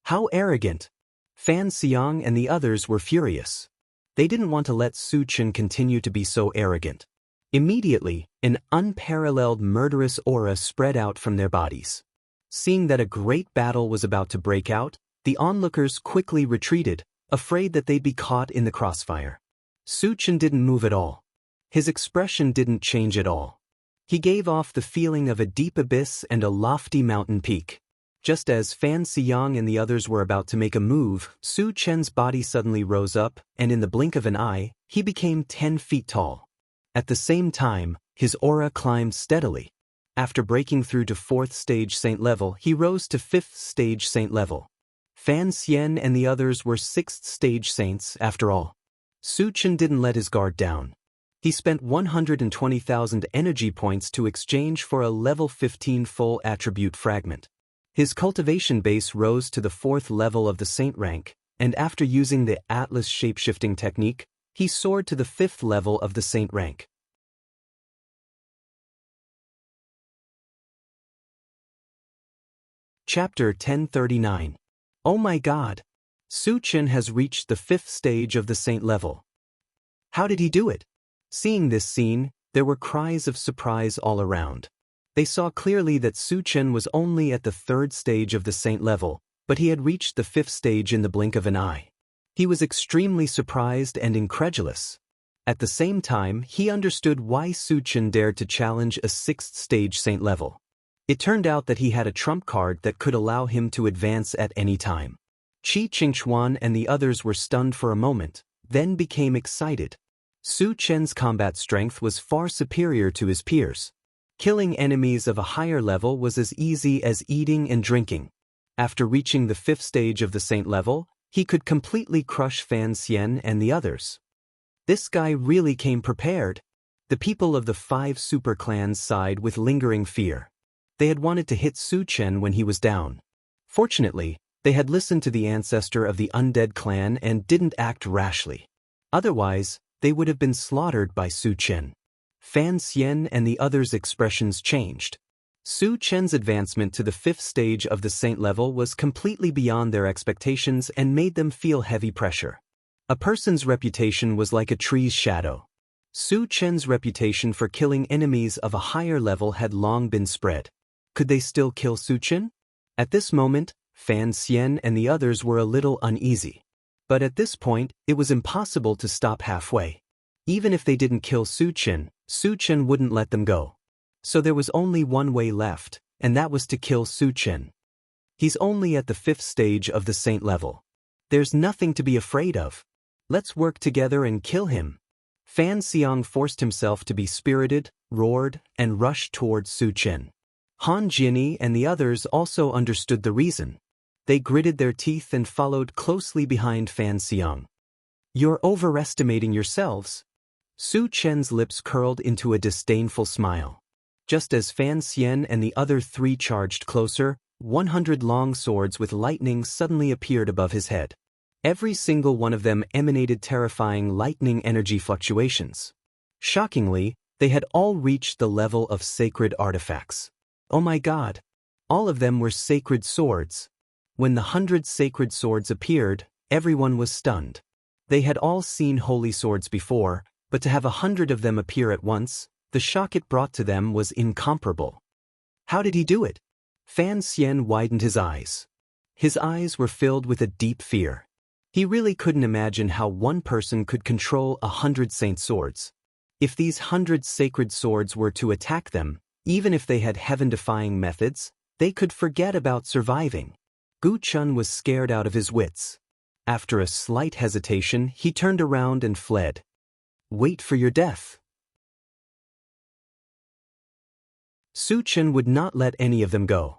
A: How arrogant! Fan Xiang and the others were furious. They didn't want to let Su Chen continue to be so arrogant. Immediately, an unparalleled murderous aura spread out from their bodies. Seeing that a great battle was about to break out, the onlookers quickly retreated, afraid that they'd be caught in the crossfire. Su Chen didn't move at all. His expression didn't change at all. He gave off the feeling of a deep abyss and a lofty mountain peak. Just as Fan Xiang and the others were about to make a move, Su Chen's body suddenly rose up, and in the blink of an eye, he became 10 feet tall. At the same time, his aura climbed steadily. After breaking through to 4th stage saint level, he rose to 5th stage saint level. Fan Xian and the others were 6th stage saints, after all. Su Chen didn't let his guard down. He spent 120,000 energy points to exchange for a level 15 full attribute fragment. His cultivation base rose to the 4th level of the saint rank, and after using the Atlas shapeshifting technique, he soared to the 5th level of the saint rank. Chapter 1039. Oh my God! Su Chen has reached the 5th stage of the saint level. How did he do it? Seeing this scene, there were cries of surprise all around. They saw clearly that Su Chen was only at the 3rd stage of the saint level, but he had reached the 5th stage in the blink of an eye. He was extremely surprised and incredulous. At the same time, he understood why Su Chen dared to challenge a 6th stage saint level. It turned out that he had a trump card that could allow him to advance at any time. Qi Qingchuan and the others were stunned for a moment, then became excited. Su Chen's combat strength was far superior to his peers. Killing enemies of a higher level was as easy as eating and drinking. After reaching the 5th stage of the saint level, he could completely crush Fan Xian and the others. This guy really came prepared. The people of the 5 super clans sighed with lingering fear. They had wanted to hit Su Chen when he was down. Fortunately, they had listened to the ancestor of the undead clan and didn't act rashly. Otherwise, they would have been slaughtered by Su Chen. Fan Xian and the others' expressions changed. Su Chen's advancement to the 5th stage of the saint level was completely beyond their expectations and made them feel heavy pressure. A person's reputation was like a tree's shadow. Su Chen's reputation for killing enemies of a higher level had long been spread. Could they still kill Su Chen? At this moment, Fan Xian and the others were a little uneasy. But at this point, it was impossible to stop halfway. Even if they didn't kill Su Chen wouldn't let them go. So there was only one way left, and that was to kill Su Chen. He's only at the 5th stage of the saint level. There's nothing to be afraid of. Let's work together and kill him. Fan Xiang forced himself to be spirited, roared, and rushed towards Su Chen. Han Jiani and the others also understood the reason. They gritted their teeth and followed closely behind Fan Xiang. You're overestimating yourselves. Su Chen's lips curled into a disdainful smile. Just as Fan Xian and the other 3 charged closer, 100 long swords with lightning suddenly appeared above his head. Every single one of them emanated terrifying lightning energy fluctuations. Shockingly, they had all reached the level of sacred artifacts. Oh my God! All of them were sacred swords. When the 100 sacred swords appeared, everyone was stunned. They had all seen holy swords before, but to have 100 of them appear at once, the shock it brought to them was incomparable. How did he do it? Fan Xian widened his eyes. His eyes were filled with a deep fear. He really couldn't imagine how one person could control 100 saint swords. If these 100 sacred swords were to attack them, even if they had heaven-defying methods, they could forget about surviving. Gu Chun was scared out of his wits. After a slight hesitation, he turned around and fled. Wait for your death. Su Chen would not let any of them go.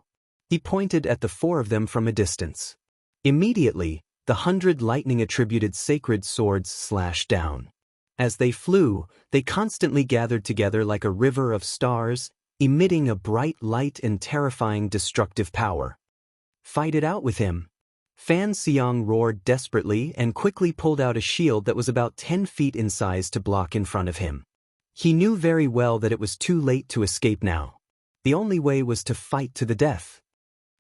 A: He pointed at the 4 of them from a distance. Immediately, the 100 lightning-attributed sacred swords slashed down. As they flew, they constantly gathered together like a river of stars, emitting a bright light and terrifying destructive power. Fight it out with him. Fan Xiang roared desperately and quickly pulled out a shield that was about 10 feet in size to block in front of him. He knew very well that it was too late to escape now. The only way was to fight to the death.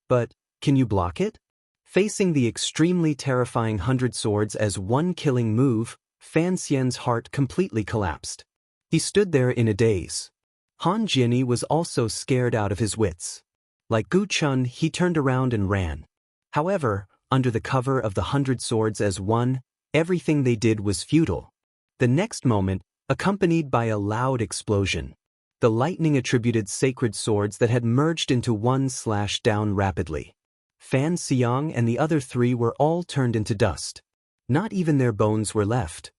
A: But, can you block it? Facing the extremely terrifying 100 swords as one killing move, Fan Xian's heart completely collapsed. He stood there in a daze. Han Jiani was also scared out of his wits. Like Gu Chun, he turned around and ran. However, under the cover of the 100 swords as one, everything they did was futile. The next moment, accompanied by a loud explosion, the lightning-attributed sacred swords that had merged into one slashed down rapidly. Fan Xiang and the other 3 were all turned into dust. Not even their bones were left.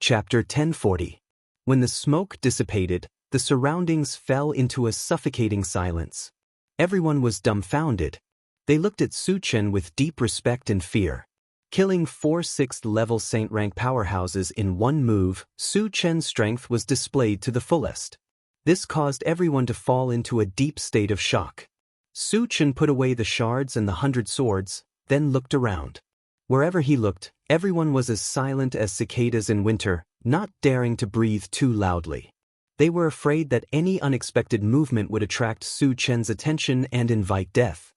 A: Chapter 1040. When the smoke dissipated, the surroundings fell into a suffocating silence. Everyone was dumbfounded. They looked at Su Chen with deep respect and fear. Killing 4 6th-level saint-rank powerhouses in one move, Su Chen's strength was displayed to the fullest. This caused everyone to fall into a deep state of shock. Su Chen put away the shards and the 100 swords, then looked around. Wherever he looked, everyone was as silent as cicadas in winter, not daring to breathe too loudly. They were afraid that any unexpected movement would attract Su Chen's attention and invite death.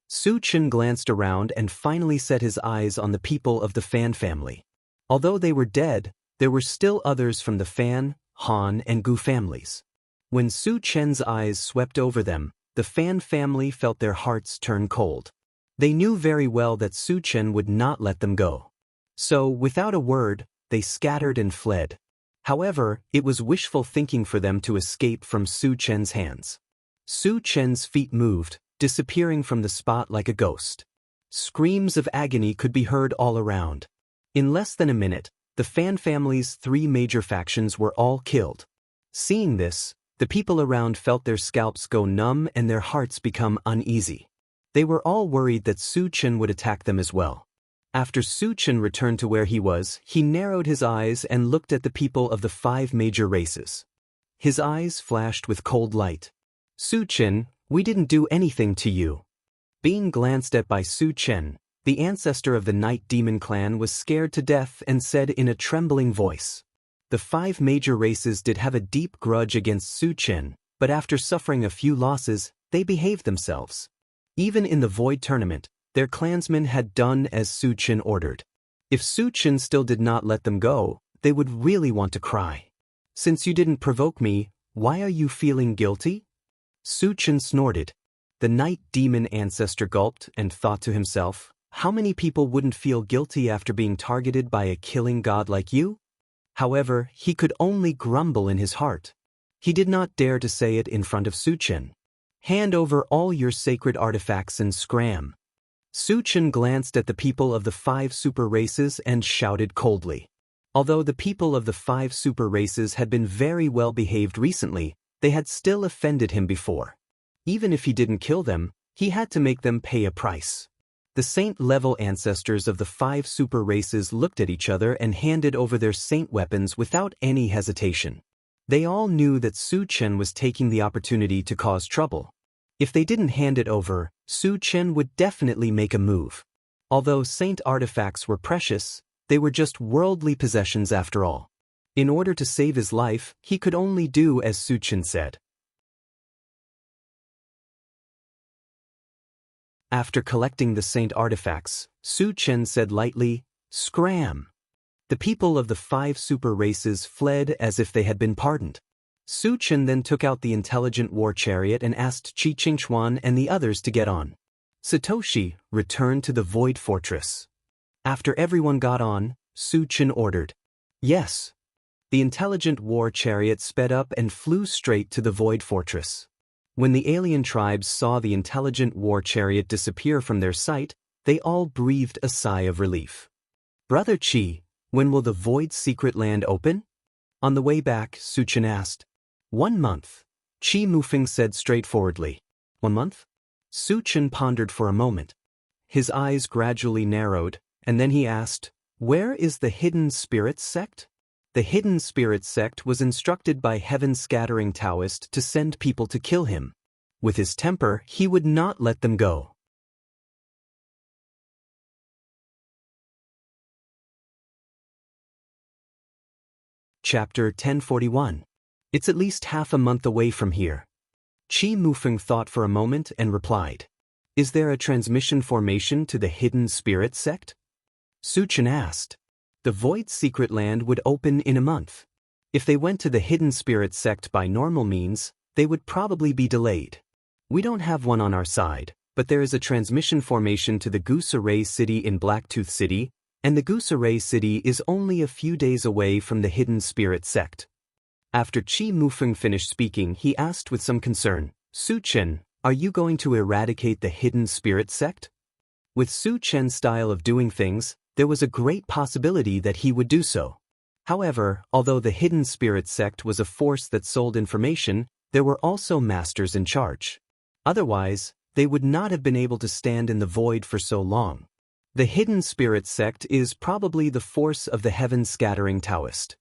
A: Su Chen glanced around and finally set his eyes on the people of the Fan family. Although they were dead, there were still others from the Fan, Han, and Gu families. When Su Chen's eyes swept over them, the Fan family felt their hearts turn cold. They knew very well that Su Chen would not let them go. So, without a word, they scattered and fled. However, it was wishful thinking for them to escape from Su Chen's hands. Su Chen's feet moved, disappearing from the spot like a ghost. Screams of agony could be heard all around. In less than a minute, the Fan family's 3 major factions were all killed. Seeing this, the people around felt their scalps go numb and their hearts become uneasy. They were all worried that Su Chen would attack them as well. After Su Chen returned to where he was, he narrowed his eyes and looked at the people of the 5 major races. His eyes flashed with cold light. Su Chen, we didn't do anything to you. Being glanced at by Su Chen, the ancestor of the Night Demon clan was scared to death and said in a trembling voice. The 5 major races did have a deep grudge against Su Chen, but after suffering a few losses, they behaved themselves. Even in the Void Tournament, their clansmen had done as Su Chen ordered. If Su Chen still did not let them go, they would really want to cry. Since you didn't provoke me, why are you feeling guilty? Su Chen snorted. The Night Demon ancestor gulped and thought to himself, how many people wouldn't feel guilty after being targeted by a killing god like you? However, he could only grumble in his heart. He did not dare to say it in front of Su Chen. Hand over all your sacred artifacts and scram. Su Chen glanced at the people of the 5 super races and shouted coldly. Although the people of the 5 super races had been very well behaved recently, they had still offended him before. Even if he didn't kill them, he had to make them pay a price. The saint-level ancestors of the 5 super races looked at each other and handed over their saint weapons without any hesitation. They all knew that Su Chen was taking the opportunity to cause trouble. If they didn't hand it over, Su Chen would definitely make a move. Although saint artifacts were precious, they were just worldly possessions after all. In order to save his life, he could only do as Su Chen said. After collecting the saint artifacts, Su Chen said lightly, "Scram." The people of the 5 super races fled as if they had been pardoned. Su Chen then took out the intelligent war chariot and asked Qi Qingchuan and the others to get on. Satoshi returned to the Void Fortress. After everyone got on, Su Chen ordered, "Yes." The intelligent war chariot sped up and flew straight to the Void Fortress. When the alien tribes saw the intelligent war chariot disappear from their sight, they all breathed a sigh of relief. "Brother Qi, when will the Void Secret Land open?" On the way back, Su Chen asked. 1 month. Qi Mufeng said straightforwardly. 1 month? Su Chen pondered for a moment. His eyes gradually narrowed, and then he asked, "Where is the Hidden Spirits sect?" The Hidden Spirits sect was instructed by heaven-scattering Taoist to send people to kill him. With his temper, he would not let them go. Chapter 1041. It's at least half a month away from here. Qi Mufeng thought for a moment and replied, "Is there a transmission formation to the Hidden Spirit sect?" Su Chen asked. The Void Secret Land would open in a month. If they went to the Hidden Spirit sect by normal means, they would probably be delayed. We don't have one on our side, but there is a transmission formation to the Gusaray City in Blacktooth City, and the Gusaray City is only a few days away from the Hidden Spirit sect. After Qi Mufeng finished speaking, he asked with some concern, "Su Chen, are you going to eradicate the Hidden Spirit sect?" With Su Chen's style of doing things, there was a great possibility that he would do so. However, although the Hidden Spirit sect was a force that sold information, there were also masters in charge. Otherwise, they would not have been able to stand in the void for so long. The hidden spirit sect is probably the force of the heaven-scattering Taoist.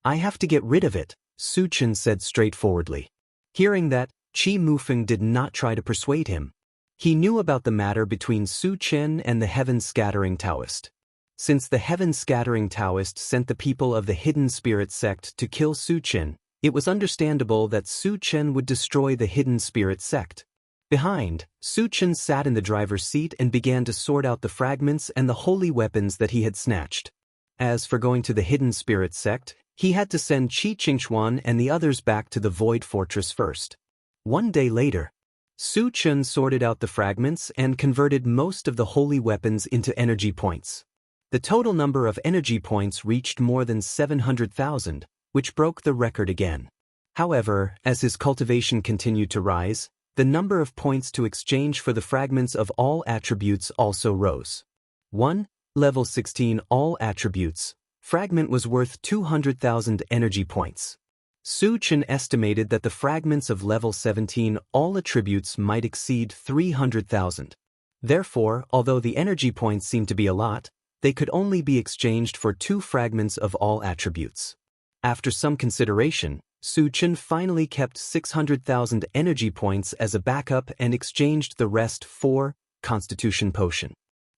A: I have to get rid of it, Su Chen said straightforwardly. Hearing that, Qi Mufeng did not try to persuade him. He knew about the matter between Su Chen and the heaven-scattering Taoist. Since the heaven-scattering Taoist sent the people of the hidden spirit sect to kill Su Chen, it was understandable that Su Chen would destroy the hidden spirit sect. Behind, Su Chen sat in the driver's seat and began to sort out the fragments and the holy weapons that he had snatched. As for going to the hidden spirit sect, he had to send Qi Qingxuan and the others back to the Void Fortress first. One day later, Su Chen sorted out the fragments and converted most of the holy weapons into energy points. The total number of energy points reached more than 700,000, which broke the record again. However, as his cultivation continued to rise, the number of points to exchange for the fragments of all attributes also rose. 1. Level 16 All Attributes. Fragment was worth 200,000 energy points. Su Chen estimated that the fragments of level 17 All Attributes might exceed 300,000. Therefore, although the energy points seemed to be a lot, they could only be exchanged for 2 fragments of all attributes. After some consideration, Su Chen finally kept 600,000 energy points as a backup and exchanged the rest for Constitution Potion.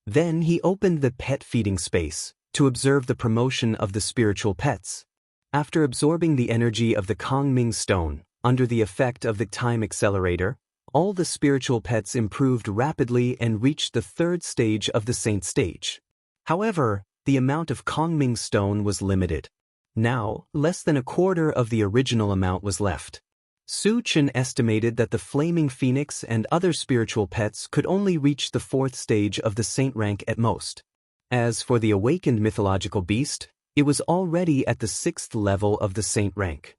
A: Then he opened the pet feeding space to observe the promotion of the spiritual pets. After absorbing the energy of the Kongming Stone, under the effect of the Time Accelerator, all the spiritual pets improved rapidly and reached the 3rd stage of the Saint stage. However, the amount of Kongming Stone was limited. Now, less than a quarter of the original amount was left. Su Chen estimated that the Flaming Phoenix and other spiritual pets could only reach the 4th stage of the Saint rank at most. As for the awakened mythological beast, it was already at the 6th level of the Saint rank.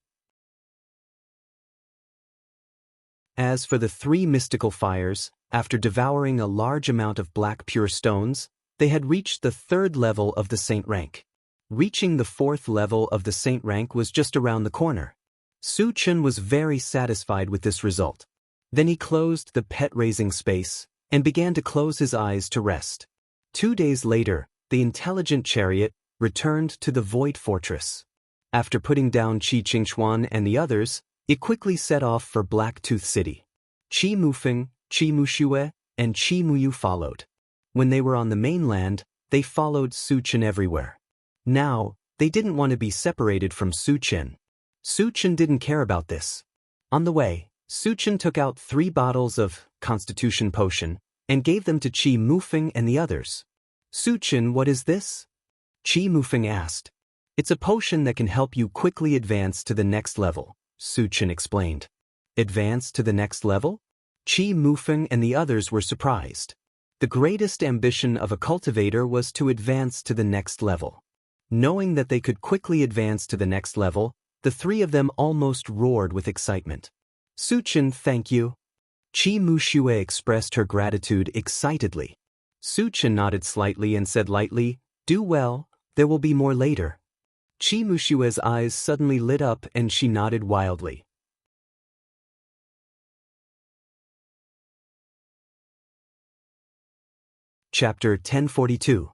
A: As for the 3 mystical fires, after devouring a large amount of black pure stones, they had reached the 3rd level of the Saint rank. Reaching the 4th level of the Saint rank was just around the corner. Su Chen was very satisfied with this result. Then he closed the pet-raising space and began to close his eyes to rest. 2 days later, the intelligent chariot returned to the Void Fortress. After putting down Qi Qingxuan and the others, it quickly set off for Blacktooth City. Qi Mufeng, Qi Muxue, and Qi Muyu followed. When they were on the mainland, they followed Su Chen everywhere. Now, they didn't want to be separated from Su Chen. Su Chen didn't care about this. On the way, Su Chen took out 3 bottles of Constitution Potion and gave them to Qi Mufeng and the others. Su Chen, what is this? Qi Mufeng asked. It's a potion that can help you quickly advance to the next level, Su Chen explained. Advance to the next level? Qi Mufeng and the others were surprised. The greatest ambition of a cultivator was to advance to the next level. Knowing that they could quickly advance to the next level, the 3 of them almost roared with excitement. Su Chen, thank you. Qi Muxue expressed her gratitude excitedly. Su Chen nodded slightly and said lightly, do well, there will be more later. Qi Muxue's eyes suddenly lit up and she nodded wildly. Chapter 1042.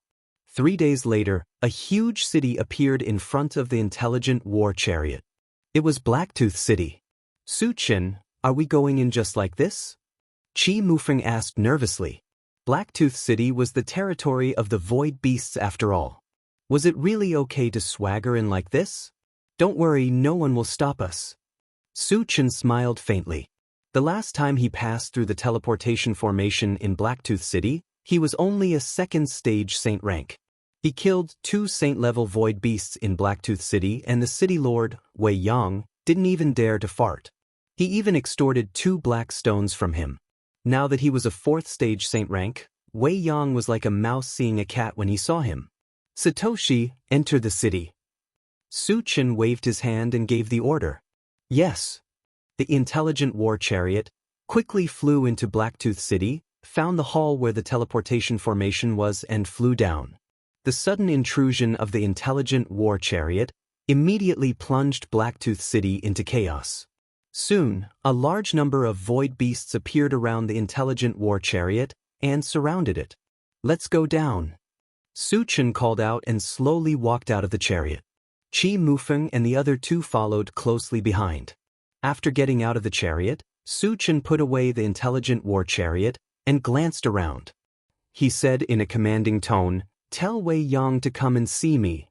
A: 3 days later, a huge city appeared in front of the intelligent war chariot. It was Blacktooth City. Su Chen, are we going in just like this? Qi Mufeng asked nervously. Blacktooth City was the territory of the void beasts after all. Was it really okay to swagger in like this? Don't worry, no one will stop us. Su Chen smiled faintly. The last time he passed through the teleportation formation in Blacktooth City, he was only a 2nd stage saint rank. He killed 2 saint-level void beasts in Blacktooth City, and the city lord, Wei Yang, didn't even dare to fart. He even extorted 2 black stones from him. Now that he was a 4th stage saint rank, Wei Yang was like a mouse seeing a cat when he saw him. Satoshi, enter the city. Su Chen waved his hand and gave the order. Yes. The intelligent war chariot quickly flew into Blacktooth City, found the hall where the teleportation formation was and flew down. The sudden intrusion of the intelligent war chariot immediately plunged Blacktooth City into chaos. Soon, a large number of void beasts appeared around the intelligent war chariot and surrounded it. Let's go down, Su Chen called out and slowly walked out of the chariot. Qi Mufeng and the other two followed closely behind. After getting out of the chariot, Su Chen put away the intelligent war chariot and glanced around. He said in a commanding tone, "Tell Wei Yang to come and see me."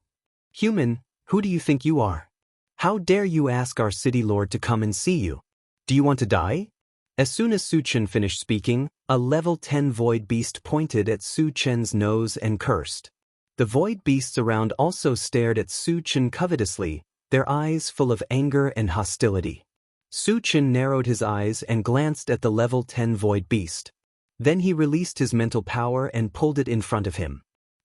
A: "Human, who do you think you are? How dare you ask our city lord to come and see you? Do you want to die?" As soon as Su Chen finished speaking, a level 10 void beast pointed at Su Chen's nose and cursed. The void beasts around also stared at Su Chen covetously, their eyes full of anger and hostility. Su Chen narrowed his eyes and glanced at the level 10 void beast. Then he released his mental power and pulled it in front of him.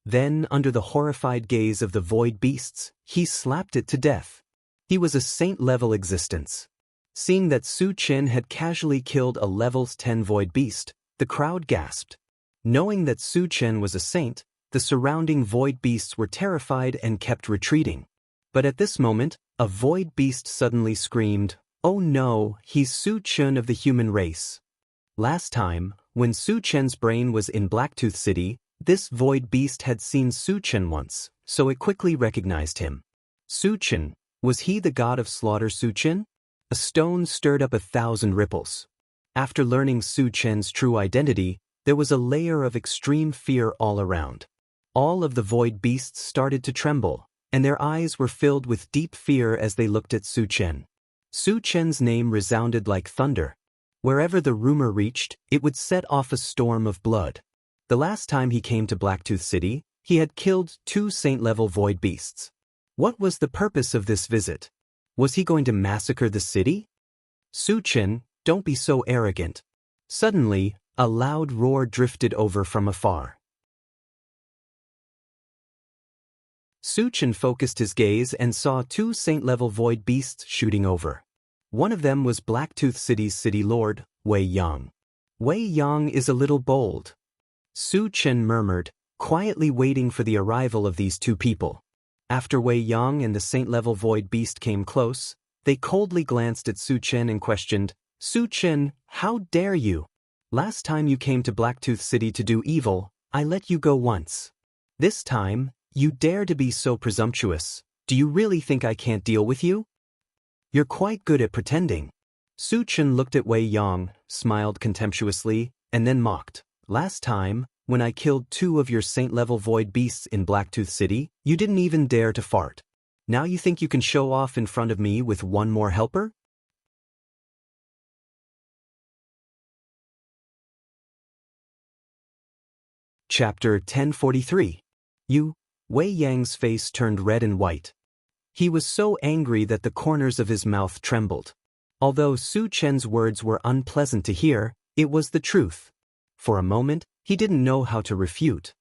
A: Then, under the horrified gaze of the void beasts, he slapped it to death. He was a saint-level existence. Seeing that Su Chen had casually killed a level 10 void beast, the crowd gasped. Knowing that Su Chen was a saint, the surrounding void beasts were terrified and kept retreating. But at this moment, a void beast suddenly screamed, "Oh no, he's Su Chen of the human race." Last time, when Su Chen's brain was in Blacktooth City, this void beast had seen Su Chen once, so it quickly recognized him. Su Chen, was he the god of slaughter Su Chen? A stone stirred up 1,000 ripples. After learning Su Chen's true identity, there was a layer of extreme fear all around. All of the void beasts started to tremble, and their eyes were filled with deep fear as they looked at Su Chen. Su Chen's name resounded like thunder. Wherever the rumor reached, it would set off a storm of blood. The last time he came to Blacktooth City, he had killed 2 saint-level void beasts. What was the purpose of this visit? Was he going to massacre the city? "Su Chen, don't be so arrogant." Suddenly, a loud roar drifted over from afar. Su Chen focused his gaze and saw 2 saint-level void beasts shooting over. One of them was Blacktooth City's city lord, Wei Yang. "Wei Yang is a little bold," Su Chen murmured, quietly waiting for the arrival of these 2 people. After Wei Yang and the saint-level void beast came close, they coldly glanced at Su Chen and questioned, "Su Chen, how dare you? Last time you came to Blacktooth City to do evil, I let you go once. This time, you dare to be so presumptuous. Do you really think I can't deal with you? You're quite good at pretending." Su Chen looked at Wei Yang, smiled contemptuously, and then mocked. "Last time, when I killed 2 of your saint-level void beasts in Blacktooth City, you didn't even dare to fart. Now you think you can show off in front of me with 1 more helper?" Chapter 1043. Wei Yang's face turned red and white. He was so angry that the corners of his mouth trembled. Although Su Chen's words were unpleasant to hear, it was the truth. For a moment, he didn't know how to refute.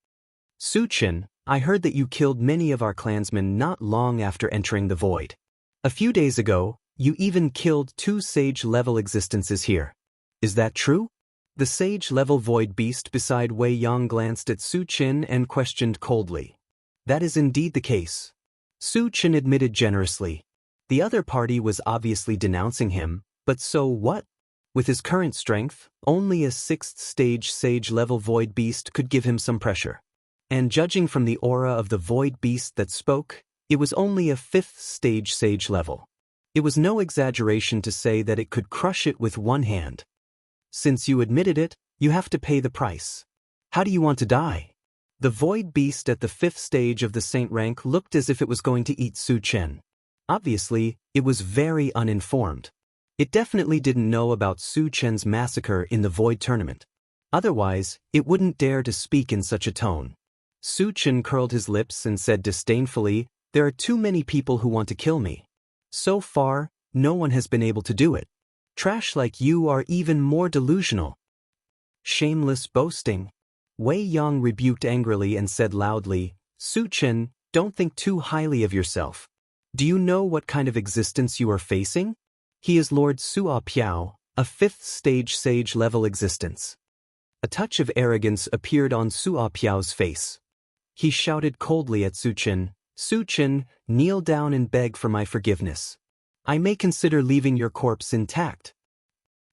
A: "Su Chen, I heard that you killed many of our clansmen not long after entering the void. A few days ago, you even killed 2 sage-level existences here. Is that true?" The sage-level void beast beside Wei Yang glanced at Su Chen and questioned coldly. "That is indeed the case," Su Chen admitted generously. The other party was obviously denouncing him, but so what? With his current strength, only a 6th stage sage-level void beast could give him some pressure. And judging from the aura of the void beast that spoke, it was only a 5th stage sage level. It was no exaggeration to say that it could crush it with one hand. "Since you admitted it, you have to pay the price. How do you want to die?" The void beast at the 5th stage of the saint rank looked as if it was going to eat Su Chen. Obviously, it was very uninformed. It definitely didn't know about Su Chen's massacre in the Void Tournament. Otherwise, it wouldn't dare to speak in such a tone. Su Chen curled his lips and said disdainfully, "There are too many people who want to kill me. So far, no one has been able to do it. Trash like you are even more delusional." "Shameless boasting," Wei Yang rebuked angrily and said loudly, "Su Chen, don't think too highly of yourself. Do you know what kind of existence you are facing? He is Lord Suo Piao, a 5th stage sage-level existence." A touch of arrogance appeared on Suo Piao's face. He shouted coldly at Su Chen, "Su Chen, kneel down and beg for my forgiveness. I may consider leaving your corpse intact."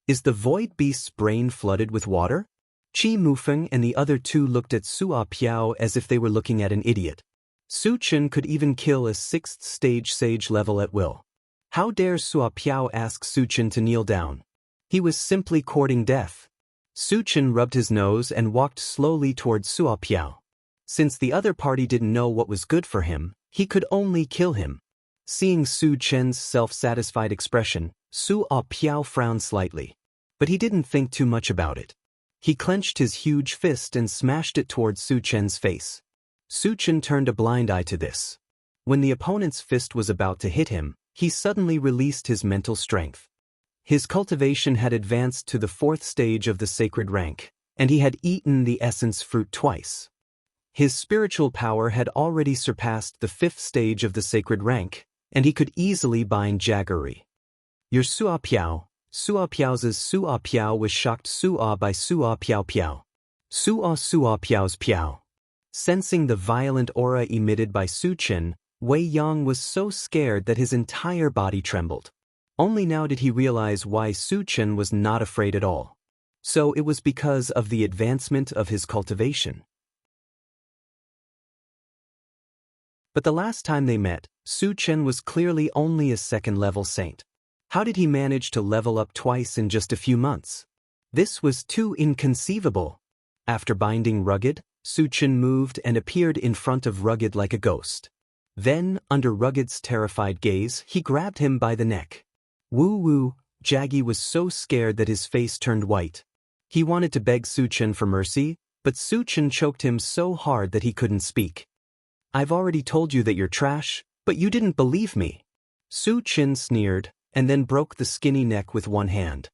A: Is the void beast's brain flooded with water? Qi Mufeng and the other two looked at Sua Piao as if they were looking at an idiot. Su Chen could even kill a 6th stage sage level at will. How dare Sua Piao ask Su Chen to kneel down? He was simply courting death. Su Chen rubbed his nose and walked slowly towards Sua Piao. Since the other party didn't know what was good for him, he could only kill him. Seeing Su Chen's self-satisfied expression, Sua Piao frowned slightly. But he didn't think too much about it. He clenched his huge fist and smashed it towards Su Chen's face. Su Chen turned a blind eye to this. When the opponent's fist was about to hit him, he suddenly released his mental strength. His cultivation had advanced to the 4th stage of the sacred rank, and he had eaten the essence fruit twice. His spiritual power had already surpassed the 5th stage of the sacred rank, and he could easily bind Jaggery. Your Sua Piao. Sua Piao's Sua Piao was shocked Sua by Sua Piao Piao. Sua Piao's Piao. Sensing the violent aura emitted by Su Chen, Wei Yang was so scared that his entire body trembled. Only now did he realize why Su Chen was not afraid at all. So it was because of the advancement of his cultivation. But the last time they met, Su Chen was clearly only a 2nd-level saint. How did he manage to level up twice in just a few months? This was too inconceivable. After binding Rugged, Su Chen moved and appeared in front of Rugged like a ghost. Then, under Rugged's terrified gaze, he grabbed him by the neck. Woo! Jaggy was so scared that his face turned white. He wanted to beg Su Chen for mercy, but Su Chen choked him so hard that he couldn't speak. I've already told you that you're trash, but you didn't believe me. Su Chen sneered, and then broke the skinny neck with one hand.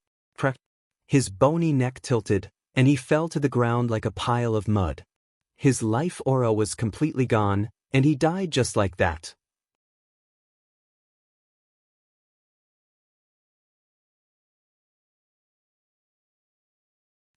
A: His bony neck tilted, and he fell to the ground like a pile of mud. His life aura was completely gone, and he died just like that.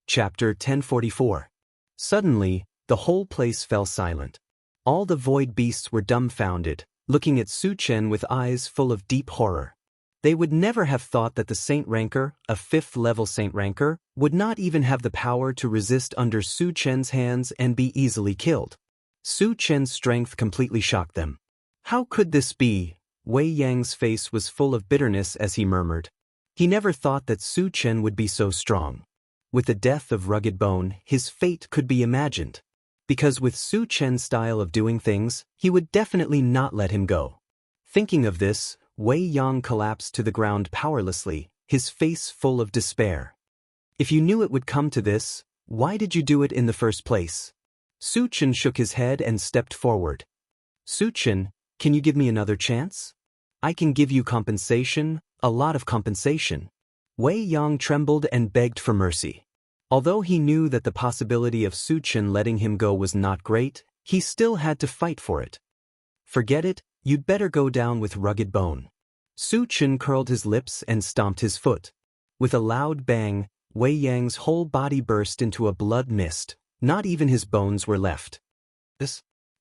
A: Chapter 1044. Suddenly, the whole place fell silent. All the void beasts were dumbfounded, looking at Su Chen with eyes full of deep horror. They would never have thought that the Saint Ranker, a 5th-level Saint Ranker, would not even have the power to resist under Su Chen's hands and be easily killed. Su Chen's strength completely shocked them. How could this be? Wei Yang's face was full of bitterness as he murmured. He never thought that Su Chen would be so strong. With the death of Rugged Bone, his fate could be imagined. Because with Su Chen's style of doing things, he would definitely not let him go. Thinking of this, Wei Yang collapsed to the ground powerlessly, his face full of despair. If you knew it would come to this, why did you do it in the first place? Su Chen shook his head and stepped forward. Su Chen, can you give me another chance? I can give you compensation, a lot of compensation. Wei Yang trembled and begged for mercy. Although he knew that the possibility of Su Chen letting him go was not great, he still had to fight for it. Forget it, you'd better go down with Rugged Bone. Su Chen curled his lips and stomped his foot. With a loud bang, Wei Yang's whole body burst into a blood mist. Not even his bones were left.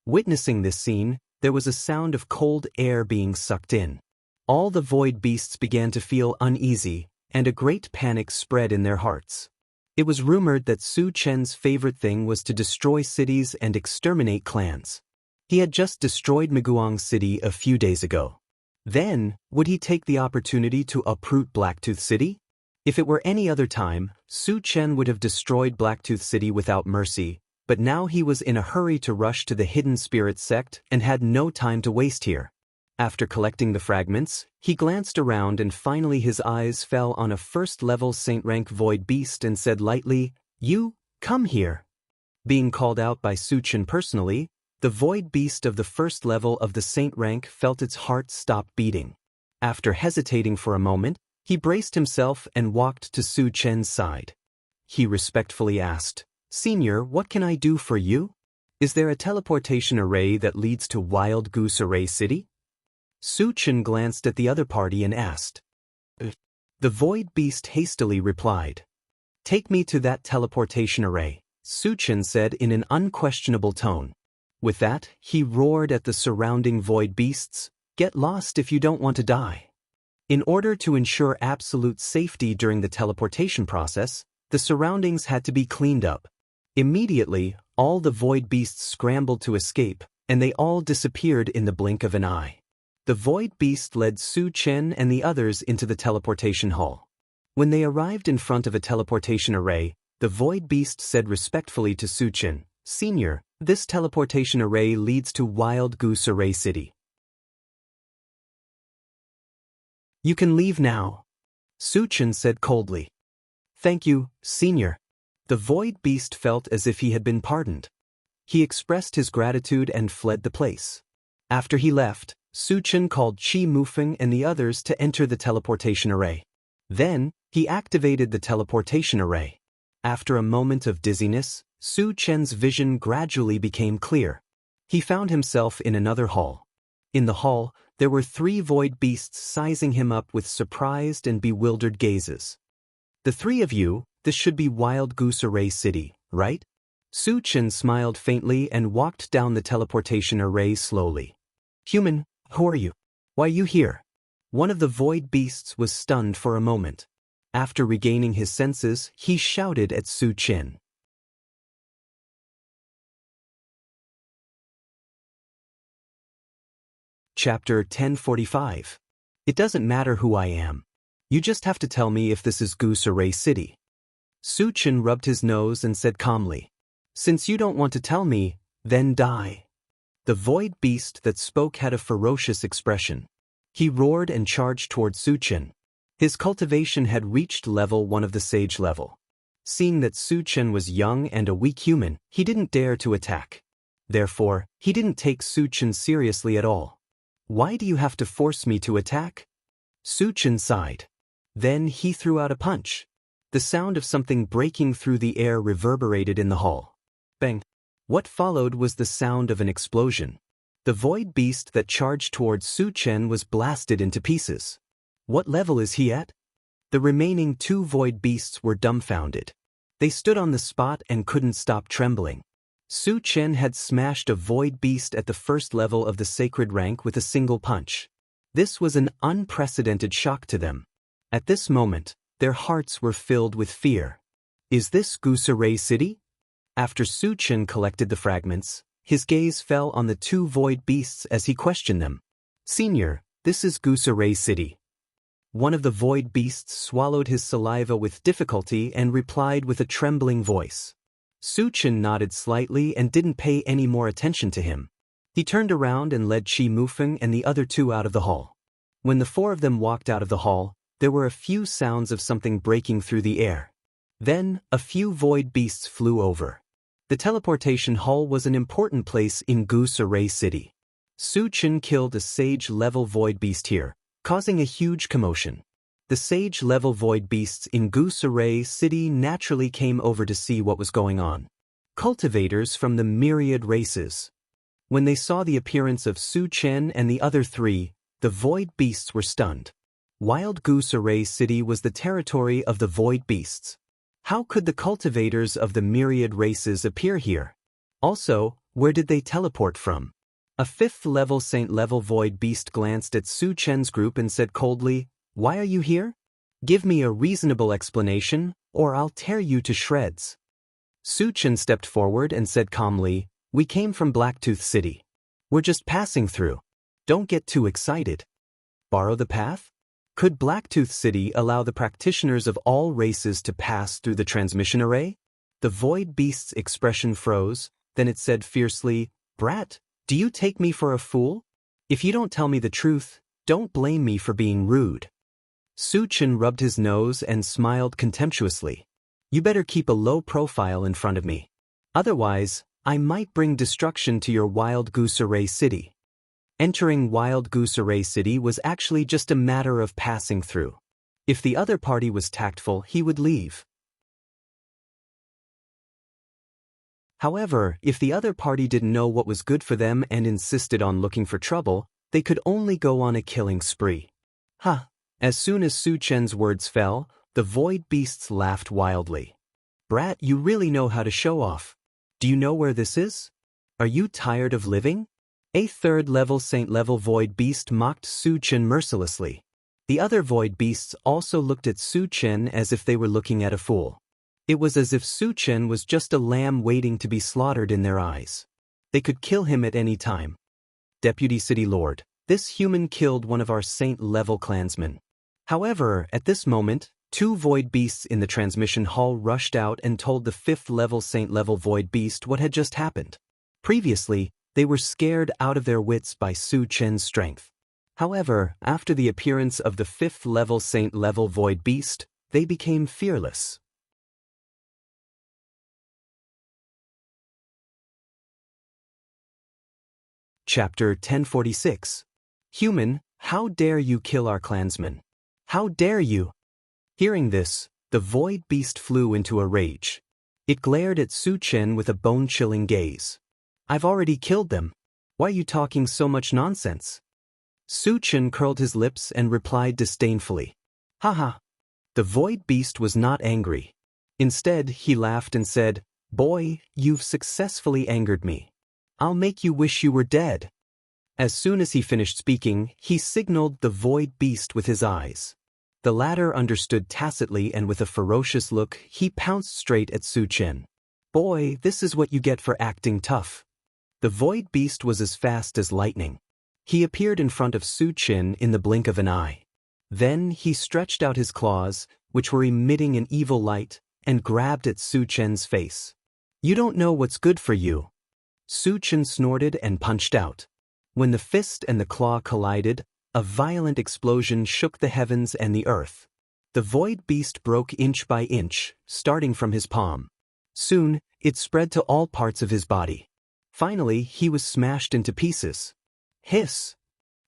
A: Witnessing this scene, there was a sound of cold air being sucked in. All the void beasts began to feel uneasy, and a great panic spread in their hearts. It was rumored that Su Chen's favorite thing was to destroy cities and exterminate clans. He had just destroyed Miguang City a few days ago. Then, would he take the opportunity to uproot Blacktooth City? If it were any other time, Su Chen would have destroyed Blacktooth City without mercy, but now he was in a hurry to rush to the Hidden Spirit sect and had no time to waste here. After collecting the fragments, he glanced around and finally his eyes fell on a 1st-level Saint Rank Void Beast and said lightly, "You, come here." Being called out by Su Chen personally, the Void Beast of the 1st level of the Saint Rank felt its heart stop beating. After hesitating for a moment, he braced himself and walked to Su Chen's side. He respectfully asked, "Senior, what can I do for you? Is there a teleportation array that leads to Wild Goose Array City?" Su Chen glanced at the other party and asked. The Void Beast hastily replied. "Take me to that teleportation array," Su Chen said in an unquestionable tone. With that, he roared at the surrounding Void Beasts, "Get lost if you don't want to die." In order to ensure absolute safety during the teleportation process, The surroundings had to be cleaned up. Immediately, all the void beasts scrambled to escape, and they all disappeared in the blink of an eye. The void beast led Su Chen and the others into the teleportation hall. When they arrived in front of a teleportation array, the void beast said respectfully to Su Chen, "Senior, this teleportation array leads to Wild Goose Array City. You can leave now." Su Chen said coldly. "Thank you, Senior." The void beast felt as if he had been pardoned. He expressed his gratitude and fled the place. After he left, Su Chen called Qi Mufeng and the others to enter the teleportation array. Then, he activated the teleportation array. After a moment of dizziness, Su Chen's vision gradually became clear. He found himself in another hall. In the hall, there were 3 void beasts sizing him up with surprised and bewildered gazes. "The 3 of you, this should be Wild Goose Array City, right?" Su Chen smiled faintly and walked down the teleportation array slowly. "Human, who are you? Why are you here?" One of the void beasts was stunned for a moment. After regaining his senses, he shouted at Su Chen. Chapter 1045. It doesn't matter who I am. You just have to tell me if this is Goose Array City. Su Chen rubbed his nose and said calmly, "Since you don't want to tell me, then die." The void beast that spoke had a ferocious expression. He roared and charged toward Su Chen. His cultivation had reached level 1 of the sage level. Seeing that Su Chen was young and a weak human, he didn't dare to attack. Therefore, he didn't take Su Chen seriously at all. "Why do you have to force me to attack?" Su Chen sighed. Then he threw out a punch. The sound of something breaking through the air reverberated in the hall. Bang! What followed was the sound of an explosion. The void beast that charged towards Su Chen was blasted into pieces. What level is he at? The remaining 2 void beasts were dumbfounded. They stood on the spot and couldn't stop trembling. Su Chen had smashed a void beast at the first level of the sacred rank with a single punch. This was an unprecedented shock to them. At this moment, their hearts were filled with fear. Is this Goose Array City? After Su Chen collected the fragments, his gaze fell on the 2 void beasts as he questioned them. "Senior, this is Goose Array City." One of the void beasts swallowed his saliva with difficulty and replied with a trembling voice. Su Chen nodded slightly and didn't pay any more attention to him. He turned around and led Qi Mufeng and the other 2 out of the hall. When the 4 of them walked out of the hall, there were a few sounds of something breaking through the air. Then, a few void beasts flew over. The teleportation hall was an important place in Goose Array City. Su Chen killed a sage-level void beast here, causing a huge commotion. The sage-level void beasts in Goose Array City naturally came over to see what was going on. Cultivators from the myriad races. When they saw the appearance of Su Chen and the other 3, the void beasts were stunned. Wild Goose Array City was the territory of the void beasts. How could the cultivators of the myriad races appear here? Also, where did they teleport from? A 5th-level saint-level void beast glanced at Su Chen's group and said coldly, "Why are you here? Give me a reasonable explanation, or I'll tear you to shreds." Su Chen stepped forward and said calmly, "We came from Blacktooth City. We're just passing through. Don't get too excited." Borrow the path? Could Blacktooth City allow the practitioners of all races to pass through the transmission array? The void beast's expression froze, then it said fiercely, "Brat, do you take me for a fool? If you don't tell me the truth, don't blame me for being rude." Su Chen rubbed his nose and smiled contemptuously. "You better keep a low profile in front of me. Otherwise, I might bring destruction to your Wild Goose Array City." Entering Wild Goose Array City was actually just a matter of passing through. If the other party was tactful, he would leave. However, if the other party didn't know what was good for them and insisted on looking for trouble, they could only go on a killing spree. As soon as Su Chen's words fell, the void beasts laughed wildly. "Brat, you really know how to show off. Do you know where this is? Are you tired of living?" A 3rd-level saint-level void beast mocked Su Chen mercilessly. The other void beasts also looked at Su Chen as if they were looking at a fool. It was as if Su Chen was just a lamb waiting to be slaughtered in their eyes. They could kill him at any time. Deputy City Lord, this human killed one of our saint-level clansmen. However, at this moment, 2 void beasts in the transmission hall rushed out and told the 5th-level saint-level void beast what had just happened. Previously, they were scared out of their wits by Su Chen's strength. However, after the appearance of the 5th-level saint-level void beast, they became fearless. Chapter 1046. Human, how dare you kill our clansman? How dare you? Hearing this, the void beast flew into a rage. It glared at Su Chen with a bone-chilling gaze. I've already killed them. Why are you talking so much nonsense? Su Chen curled his lips and replied disdainfully. Haha. The void beast was not angry. Instead, he laughed and said, Boy, you've successfully angered me. I'll make you wish you were dead. As soon as he finished speaking, he signaled the void beast with his eyes. The latter understood tacitly, and with a ferocious look, he pounced straight at Su Chen. Boy, this is what you get for acting tough. The void beast was as fast as lightning. He appeared in front of Su Chen in the blink of an eye. Then he stretched out his claws, which were emitting an evil light, and grabbed at Su Chen's face. You don't know what's good for you. Su Chen snorted and punched out. When the fist and the claw collided, a violent explosion shook the heavens and the earth. The void beast broke inch by inch, starting from his palm. Soon, it spread to all parts of his body. Finally, he was smashed into pieces. Hiss!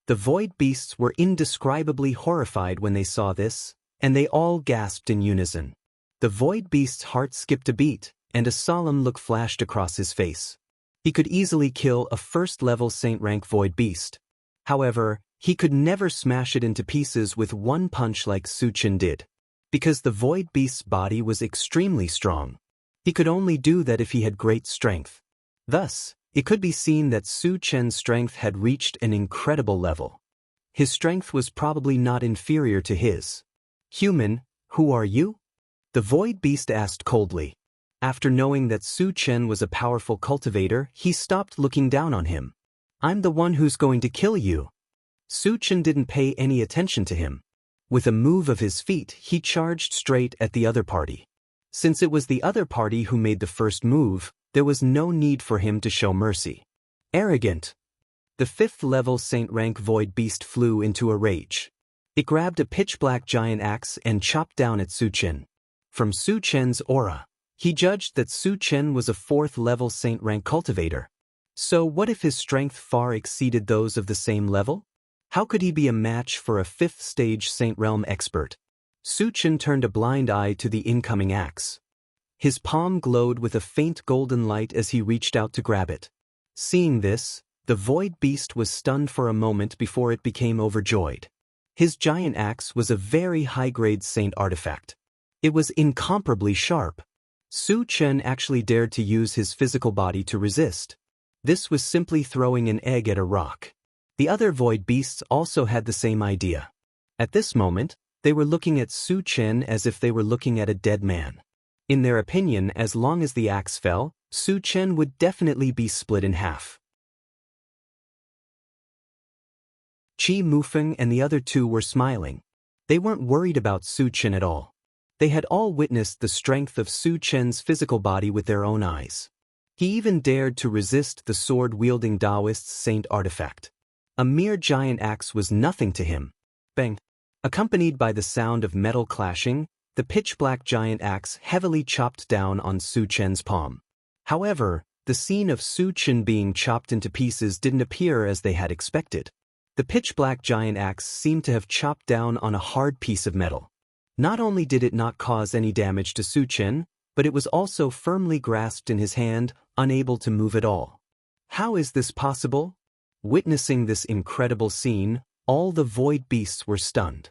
A: The void beasts were indescribably horrified when they saw this, and they all gasped in unison. The void beast's heart skipped a beat, and a solemn look flashed across his face. He could easily kill a 1st-level saint-rank void beast. However, he could never smash it into pieces with one punch like Su Chen did. Because the void beast's body was extremely strong. He could only do that if he had great strength. Thus, it could be seen that Su Chen's strength had reached an incredible level. His strength was probably not inferior to his. Human, who are you? The void beast asked coldly. After knowing that Su Chen was a powerful cultivator, he stopped looking down on him. I'm the one who's going to kill you. Su Chen didn't pay any attention to him. With a move of his feet, he charged straight at the other party. Since it was the other party who made the first move, there was no need for him to show mercy. Arrogant. The 5th-level saint-rank void beast flew into a rage. It grabbed a pitch-black giant axe and chopped down at Su Chen. From Su Chen's aura, he judged that Su Chen was a 4th-level saint-rank cultivator. So what if his strength far exceeded those of the same level? How could he be a match for a 5th-stage Saint Realm expert? Su Chen turned a blind eye to the incoming axe. His palm glowed with a faint golden light as he reached out to grab it. Seeing this, the void beast was stunned for a moment before it became overjoyed. His giant axe was a very high-grade saint artifact. It was incomparably sharp. Su Chen actually dared to use his physical body to resist. This was simply throwing an egg at a rock. The other void beasts also had the same idea. At this moment, they were looking at Su Chen as if they were looking at a dead man. In their opinion, as long as the axe fell, Su Chen would definitely be split in half. Qi Mufeng and the other 2 were smiling. They weren't worried about Su Chen at all. They had all witnessed the strength of Su Chen's physical body with their own eyes. He even dared to resist the sword-wielding Taoist's saint artifact. A mere giant axe was nothing to him. Bang! Accompanied by the sound of metal clashing, the pitch-black giant axe heavily chopped down on Su Chen's palm. However, the scene of Su Chen being chopped into pieces didn't appear as they had expected. The pitch-black giant axe seemed to have chopped down on a hard piece of metal. Not only did it not cause any damage to Su Chen, but it was also firmly grasped in his hand, unable to move at all. How is this possible? Witnessing this incredible scene, all the void beasts were stunned.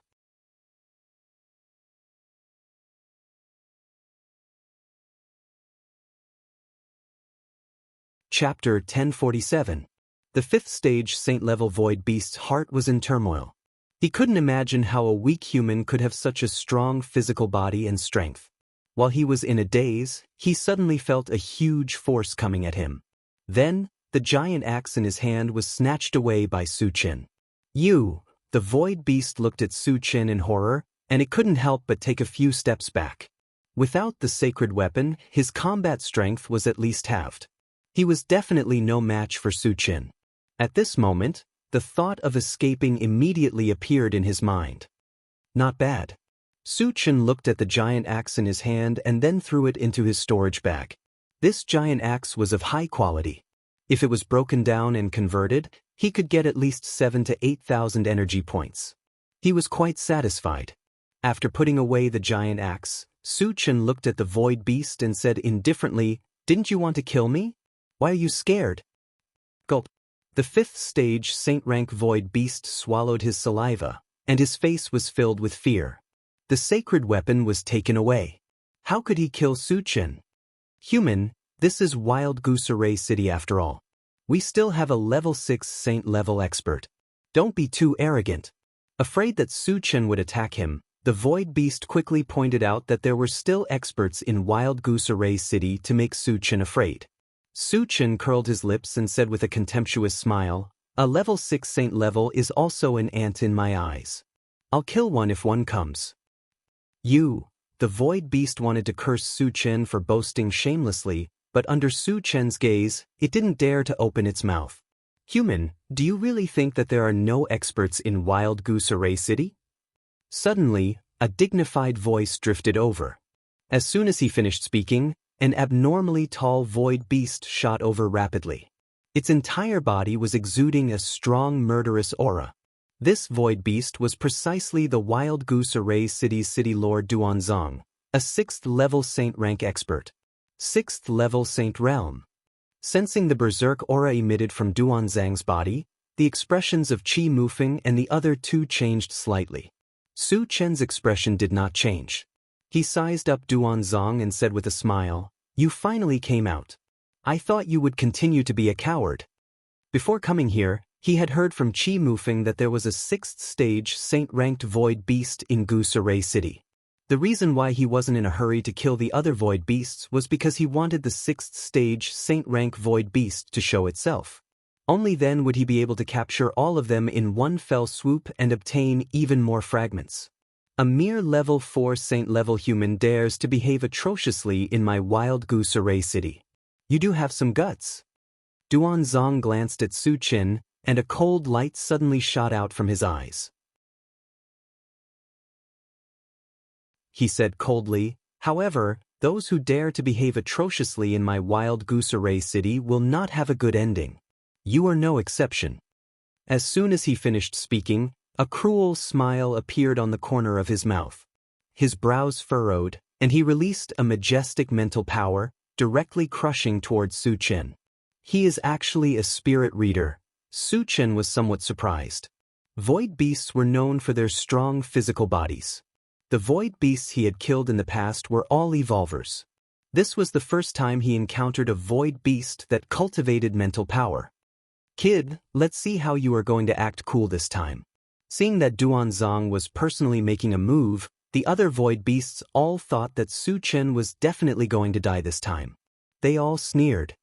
A: Chapter 1047. The 5th stage saint-level void beast's heart was in turmoil. He couldn't imagine how a weak human could have such a strong physical body and strength. While he was in a daze, he suddenly felt a huge force coming at him. Then, the giant axe in his hand was snatched away by Su Chen. "You!" The void beast looked at Su Chen in horror, and it couldn't help but take a few steps back. Without the sacred weapon, his combat strength was at least halved. He was definitely no match for Su Chen. At this moment, the thought of escaping immediately appeared in his mind. Not bad. Su Chen looked at the giant axe in his hand and then threw it into his storage bag. This giant axe was of high quality. If it was broken down and converted, he could get at least 7,000 to 8,000 energy points. He was quite satisfied. After putting away the giant axe, Su Chen looked at the void beast and said indifferently, "Didn't you want to kill me? Why are you scared?" Gulp. The 5th stage saint rank void beast swallowed his saliva, and his face was filled with fear. The sacred weapon was taken away. How could he kill Su Chen? Human, this is Wild Goose Array City after all. We still have a level 6 saint level expert. Don't be too arrogant. Afraid that Su Chen would attack him, the void beast quickly pointed out that there were still experts in Wild Goose Array City to make Su Chen afraid. Su Chen curled his lips and said with a contemptuous smile, "A level 6 saint level is also an ant in my eyes. I'll kill one if one comes." "You!" The void beast wanted to curse Su Chen for boasting shamelessly, but under Su Chen's gaze, it didn't dare to open its mouth. "Human, do you really think that there are no experts in Wild Goose Array City?" Suddenly, a dignified voice drifted over. As soon as he finished speaking, an abnormally tall void beast shot over rapidly. Its entire body was exuding a strong murderous aura. This void beast was precisely the Wild Goose Array City's City Lord Duanzong, a 6th level saint rank expert. 6th level saint realm. Sensing the berserk aura emitted from Duanzhang's body, the expressions of Qi Mufeng and the other two changed slightly. Su Chen's expression did not change. He sized up Duanzong and said with a smile, "You finally came out. I thought you would continue to be a coward." Before coming here, he had heard from Qi Mufeng that there was a 6th stage saint-ranked void beast in Goose Array City. The reason why he wasn't in a hurry to kill the other void beasts was because he wanted the 6th stage saint-rank void beast to show itself. Only then would he be able to capture all of them in one fell swoop and obtain even more fragments. A mere level 4 saint-level human dares to behave atrociously in my Wild Goose Array City. You do have some guts. Duanzong glanced at Su Chen, and a cold light suddenly shot out from his eyes. He said coldly, "However, those who dare to behave atrociously in my Wild Goose Array City will not have a good ending. You are no exception." As soon as he finished speaking, a cruel smile appeared on the corner of his mouth. His brows furrowed, and he released a majestic mental power, directly crushing towards Su Chen. He is actually a spirit reader. Su Chen was somewhat surprised. Void beasts were known for their strong physical bodies. The void beasts he had killed in the past were all evolvers. This was the first time he encountered a void beast that cultivated mental power. "Kid, let's see how you are going to act cool this time." Seeing that Duanzong was personally making a move, the other void beasts all thought that Su Chen was definitely going to die this time. They all sneered.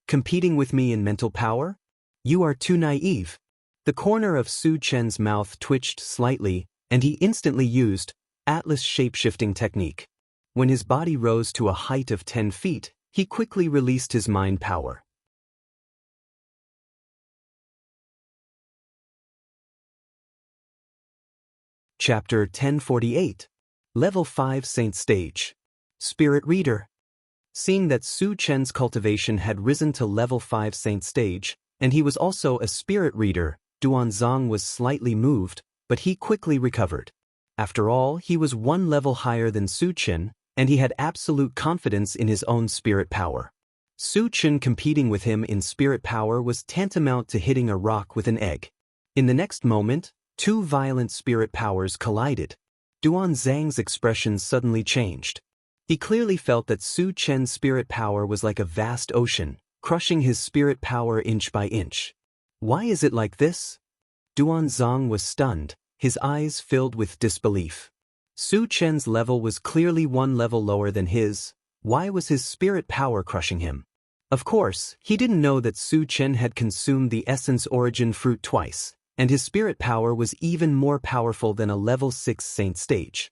A: "Competing with me in mental power? You are too naive." The corner of Su Chen's mouth twitched slightly, and he instantly used Atlas shape-shifting technique. When his body rose to a height of 10 feet, he quickly released his mind power. Chapter 1048. Level 5 Saint Stage. Spirit Reader. Seeing that Su Chen's cultivation had risen to level 5 Saint Stage, and he was also a spirit reader, Duanzong was slightly moved, but he quickly recovered. After all, he was one level higher than Su Chen, and he had absolute confidence in his own spirit power. Su Chen competing with him in spirit power was tantamount to hitting a rock with an egg. In the next moment, two violent spirit powers collided. Duanzhang's expression suddenly changed. He clearly felt that Su Chen's spirit power was like a vast ocean, crushing his spirit power inch by inch. Why is it like this? Duanzong was stunned, his eyes filled with disbelief. Su Chen's level was clearly one level lower than his. Why was his spirit power crushing him? Of course, he didn't know that Su Chen had consumed the essence origin fruit twice, and his spirit power was even more powerful than a level 6 saint stage.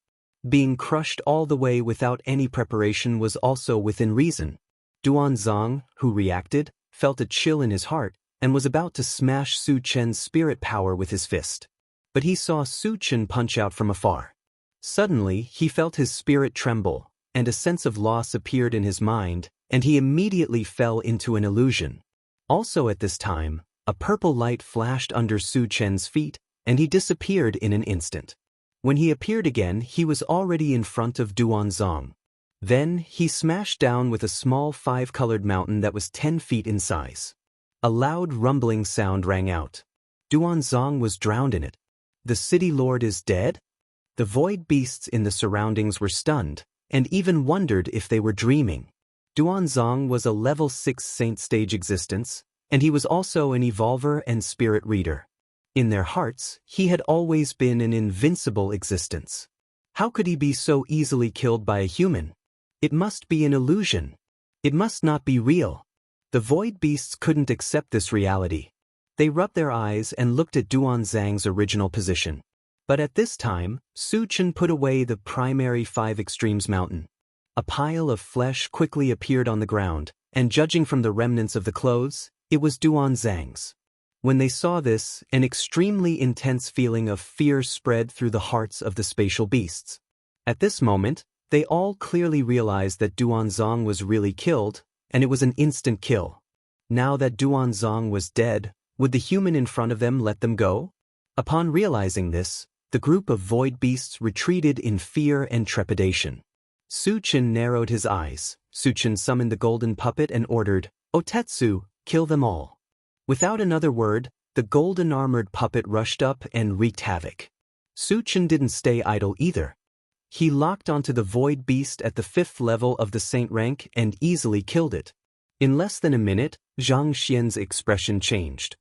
A: Being crushed all the way without any preparation was also within reason. Duanzong, who reacted, felt a chill in his heart, and was about to smash Su Chen's spirit power with his fist. But he saw Su Chen punch out from afar. Suddenly, he felt his spirit tremble, and a sense of loss appeared in his mind, and he immediately fell into an illusion. Also at this time, a purple light flashed under Su Chen's feet, and he disappeared in an instant. When he appeared again, he was already in front of Duanzong. Then, he smashed down with a small 5-colored mountain that was 10 feet in size. A loud rumbling sound rang out. Duanzong was drowned in it. The city lord is dead? The void beasts in the surroundings were stunned, and even wondered if they were dreaming. Duanzong was a level 6 saint stage existence, and he was also an evolver and spirit reader. In their hearts, he had always been an invincible existence. How could he be so easily killed by a human? It must be an illusion. It must not be real. The void beasts couldn't accept this reality. They rubbed their eyes and looked at Duanzong's original position. But at this time, Su Chen put away the primary 5 extremes mountain. A pile of flesh quickly appeared on the ground, and judging from the remnants of the clothes, it was Duanzong's. When they saw this, an extremely intense feeling of fear spread through the hearts of the spatial beasts. At this moment, they all clearly realized that Duanzong was really killed, and it was an instant kill. Now that Duanzong was dead, would the human in front of them let them go? Upon realizing this, the group of void beasts retreated in fear and trepidation. Su Chen narrowed his eyes. Su Chen summoned the golden puppet and ordered, "Otetsu, kill them all." Without another word, the golden armored puppet rushed up and wreaked havoc. Su Chen didn't stay idle either. He locked onto the void beast at the 5th level of the saint rank and easily killed it. In less than a minute, Xianxia's expression changed.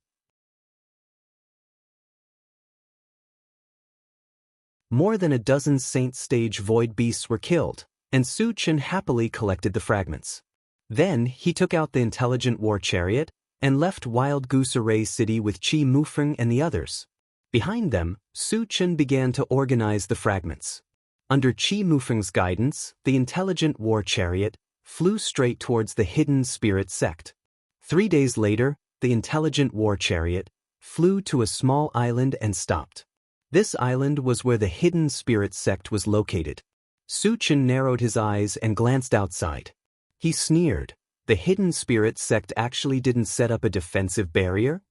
A: More than a dozen saint stage void beasts were killed, and Su Chen happily collected the fragments. Then he took out the intelligent war chariot and left Wild Goose Array City with Qi Mufeng and the others. Behind them, Su Chen began to organize the fragments. Under Qi Mufeng's guidance, the intelligent war chariot flew straight towards the hidden spirit sect. 3 days later, the intelligent war chariot flew to a small island and stopped. This island was where the hidden spirit sect was located. Su Chen narrowed his eyes and glanced outside. He sneered. The hidden spirit sect actually didn't set up a defensive barrier?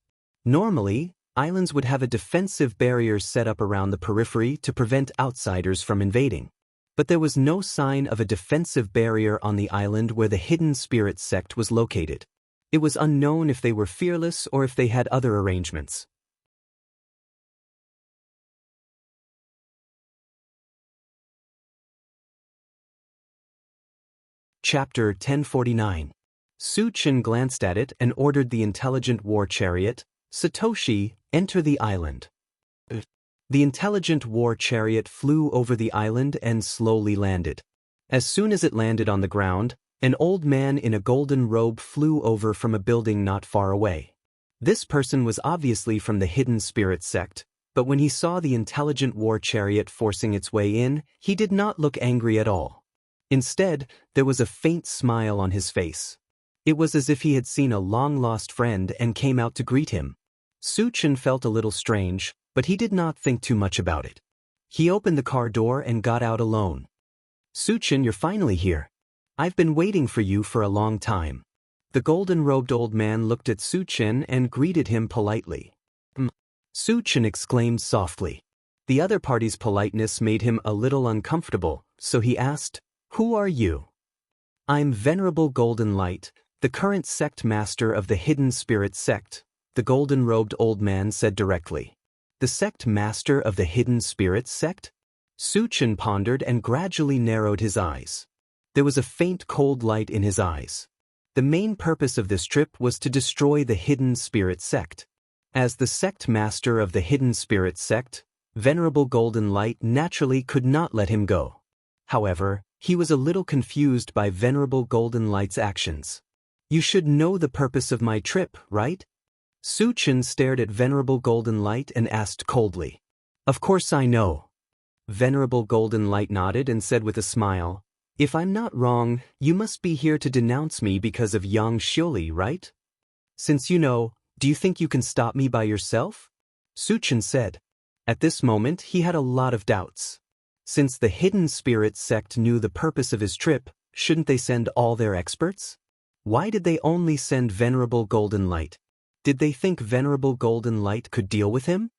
A: Normally, islands would have a defensive barrier set up around the periphery to prevent outsiders from invading. But there was no sign of a defensive barrier on the island where the hidden spirit sect was located. It was unknown if they were fearless or if they had other arrangements. Chapter 1049. Su Chen glanced at it and ordered the intelligent war chariot, "Satoshi, enter the island." The intelligent war chariot flew over the island and slowly landed. As soon as it landed on the ground, an old man in a golden robe flew over from a building not far away. This person was obviously from the hidden spirit sect, but when he saw the intelligent war chariot forcing its way in, he did not look angry at all. Instead, there was a faint smile on his face. It was as if he had seen a long-lost friend and came out to greet him. Su Chen felt a little strange, but he did not think too much about it. He opened the car door and got out alone. "Su Chen, you're finally here. I've been waiting for you for a long time." The golden-robed old man looked at Su Chen and greeted him politely. Su Chen exclaimed softly. The other party's politeness made him a little uncomfortable, so he asked, "Who are you?" "I'm Venerable Golden Light, the current sect master of the Hidden Spirit Sect," the golden-robed old man said directly. "The sect master of the Hidden Spirit Sect?" Su Chen pondered and gradually narrowed his eyes. There was a faint cold light in his eyes. The main purpose of this trip was to destroy the Hidden Spirit Sect. As the sect master of the Hidden Spirit Sect, Venerable Golden Light naturally could not let him go. However, he was a little confused by Venerable Golden Light's actions. You should know the purpose of my trip, right? Su Chen stared at Venerable Golden Light and asked coldly. Of course I know. Venerable Golden Light nodded and said with a smile, if I'm not wrong, you must be here to denounce me because of Xianxia, right? Since you know, do you think you can stop me by yourself? Su Chen said. At this moment he had a lot of doubts. Since the Hidden Spirit sect knew the purpose of his trip, shouldn't they send all their experts? Why did they only send Venerable Golden Light? Did they think Venerable Golden Light could deal with him?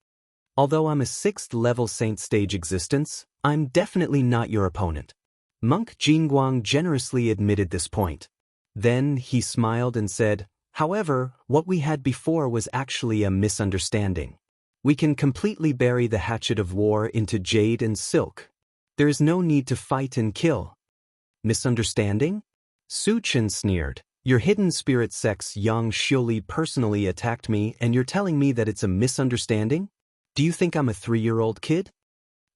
A: Although I'm a 6th level Saint stage existence, I'm definitely not your opponent. Monk Jingguang generously admitted this point. Then he smiled and said, however, what we had before was actually a misunderstanding. We can completely bury the hatchet of war into jade and silk. There is no need to fight and kill. Misunderstanding? Su Chen sneered. Your Hidden Spirit sect's Xianxia personally attacked me and you're telling me that it's a misunderstanding? Do you think I'm a 3-year-old kid?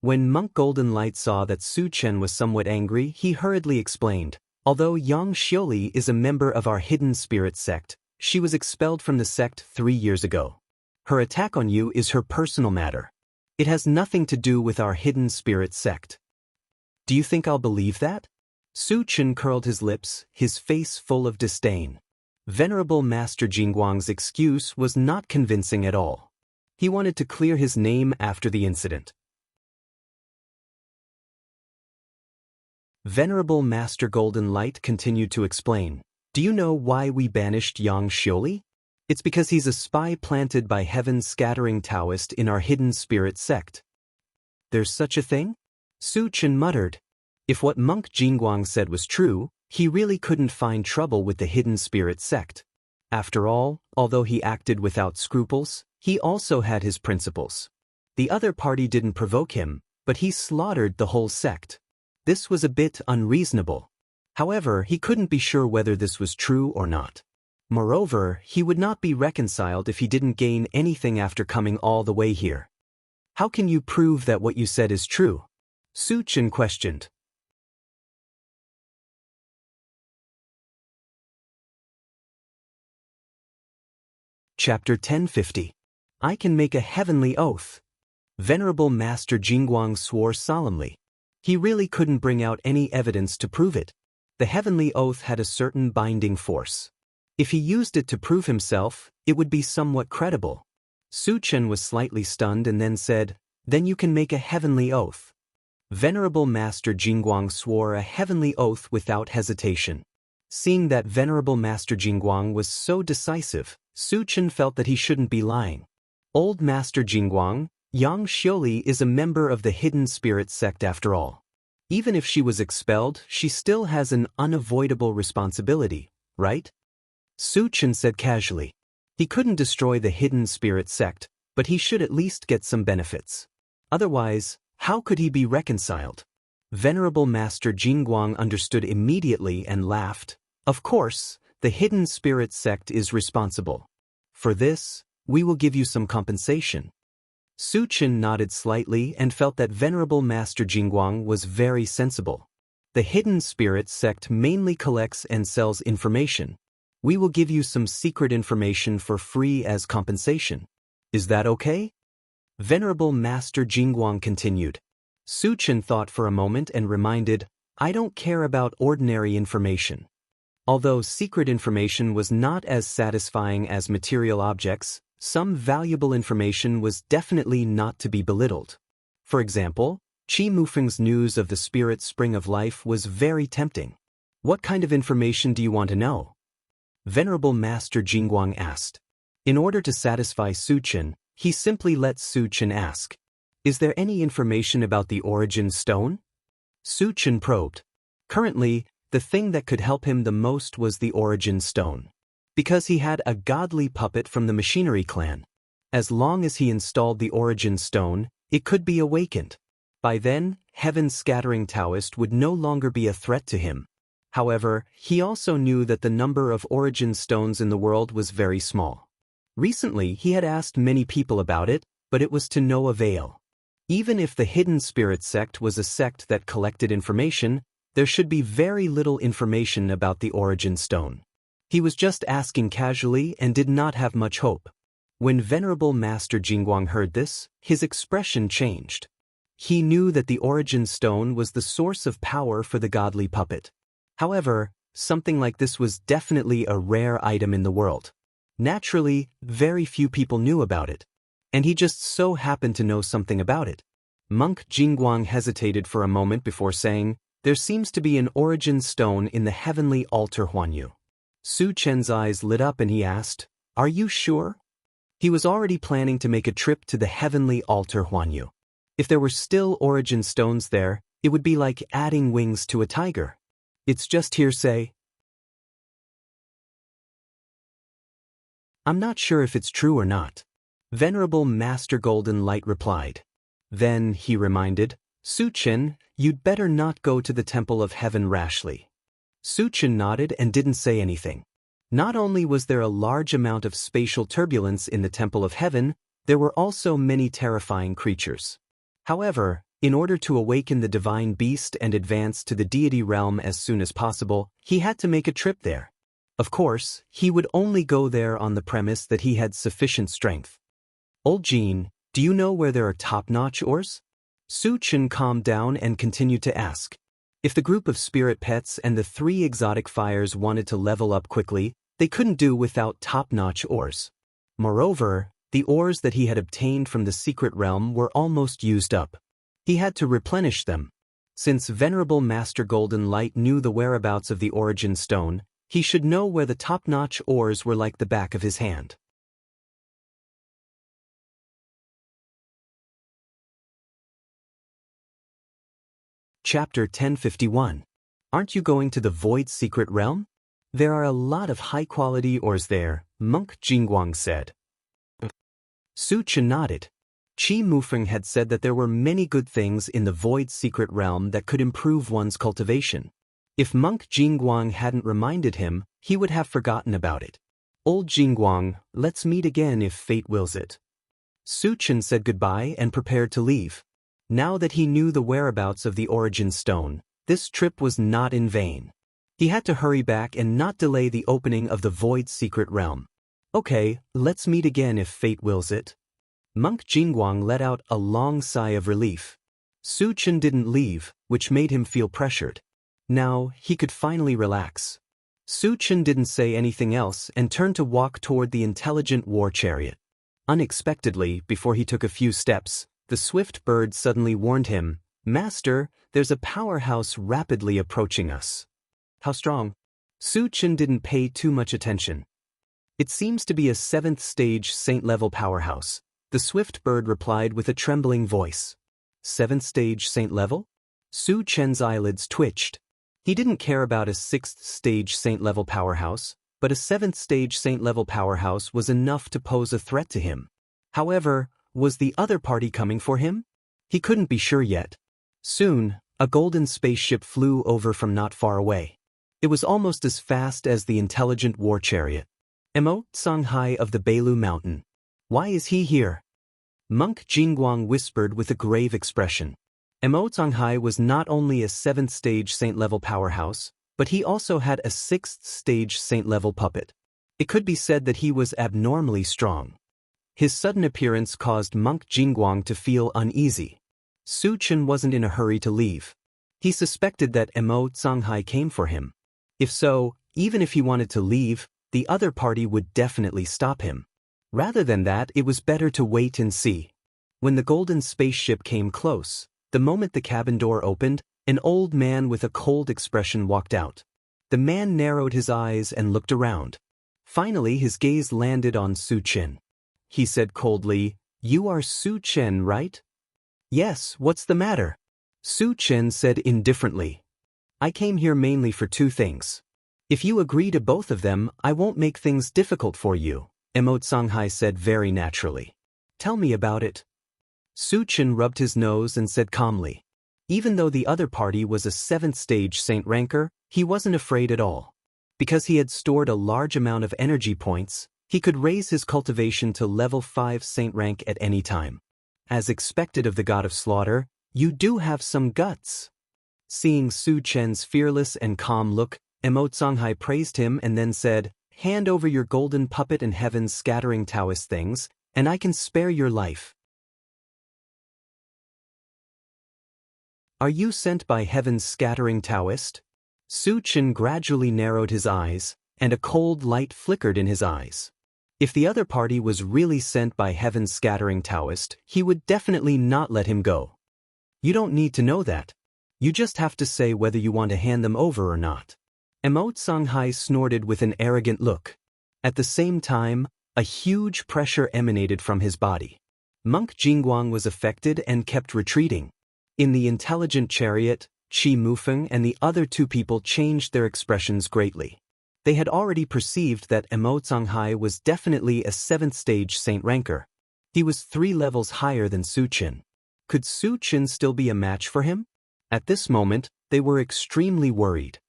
A: When Monk Golden Light saw that Su Chen was somewhat angry, he hurriedly explained, although Xianxia is a member of our Hidden Spirit sect, she was expelled from the sect 3 years ago. Her attack on you is her personal matter. It has nothing to do with our Hidden Spirit sect. Do you think I'll believe that? Su Chen curled his lips, his face full of disdain. Venerable Master Jingguang's excuse was not convincing at all. He wanted to clear his name after the incident. Venerable Master Golden Light continued to explain. Do you know why we banished Xianxia? It's because he's a spy planted by Heaven's Scattering Taoist in our Hidden Spirit sect. There's such a thing? Su Chen muttered. If what Monk Jingguang said was true, he really couldn't find trouble with the Hidden Spirit sect. After all, although he acted without scruples, he also had his principles. The other party didn't provoke him, but he slaughtered the whole sect. This was a bit unreasonable. However, he couldn't be sure whether this was true or not. Moreover, he would not be reconciled if he didn't gain anything after coming all the way here. How can you prove that what you said is true? Su Chen questioned. Chapter 1050. I can make a heavenly oath. Venerable Master Jingguang swore solemnly. He really couldn't bring out any evidence to prove it. The heavenly oath had a certain binding force. If he used it to prove himself, it would be somewhat credible. Su Chen was slightly stunned and then said, then you can make a heavenly oath. Venerable Master Jingguang swore a heavenly oath without hesitation. Seeing that Venerable Master Jingguang was so decisive, Su Chen felt that he shouldn't be lying. Old Master Jingguang, Xianxia is a member of the Hidden Spirit sect after all. Even if she was expelled, she still has an unavoidable responsibility, right? Su Chen said casually. He couldn't destroy the Hidden Spirit sect, but he should at least get some benefits. Otherwise, how could he be reconciled? Venerable Master Jingguang understood immediately and laughed. Of course, the Hidden Spirit sect is responsible. For this, we will give you some compensation. Su Chen nodded slightly and felt that Venerable Master Jingguang was very sensible. The Hidden Spirit sect mainly collects and sells information. We will give you some secret information for free as compensation. Is that okay? Venerable Master Jingguang continued. Su Chen thought for a moment and reminded, I don't care about ordinary information. Although secret information was not as satisfying as material objects, some valuable information was definitely not to be belittled. For example, Qi Mufeng's news of the spirit spring of life was very tempting. What kind of information do you want to know? Venerable Master Jingguang asked. In order to satisfy Su Chen, he simply let Su Chen ask, is there any information about the origin stone? Su Chen probed. Currently, the thing that could help him the most was the origin stone. Because he had a godly puppet from the machinery clan. As long as he installed the origin stone, it could be awakened. By then, Heaven's Scattering Taoist would no longer be a threat to him. However, he also knew that the number of origin stones in the world was very small. Recently, he had asked many people about it, but it was to no avail. Even if the Hidden Spirit sect was a sect that collected information, there should be very little information about the origin stone. He was just asking casually and did not have much hope. When Venerable Master Jingguang heard this, his expression changed. He knew that the origin stone was the source of power for the godly puppet. However, something like this was definitely a rare item in the world. Naturally, very few people knew about it. And he just so happened to know something about it. Monk Jingguang hesitated for a moment before saying, "There seems to be an origin stone in the heavenly altar Huanyu." Su Chen's eyes lit up and he asked, "Are you sure?" He was already planning to make a trip to the heavenly altar Huanyu. If there were still origin stones there, it would be like adding wings to a tiger. It's just hearsay. I'm not sure if it's true or not. Venerable Master Golden Light replied. Then, he reminded, Su Chen, you'd better not go to the Temple of Heaven rashly. Su Chen nodded and didn't say anything. Not only was there a large amount of spatial turbulence in the Temple of Heaven, there were also many terrifying creatures. However, in order to awaken the divine beast and advance to the deity realm as soon as possible, he had to make a trip there. Of course, he would only go there on the premise that he had sufficient strength. Old Jean, do you know where there are top-notch ores? Su Chen calmed down and continued to ask. If the group of spirit pets and the 3 exotic fires wanted to level up quickly, they couldn't do without top-notch ores. Moreover, the ores that he had obtained from the secret realm were almost used up. He had to replenish them. Since Venerable Master Golden Light knew the whereabouts of the origin stone, he should know where the top-notch ores were like the back of his hand. Chapter 1051. Aren't you going to the Void Secret Realm? There are a lot of high-quality ores there, Monk Jingguang said. Su Chen nodded. Qi Mufeng had said that there were many good things in the Void Secret Realm that could improve one's cultivation. If Monk Jingguang hadn't reminded him, he would have forgotten about it. Old Jingguang, let's meet again if fate wills it. Su Chen said goodbye and prepared to leave. Now that he knew the whereabouts of the origin stone, this trip was not in vain. He had to hurry back and not delay the opening of the Void Secret Realm. Okay, let's meet again if fate wills it. Monk Jingguang let out a long sigh of relief. Su Chen didn't leave, which made him feel pressured. Now, he could finally relax. Su Chen didn't say anything else and turned to walk toward the intelligent war chariot. Unexpectedly, before he took a few steps, the swift bird suddenly warned him, Master, there's a powerhouse rapidly approaching us. How strong? Su Chen didn't pay too much attention. It seems to be a 7th stage saint-level powerhouse, the swift bird replied with a trembling voice. 7th stage saint level? Su Chen's eyelids twitched. He didn't care about a 6th stage saint-level powerhouse, but a 7th stage saint-level powerhouse was enough to pose a threat to him. However, was the other party coming for him? He couldn't be sure yet. Soon, a golden spaceship flew over from not far away. It was almost as fast as the intelligent war chariot. Mo Songhai of the Beilu Mountain. Why is he here? Monk Jingguang whispered with a grave expression. Mo Songhai was not only a 7th stage saint-level powerhouse, but he also had a 6th stage saint-level puppet. It could be said that he was abnormally strong. His sudden appearance caused Monk Jingguang to feel uneasy. Su Chen wasn't in a hurry to leave. He suspected that Mo Songhai came for him. If so, even if he wanted to leave, the other party would definitely stop him. Rather than that, it was better to wait and see. When the golden spaceship came close, the moment the cabin door opened, an old man with a cold expression walked out. The man narrowed his eyes and looked around. Finally, his gaze landed on Su Chen. He said coldly, You are Su Chen, right? Yes, what's the matter? Su Chen said indifferently. I came here mainly for 2 things. If you agree to both of them, I won't make things difficult for you, Mo Songhai said very naturally. Tell me about it. Su Chen rubbed his nose and said calmly. Even though the other party was a 7th stage saint ranker, he wasn't afraid at all. Because he had stored a large amount of energy points, he could raise his cultivation to level 5 saint rank at any time. as expected of the god of slaughter, you do have some guts. Seeing Su Chen's fearless and calm look, Emotsonghai praised him and then said, "Hand over your golden puppet and heaven's scattering Taoist things, and I can spare your life." Are you sent by heaven's scattering Taoist? Su Chen gradually narrowed his eyes, and a cold light flickered in his eyes. If the other party was really sent by heaven's scattering Taoist, he would definitely not let him go. You don't need to know that. You just have to say whether you want to hand them over or not. Emotsonghai snorted with an arrogant look. At the same time, a huge pressure emanated from his body. Monk Jingguang was affected and kept retreating. In the intelligent chariot, Qi Mufeng and the other two people changed their expressions greatly. They had already perceived that Emotsonghai was definitely a 7th stage saint ranker. He was 3 levels higher than Su Chen. Could Su Chen still be a match for him? At this moment, they were extremely worried.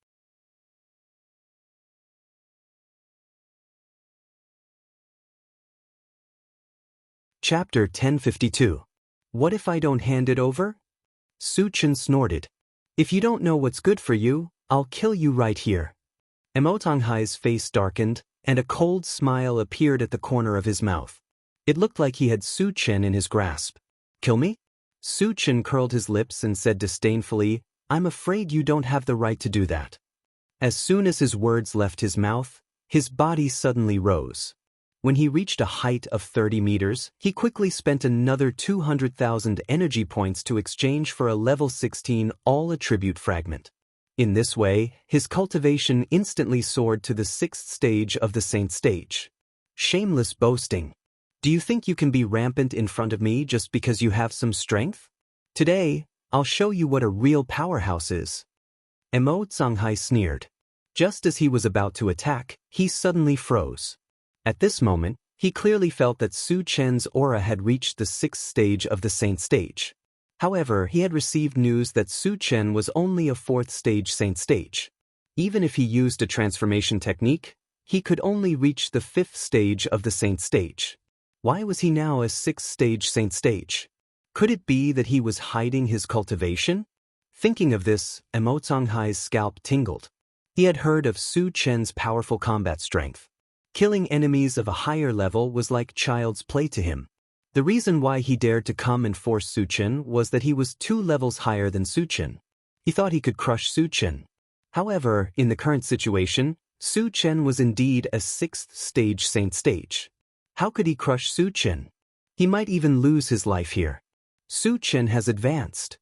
A: Chapter 1052. What if I don't hand it over? Su Chen snorted. If you don't know what's good for you, I'll kill you right here. Emotonghai's face darkened, and a cold smile appeared at the corner of his mouth. It looked like he had Su Chen in his grasp. Kill me? Su Chen curled his lips and said disdainfully, I'm afraid you don't have the right to do that. As soon as his words left his mouth, his body suddenly rose. When he reached a height of 30 meters, he quickly spent another 200,000 energy points to exchange for a level 16 all-attribute fragment. In this way, his cultivation instantly soared to the 6th stage of the saint stage. Shameless boasting. Do you think you can be rampant in front of me just because you have some strength? Today, I'll show you what a real powerhouse is. Emotsonghai sneered. Just as he was about to attack, he suddenly froze. At this moment, he clearly felt that Su Chen's aura had reached the 6th stage of the saint stage. However, he had received news that Su Chen was only a 4th stage saint stage. Even if he used a transformation technique, he could only reach the 5th stage of the saint stage. Why was he now a 6th stage saint stage? Could it be that he was hiding his cultivation? Thinking of this, Emotsonghai's scalp tingled. He had heard of Su Chen's powerful combat strength. Killing enemies of a higher level was like child's play to him. The reason why he dared to come and force Su Chen was that he was 2 levels higher than Su Chen. He thought he could crush Su Chen. However, in the current situation, Su Chen was indeed a 6th stage saint stage. How could he crush Su Chen? He might even lose his life here. Su Chen has advanced.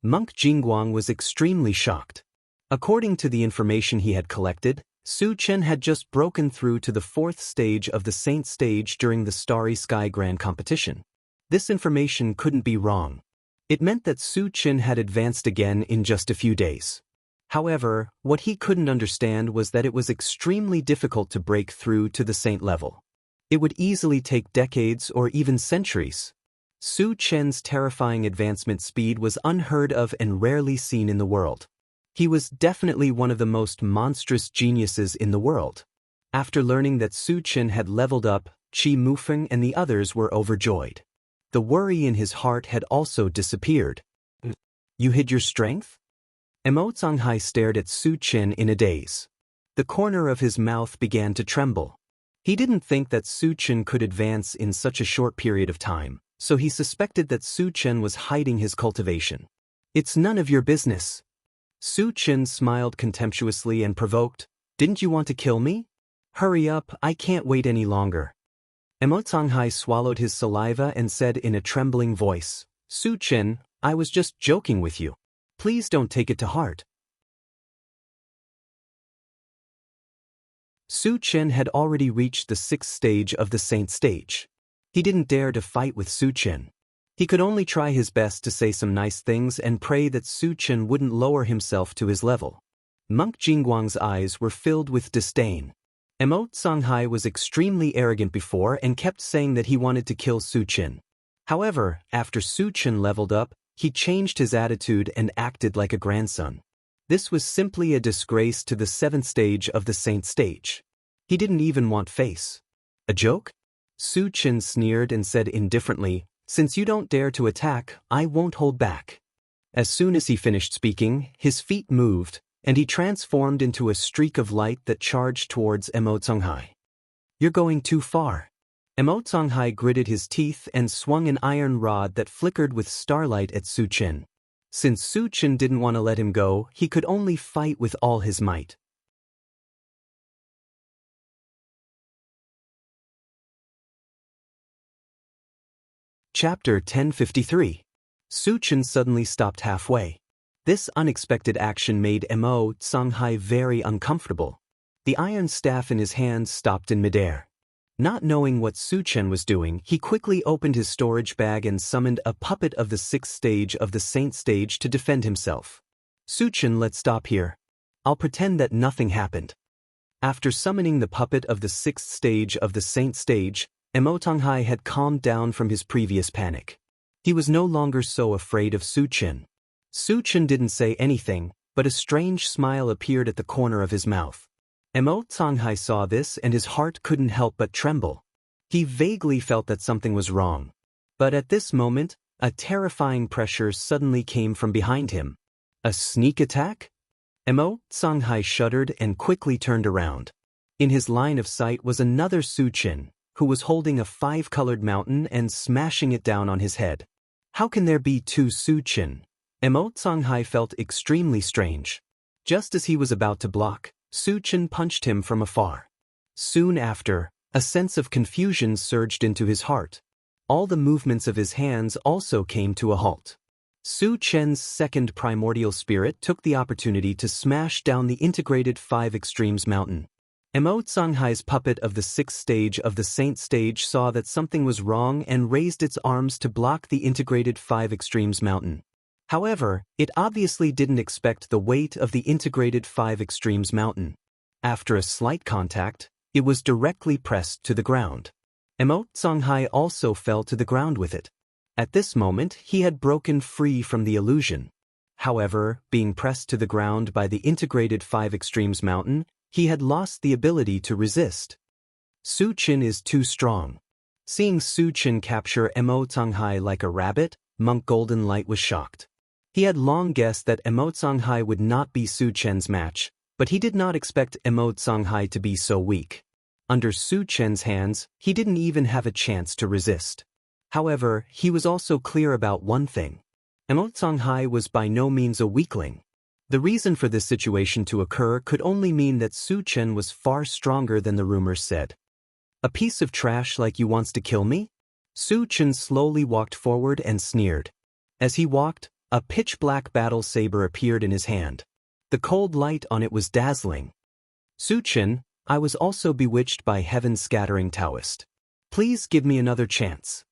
A: Monk Jingguang was extremely shocked. According to the information he had collected, Su Chen had just broken through to the 4th stage of the Saint stage during the Starry Sky Grand Competition. This information couldn't be wrong. It meant that Su Chen had advanced again in just a few days. However, what he couldn't understand was that it was extremely difficult to break through to the Saint level. It would easily take decades or even centuries. Su Chen's terrifying advancement speed was unheard of and rarely seen in the world. He was definitely one of the most monstrous geniuses in the world. After learning that Su Chen had leveled up, Qi Mufeng and the others were overjoyed. The worry in his heart had also disappeared. You hid your strength? Emotsonghai stared at Su Chen in a daze. The corner of his mouth began to tremble. He didn't think that Su Chen could advance in such a short period of time, so he suspected that Su Chen was hiding his cultivation. It's none of your business. Su Chen smiled contemptuously and provoked, Didn't you want to kill me? Hurry up, I can't wait any longer. Emotsonghai swallowed his saliva and said in a trembling voice, Su Chen, I was just joking with you. Please don't take it to heart. Su Chen had already reached the 6th stage of the Saint stage. He didn't dare to fight with Su Chen. He could only try his best to say some nice things and pray that Su Chen wouldn't lower himself to his level. Monk Jingguang's eyes were filled with disdain. Emotsonghai was extremely arrogant before and kept saying that he wanted to kill Su Chen. However, after Su Chen leveled up, he changed his attitude and acted like a grandson. This was simply a disgrace to the 7th stage of the Saint stage. He didn't even want face. A joke? Su Chen sneered and said indifferently, Since you don't dare to attack, I won't hold back. As soon as he finished speaking, his feet moved, and he transformed into a streak of light that charged towards Emo Tsunghai. You're going too far. Emo Tsunghai gritted his teeth and swung an iron rod that flickered with starlight at Su Chen. Since Su Chen didn't want to let him go, he could only fight with all his might. Chapter 1053. Su Chen suddenly stopped halfway. This unexpected action made Emo Tsunghai very uncomfortable. The iron staff in his hand stopped in midair. Not knowing what Su Chen was doing, he quickly opened his storage bag and summoned a puppet of the 6th stage of the Saint stage to defend himself. Su Chen, let's stop here. I'll pretend that nothing happened. After summoning the puppet of the 6th stage of the Saint stage, Emo Tsunghai had calmed down from his previous panic. He was no longer so afraid of Su Chen. Su Chen didn't say anything, but a strange smile appeared at the corner of his mouth. Emo Tsunghai saw this and his heart couldn't help but tremble. He vaguely felt that something was wrong. But at this moment, a terrifying pressure suddenly came from behind him. A sneak attack? Emo Tsunghai shuddered and quickly turned around. In his line of sight was another Su Chen, who was holding a 5-colored mountain and smashing it down on his head. How can there be two Su Chen? Emo Tsunghai felt extremely strange. Just as he was about to block, Su Chen punched him from afar. Soon after, a sense of confusion surged into his heart. All the movements of his hands also came to a halt. Su Chen's second primordial spirit took the opportunity to smash down the integrated 5 extremes mountain. Emo Tsunghai's puppet of the 6th stage of the Saint stage saw that something was wrong and raised its arms to block the integrated 5 extremes mountain. However, it obviously didn't expect the weight of the integrated 5 extremes mountain. After a slight contact, it was directly pressed to the ground. Emo Tsunghai also fell to the ground with it. At this moment, he had broken free from the illusion. However, being pressed to the ground by the integrated 5 extremes mountain, he had lost the ability to resist. Su Chen is too strong. Seeing Su Chen capture Emo Tsunghai like a rabbit, Monk Golden Light was shocked. He had long guessed that Emo Tsunghai would not be Su Chen's match, but he did not expect Emo Tsunghai to be so weak. Under Su Chen's hands, he didn't even have a chance to resist. However, he was also clear about one thing. Emo Tsunghai was by no means a weakling. The reason for this situation to occur could only mean that Su Chen was far stronger than the rumors said. A piece of trash like you wants to kill me? Su Chen slowly walked forward and sneered. As he walked, a pitch-black battle saber appeared in his hand. The cold light on it was dazzling. Su Chen, I was also bewitched by heaven's scattering Taoist. Please give me another chance.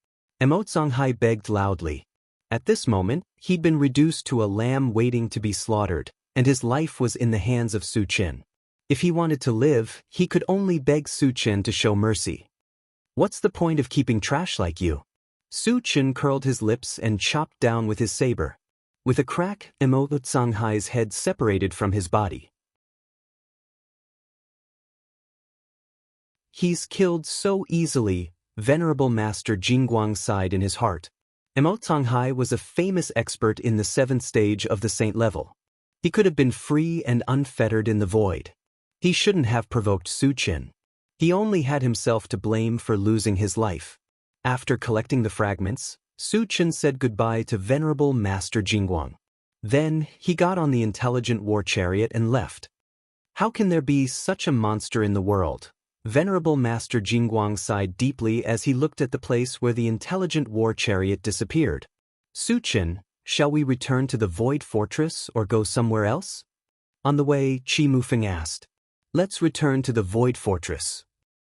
A: Emo Tsunghai begged loudly. At this moment, he'd been reduced to a lamb waiting to be slaughtered, and his life was in the hands of Su Chen. If he wanted to live, he could only beg Su Chen to show mercy. What's the point of keeping trash like you? Su Chen curled his lips and chopped down with his saber. With a crack, Emo Tsunghai's head separated from his body. He's killed so easily, Venerable Master Jingguang sighed in his heart. Emo Tsunghai was a famous expert in the 7th stage of the saint level. He could have been free and unfettered in the void. He shouldn't have provoked Su Chen. He only had himself to blame for losing his life. After collecting the fragments, Su Chen said goodbye to Venerable Master Jingguang. Then, he got on the intelligent war chariot and left. How can there be such a monster in the world? Venerable Master Jingguang sighed deeply as he looked at the place where the intelligent war chariot disappeared. Su Chen, shall we return to the Void Fortress or go somewhere else? On the way, Qi Mufeng asked. Let's return to the Void Fortress.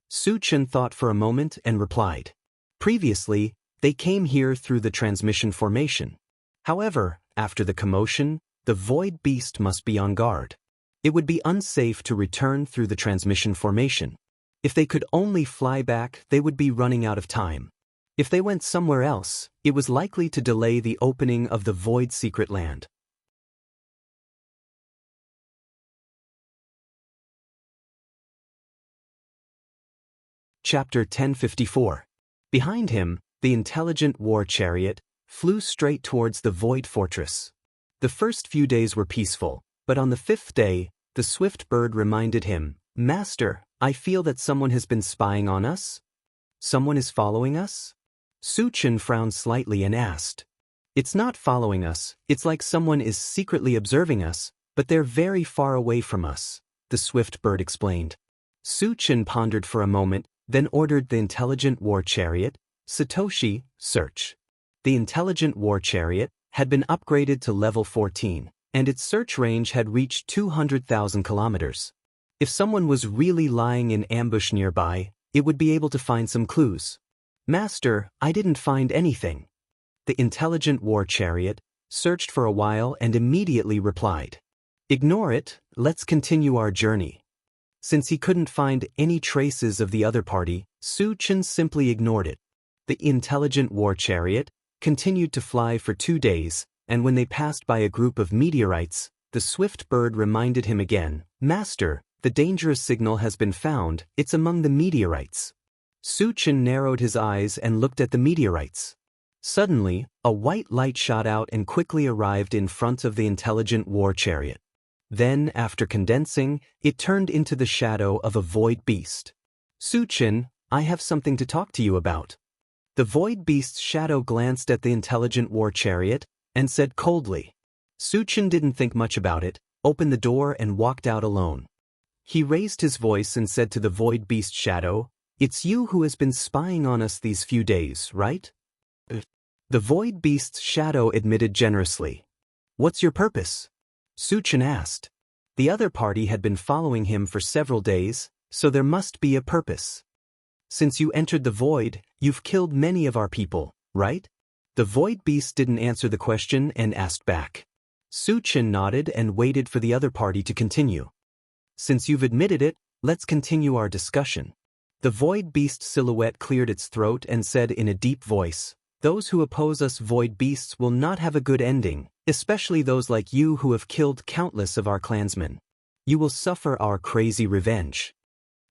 A: Su Chen thought for a moment and replied. Previously, they came here through the transmission formation. However, after the commotion, the Void Beast must be on guard. It would be unsafe to return through the transmission formation. If they could only fly back, they would be running out of time. If they went somewhere else, it was likely to delay the opening of the Void Secret Land. Chapter 1054. Behind him, the intelligent war chariot, flew straight towards the Void Fortress. The first few days were peaceful, but on the 5th day, the swift bird reminded him, "Master, I feel that someone has been spying on us? Someone is following us?" Su Chen frowned slightly and asked, "It's not following us, it's like someone is secretly observing us, but they're very far away from us," the swift bird explained. Su Chen pondered for a moment, then ordered the intelligent war chariot, "Satoshi, search." The intelligent war chariot had been upgraded to level 14, and its search range had reached 200,000 kilometers. If someone was really lying in ambush nearby, it would be able to find some clues. "Master, I didn't find anything." The intelligent war chariot searched for a while and immediately replied, "Ignore it, let's continue our journey." Since he couldn't find any traces of the other party, Su Chen simply ignored it. The intelligent war chariot continued to fly for 2 days, and when they passed by a group of meteorites, the swift bird reminded him again, "Master, the dangerous signal has been found, it's among the meteorites." Su Chen narrowed his eyes and looked at the meteorites. Suddenly, a white light shot out and quickly arrived in front of the intelligent war chariot. Then, after condensing, it turned into the shadow of a void beast. "Su Chen, I have something to talk to you about." The void beast's shadow glanced at the intelligent war chariot and said coldly. Su Chen didn't think much about it, opened the door and walked out alone. He raised his voice and said to the void beast shadow, "It's you who has been spying on us these few days, right?" The void beast's shadow admitted generously. "What's your purpose?" Su Chen asked. The other party had been following him for several days, so there must be a purpose. "Since you entered the void, you've killed many of our people, right?" The void beast didn't answer the question and asked back. Su Chen nodded and waited for the other party to continue. "Since you've admitted it, let's continue our discussion." The void beast silhouette cleared its throat and said in a deep voice, "Those who oppose us void beasts will not have a good ending, especially those like you who have killed countless of our clansmen. You will suffer our crazy revenge.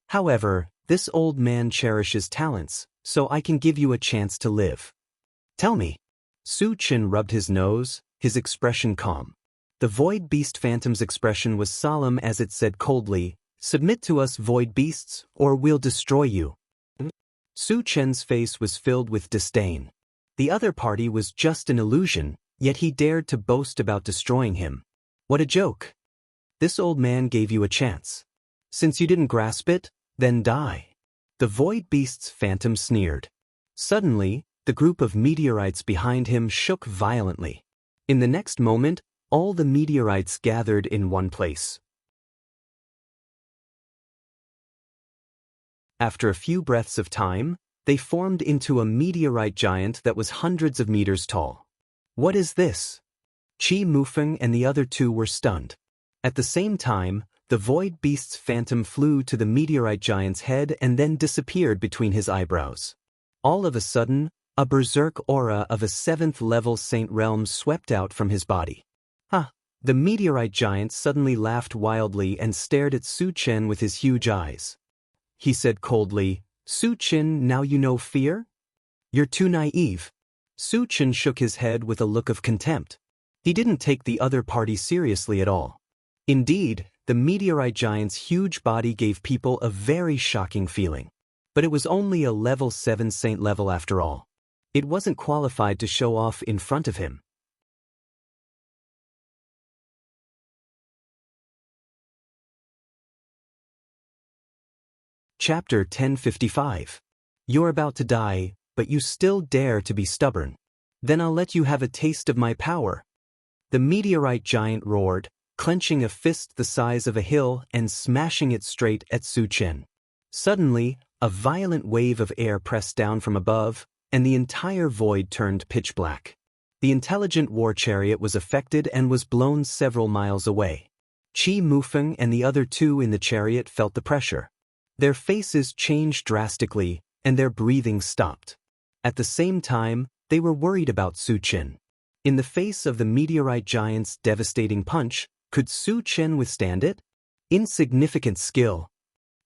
A: However, this old man cherishes talents, so I can give you a chance to live. Tell me." Su Chen rubbed his nose, his expression calm. The void beast phantom's expression was solemn as it said coldly, "Submit to us void beasts, or we'll destroy you." Su Chen's face was filled with disdain. The other party was just an illusion, yet he dared to boast about destroying him. What a joke. This old man gave you a chance. Since you didn't grasp it, then die. The void beast's phantom sneered. Suddenly, the group of meteorites behind him shook violently. In the next moment, all the meteorites gathered in one place. After a few breaths of time, they formed into a meteorite giant that was hundreds of meters tall. "What is this?" Qi Mufeng and the other two were stunned. At the same time, the void beast's phantom flew to the meteorite giant's head and then disappeared between his eyebrows. All of a sudden, a berserk aura of a 7th-level Saint Realm swept out from his body. The meteorite giant suddenly laughed wildly and stared at Su Chen with his huge eyes. He said coldly, "Su Chen, now you know fear? You're too naive." Su Chen shook his head with a look of contempt. He didn't take the other party seriously at all. Indeed, the meteorite giant's huge body gave people a very shocking feeling. But it was only a level 7 saint level after all. It wasn't qualified to show off in front of him. Chapter 1055. You're about to die, but you still dare to be stubborn. Then I'll let you have a taste of my power. The meteorite giant roared, clenching a fist the size of a hill and smashing it straight at Su Chen. Suddenly, a violent wave of air pressed down from above, and the entire void turned pitch black. The intelligent war chariot was affected and was blown several miles away. Qi Mufeng and the other two in the chariot felt the pressure. Their faces changed drastically, and their breathing stopped. At the same time, they were worried about Su Chen. In the face of the meteorite giant's devastating punch, could Su Chen withstand it? Insignificant skill.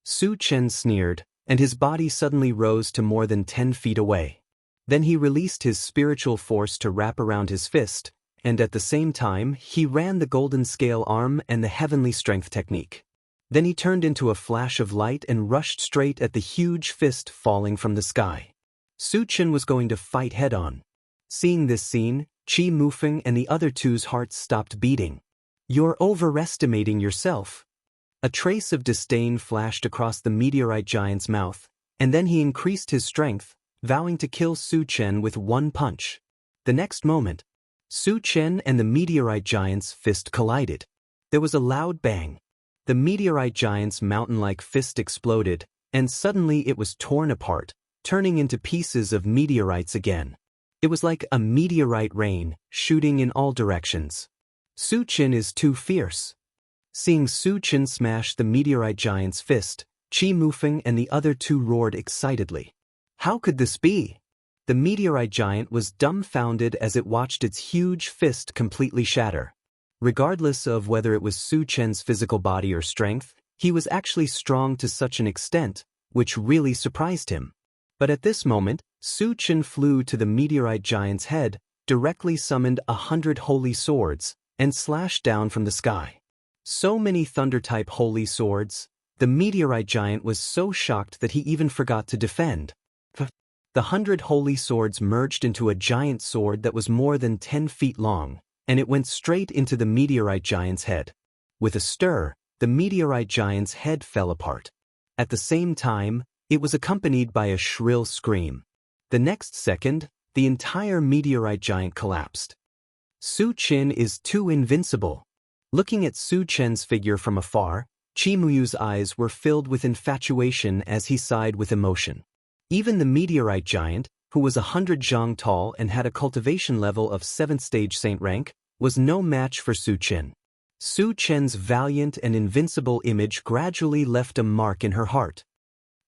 A: Su Chen sneered, and his body suddenly rose to more than 10 feet away. Then he released his spiritual force to wrap around his fist, and at the same time, he ran the golden scale arm and the heavenly strength technique. Then he turned into a flash of light and rushed straight at the huge fist falling from the sky. Su Chen was going to fight head-on. Seeing this scene, Qi Mufeng and the other two's hearts stopped beating. "You're overestimating yourself." A trace of disdain flashed across the meteorite giant's mouth, and then he increased his strength, vowing to kill Su Chen with one punch. The next moment, Su Chen and the meteorite giant's fist collided. There was a loud bang. The meteorite giant's mountain-like fist exploded, and suddenly it was torn apart, turning into pieces of meteorites again. It was like a meteorite rain, shooting in all directions. Su Chen is too fierce. Seeing Su Chen smash the meteorite giant's fist, Qi Mufeng and the other two roared excitedly. How could this be? The meteorite giant was dumbfounded as it watched its huge fist completely shatter. Regardless of whether it was Su Chen's physical body or strength, he was actually strong to such an extent, which really surprised him. But at this moment, Su Chen flew to the meteorite giant's head, directly summoned 100 holy swords, and slashed down from the sky. So many thunder-type holy swords, the meteorite giant was so shocked that he even forgot to defend. The 100 holy swords merged into a giant sword that was more than 10 feet long, and it went straight into the meteorite giant's head. With a stir, the meteorite giant's head fell apart. At the same time, it was accompanied by a shrill scream. The next second, the entire meteorite giant collapsed. Su Chen is too invincible. Looking at Su Chen's figure from afar, Qi Muyu's eyes were filled with infatuation as he sighed with emotion. Even the meteorite giant, who was 100 zhang tall and had a cultivation level of 7th stage saint rank, was no match for Su Chen. Su Chen's valiant and invincible image gradually left a mark in her heart.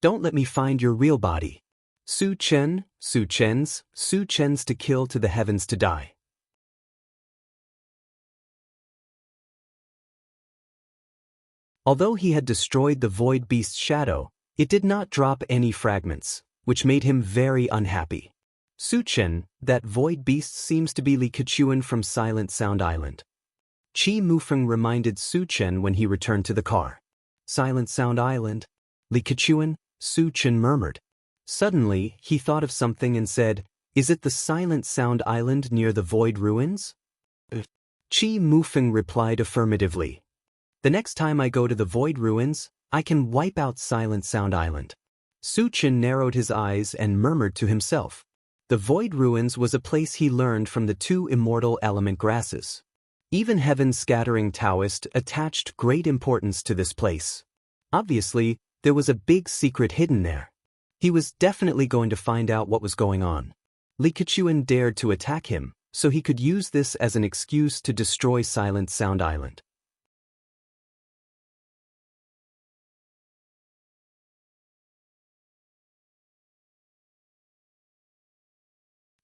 A: Don't let me find your real body. Su Chen's to kill to the heavens to die. Although he had destroyed the void beast's shadow, it did not drop any fragments, which made him very unhappy. Su Chen, that void beast seems to be Li Kechuan from Silent Sound Island. Qi Mufeng reminded Su Chen when he returned to the car. Silent Sound Island? Li Kechuan? Su Chen murmured. Suddenly, he thought of something and said, "Is it the Silent Sound Island near the void ruins?" Qi Mufeng replied affirmatively. "The next time I go to the void ruins, I can wipe out Silent Sound Island." Su Chen narrowed his eyes and murmured to himself. The void ruins was a place he learned from the two immortal element grasses. Even Heaven's scattering Taoist attached great importance to this place. Obviously, there was a big secret hidden there. He was definitely going to find out what was going on. Li Kechuan dared to attack him, so he could use this as an excuse to destroy Silent Sound Island.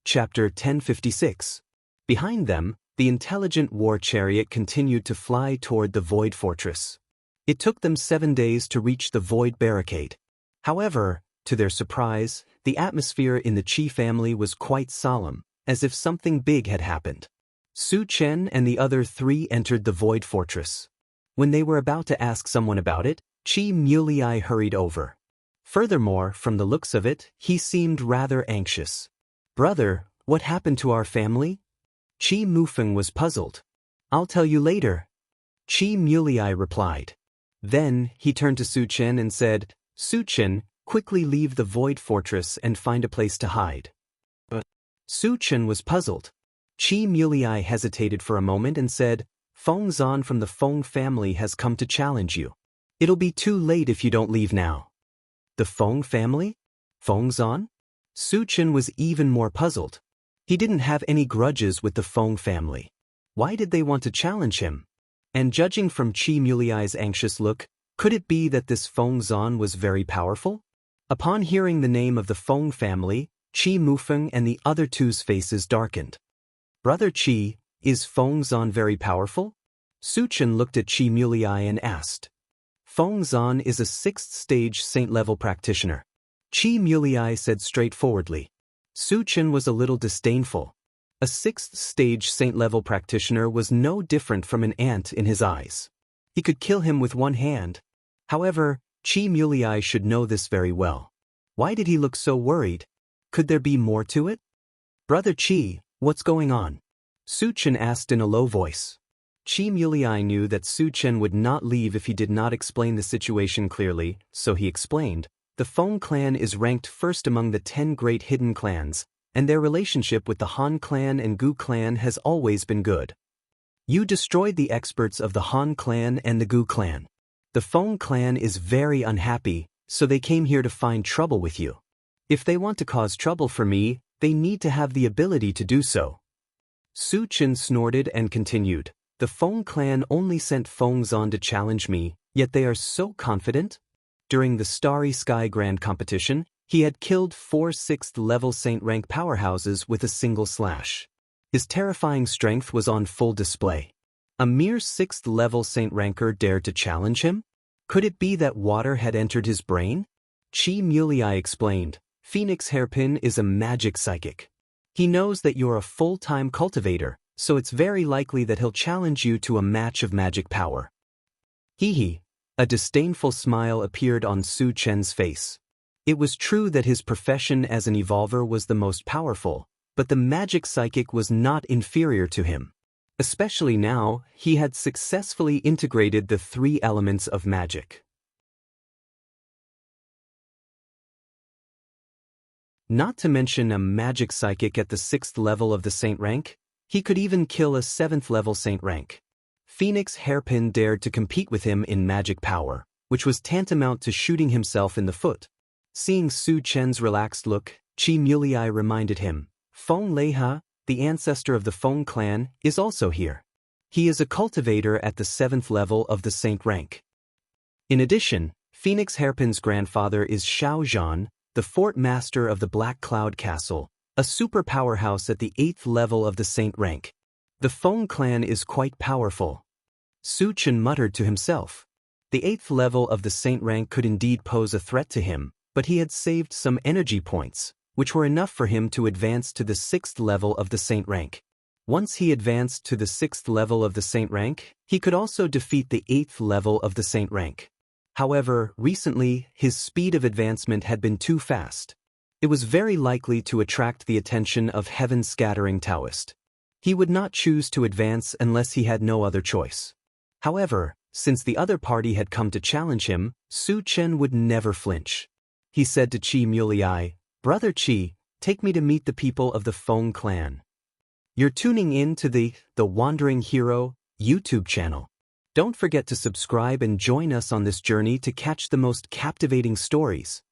A: Chapter 1056. Behind them, the intelligent war chariot continued to fly toward the Void Fortress. It took them 7 days to reach the Void Barricade. However, to their surprise, the atmosphere in the Qi family was quite solemn, as if something big had happened. Su Chen and the other three entered the Void Fortress. When they were about to ask someone about it, Qi Mulei hurried over. Furthermore, from the looks of it, he seemed rather anxious. "Brother, what happened to our family?" Qi Mufeng was puzzled. "I'll tell you later," Qi Mulei replied. Then, he turned to Su Chen and said, "Su Chen, quickly leave the Void Fortress and find a place to hide." But Su Chen was puzzled. Qi Mulei hesitated for a moment and said, "Feng Zan from the Feng family has come to challenge you. It'll be too late if you don't leave now." The Feng family? Feng Zan? Su Chen was even more puzzled. He didn't have any grudges with the Feng family. Why did they want to challenge him? And judging from Qi Mulei's anxious look, could it be that this Feng Zan was very powerful? Upon hearing the name of the Feng family, Qi Mufeng and the other two's faces darkened. "Brother Qi, is Feng Zan very powerful?" Su Chen looked at Qi Mulei and asked. "Feng Zan is a 6th stage saint-level practitioner," Qi Mulei said straightforwardly. Su Chen was a little disdainful. A 6th stage saint-level practitioner was no different from an ant in his eyes. He could kill him with one hand. However, Qi Mulei should know this very well. Why did he look so worried? Could there be more to it? Brother Qi, what's going on? Su Chen asked in a low voice. Qi Mulei knew that Su Chen would not leave if he did not explain the situation clearly, so he explained. The Feng clan is ranked first among the 10 great hidden clans, and their relationship with the Han clan and Gu clan has always been good. You destroyed the experts of the Han clan and the Gu clan. The Feng clan is very unhappy, so they came here to find trouble with you. If they want to cause trouble for me, they need to have the ability to do so. Su Chen snorted and continued. The Feng clan only sent Fengs on to challenge me, yet they are so confident? During the Starry Sky Grand Competition, he had killed 4 6th-level Saint rank powerhouses with a single slash. His terrifying strength was on full display. A mere 6th-level Saint ranker dared to challenge him? Could it be that water had entered his brain? Qi Mulei explained, Phoenix Hairpin is a magic psychic. He knows that you're a full-time cultivator, so it's very likely that he'll challenge you to a match of magic power. Hee. A disdainful smile appeared on Su Chen's face. It was true that his profession as an evolver was the most powerful, but the magic psychic was not inferior to him. Especially now, he had successfully integrated the 3 elements of magic. Not to mention a magic psychic at the 6th level of the Saint rank, he could even kill a 7th level Saint rank. Phoenix Hairpin dared to compete with him in magic power, which was tantamount to shooting himself in the foot. Seeing Su Chen's relaxed look, Qi Mulei reminded him, Feng Leiha, the ancestor of the Feng clan, is also here. He is a cultivator at the 7th level of the Saint rank. In addition, Phoenix Hairpin's grandfather is Xiao Zhan, the fort master of the Black Cloud Castle, a super powerhouse at the 8th level of the Saint rank. The Feng clan is quite powerful. Su Chen muttered to himself. The 8th level of the Saint rank could indeed pose a threat to him, but he had saved some energy points, which were enough for him to advance to the 6th level of the Saint rank. Once he advanced to the 6th level of the Saint rank, he could also defeat the 8th level of the Saint rank. However, recently, his speed of advancement had been too fast. It was very likely to attract the attention of heaven-scattering Taoist. He would not choose to advance unless he had no other choice. However, since the other party had come to challenge him, Su Chen would never flinch. He said to Qi Mulei, Brother Qi, take me to meet the people of the Feng clan. You're tuning in to the Wandering Hero YouTube channel. Don't forget to subscribe and join us on this journey to catch the most captivating stories.